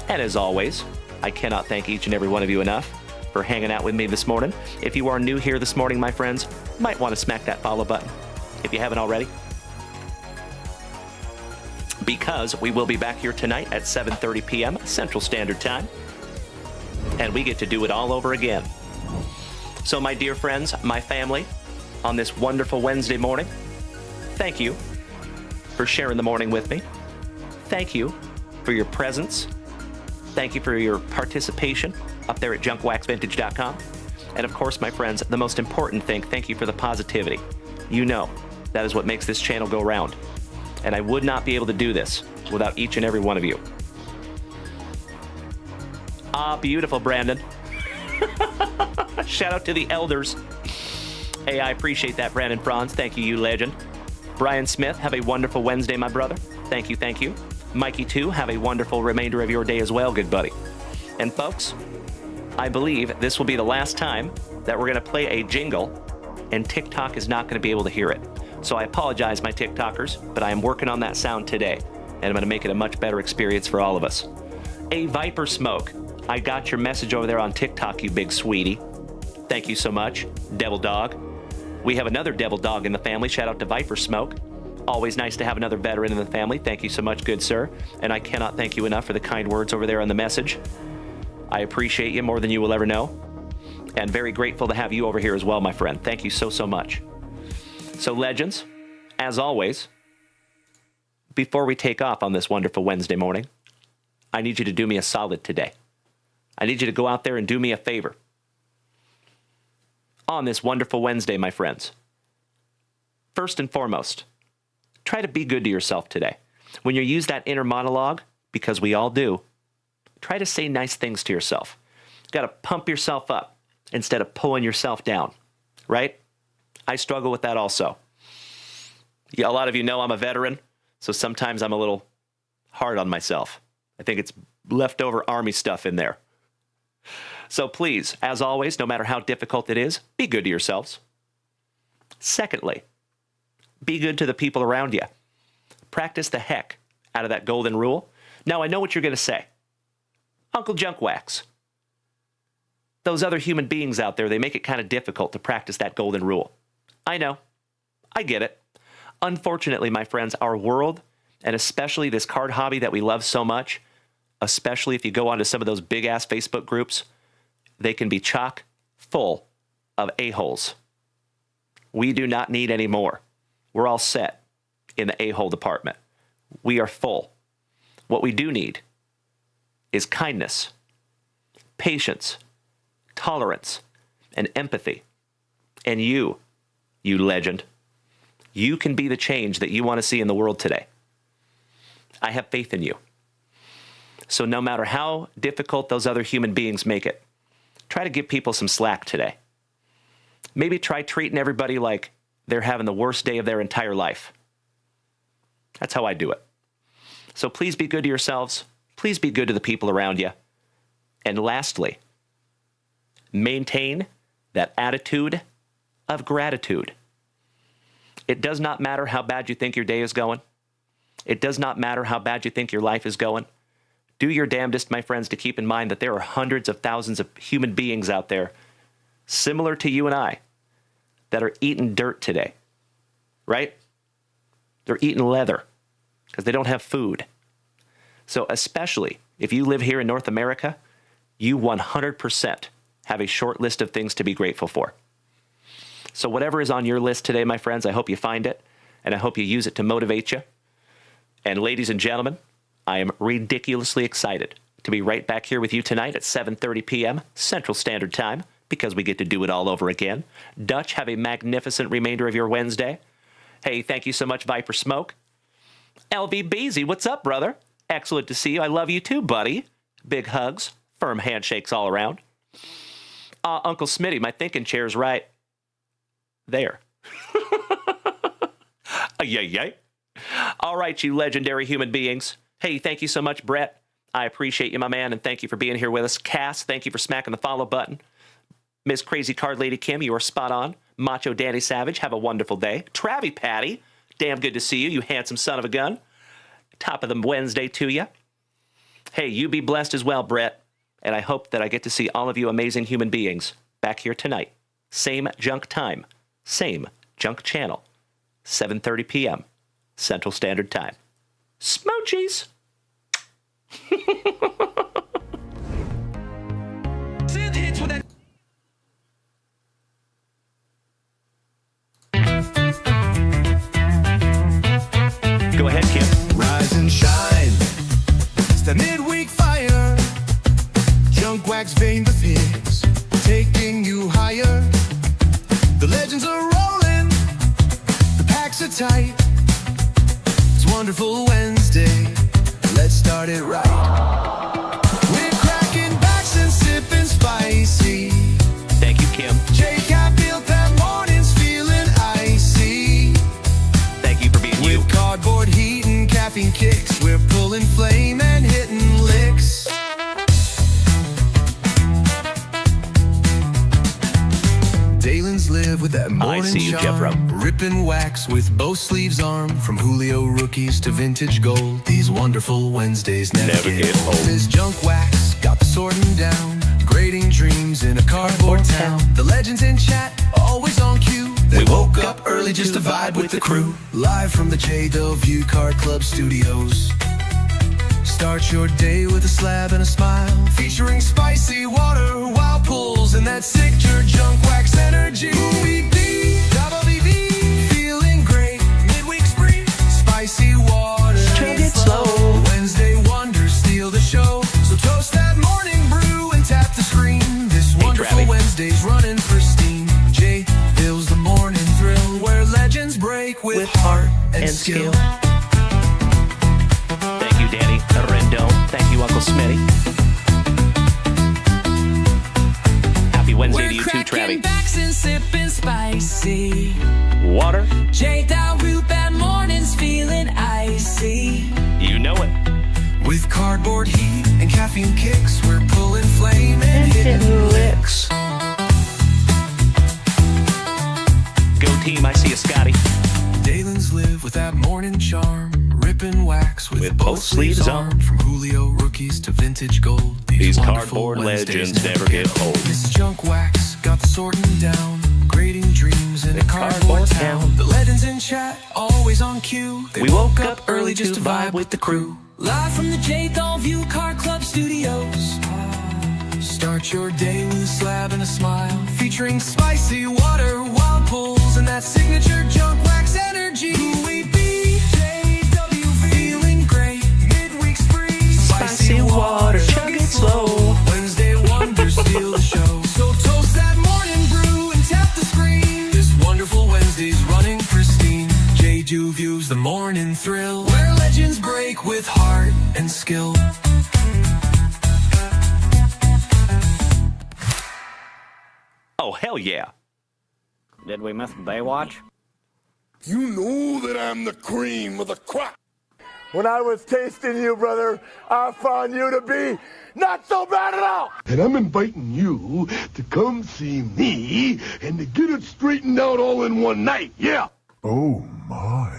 And as always, I cannot thank each and every one of you enough for hanging out with me this morning. If you are new here this morning, my friends, you might want to smack that follow button if you haven't already, because we will be back here tonight at 7:30 p.m. Central Standard Time, and we get to do it all over again. So, my dear friends, my family, on this wonderful Wednesday morning, thank you for sharing the morning with me. Thank you for your presence. Thank you for your participation up there at JunkWaxVintage.com. And of course, my friends, the most important thing, thank you for the positivity. You know, that is what makes this channel go round. And I would not be able to do this without each and every one of you. Ah, beautiful, Brandon. Shout out to the elders. Hey, I appreciate that, Brandon Franz. Thank you, you legend. Brian Smith, have a wonderful Wednesday, my brother. Thank you, thank you. Mikey, too, have a wonderful remainder of your day as well, good buddy. And folks, I believe this will be the last time that we're going to play a jingle, and TikTok is not going to be able to hear it. So I apologize, my TikTokers, but I am working on that sound today, and I'm going to make it a much better experience for all of us. A Viper Smoke, I got your message over there on TikTok, you big sweetie. Thank you so much, Devil Dog. We have another Devil Dog in the family. Shout out to Viper Smoke. Always nice to have another veteran in the family. Thank you so much, good sir. And I cannot thank you enough for the kind words over there on the message. I appreciate you more than you will ever know. And very grateful to have you over here as well, my friend. Thank you so, so much. So, legends, as always, before we take off on this wonderful Wednesday morning, I need you to do me a solid today. I need you to go out there and do me a favor. On this wonderful Wednesday, my friends, first and foremost, try to be good to yourself today. When you use that inner monologue, because we all do, try to say nice things to yourself. You got to pump yourself up instead of pulling yourself down, right? I struggle with that also. Yeah, a lot of you know I'm a veteran, so sometimes I'm a little hard on myself. I think it's leftover Army stuff in there. So please, as always, no matter how difficult it is, be good to yourselves. Secondly, be good to the people around you. Practice the heck out of that golden rule. Now, I know what you're going to say. Uncle Junk Wax. Those other human beings out there, they make it kind of difficult to practice that golden rule. I know. I get it. Unfortunately, my friends, our world, and especially this card hobby that we love so much, especially if you go onto some of those big-ass Facebook groups, they can be chock full of a-holes. We do not need any more. We're all set in the a-hole department. We are full. What we do need is kindness, patience, tolerance, and empathy. And you legend, you can be the change that you want to see in the world today. I have faith in you. So no matter how difficult those other human beings make it, try to give people some slack today. Maybe try treating everybody like they're having the worst day of their entire life. That's how I do it. So please be good to yourselves. Please be good to the people around you. And lastly, maintain that attitude of gratitude. It does not matter how bad you think your day is going. It does not matter how bad you think your life is going. Do your damnedest, my friends, to keep in mind that there are hundreds of thousands of human beings out there, similar to you and I, that are eating dirt today, right? They're eating leather because they don't have food. So especially if you live here in North America, you 100% have a short list of things to be grateful for. So whatever is on your list today, my friends, I hope you find it, and I hope you use it to motivate you. And ladies and gentlemen, I am ridiculously excited to be right back here with you tonight at 7:30 p.m. Central Standard Time, because we get to do it all over again. Dutch, have a magnificent remainder of your Wednesday. Hey, thank you so much, Viper Smoke. LV Beezy, what's up, brother? Excellent to see you. I love you too, buddy. Big hugs, firm handshakes all around. Uncle Smitty, my thinking chair's right there. Yay. All right, you legendary human beings. Hey, thank you so much, Brett. I appreciate you, my man, and thank you for being here with us. Cass, thank you for smacking the follow button. Miss Crazy Card Lady Kim, you are spot on. Macho Danny Savage, have a wonderful day. Travie Patty, damn good to see you, you handsome son of a gun. Top of the Wednesday to you. Hey, you be blessed as well, Brett. And I hope that I get to see all of you amazing human beings back here tonight. Same junk time, same junk channel, 7:30 p.m. Central Standard Time. Smoochies! Go ahead, Kim. Rise and shine. It's the midweek fire. Junk wax vein the pigs, taking you higher. The legends are rolling. The packs are tight. It's wonderful Wednesday. Let's start it right. We're cracking backs and sipping spicy. Thank you, Kim. J-Cap built that morning's feeling icy. Thank you for being you. With cardboard heat and caffeine kicks, we're pulling flame and hitting licks. Dalen's live with that morning I see you, charm. Jeffro. Ripping wax with both sleeves armed. From Julio rookies to vintage gold. These wonderful Wednesdays never get old. Miss Junk Wax got the sorting down. Grading dreams in a cardboard town. The legends in chat, always on cue. They woke up early just to vibe with the crew. Live from the J. View Card Club Studios. Start your day with a slab and a smile. Featuring spicy water, wild pulls, and that signature junk wax energy. WB, feeling great. Midweek spree, spicy water. Chug it slow. Wednesday wonders steal the show. So toast that morning brew and tap the screen. This wonderful Wednesday's running pristine. Jay fills the morning thrill where legends break with heart and skill. Thank you, Danny Rendon. Thank you, Uncle Smitty. Happy Wednesday to you too, Travie. Backs and sipping spicy. Water. J-Dow root that morning's feeling icy. You know it. With cardboard heat and caffeine kicks, we're pulling flame and hitting licks. Go team, I see you, Scotty. Dalen's live with that morning charm. Ripping wax with both sleeves on. From Julio rookies to vintage gold. These cardboard legends never get old. This junk wax got the sorting down. Grading dreams in a cardboard town. The legends in chat, always on cue. They woke up early just to vibe with the crew. Live from the J. View Card Club Studios. Start your day with a slab and a smile. Featuring spicy water, wild pulls, and that signature junk wax energy. Who we be? JW feeling great. Midweek spree. Spicy water, chug it slow. Wednesday wonders steal the show. So toast that morning brew and tap the screen. This wonderful Wednesday's running pristine. J. views the morning thrill where legends break with heart and skill. Oh, hell yeah. Did we miss Baywatch? You know that I'm the cream of the crop. When I was tasting you, brother, I found you to be not so bad at all. And I'm inviting you to come see me and to get it straightened out all in one night, yeah. Oh, my.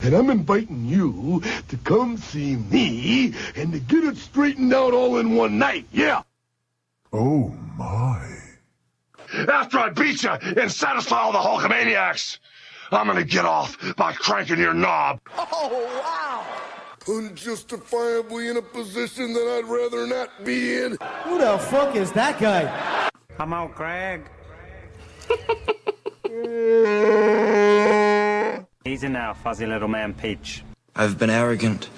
And I'm inviting you to come see me and to get it straightened out all in one night, yeah. Oh, my. After I beat you and satisfy all the Hulkamaniacs, I'm gonna get off by cranking your knob. Oh, wow! Unjustifiably in a position that I'd rather not be in. Who the fuck is that guy? Come on, Craig. Easy now, fuzzy little man Peach. I've been arrogant,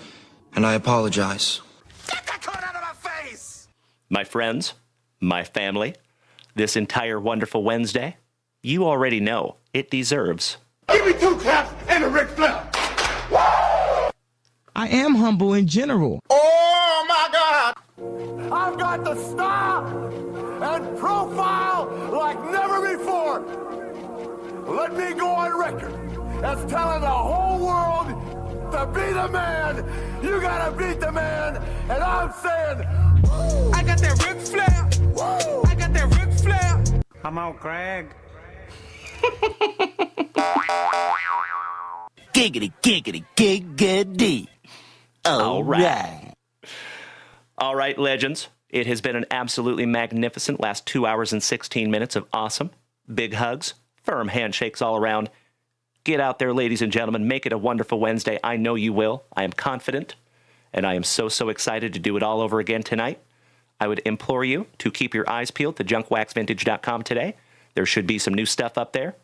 and I apologize. Get that card out of my face! My friends, my family, this entire wonderful Wednesday, you already know it deserves. Give me 2 claps and a Ric Flair! I am humble in general. Oh my God! I've got the style and profile like never before. Let me go on record as telling the whole world to be the man. You gotta beat the man, and I'm saying, I got that Ric Flair. Woo! I got that Ric Flair. Come on, Craig. Giggity, giggity, giggity. All right. All right, legends. It has been an absolutely magnificent last 2 hours and 16 minutes of awesome. Big hugs, firm handshakes all around. Get out there, ladies and gentlemen. Make it a wonderful Wednesday. I know you will. I am confident. And I am so excited to do it all over again tonight. I would implore you to keep your eyes peeled to JunkWaxVintage.com today. There should be some new stuff up there.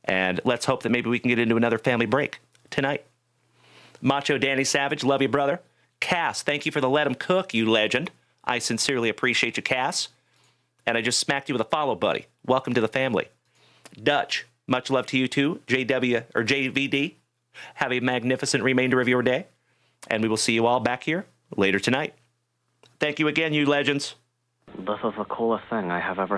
And let's hope that maybe we can get into another family break tonight. Macho Danny Savage, love you, brother. Cass, thank you for the let him cook, you legend. I sincerely appreciate you, Cass. And I just smacked you with a follow, buddy. Welcome to the family. Dutch, much love to you too. JW or JVD, have a magnificent remainder of your day. And we will see you all back here later tonight. Thank you again, you legends. This is the coolest thing I have ever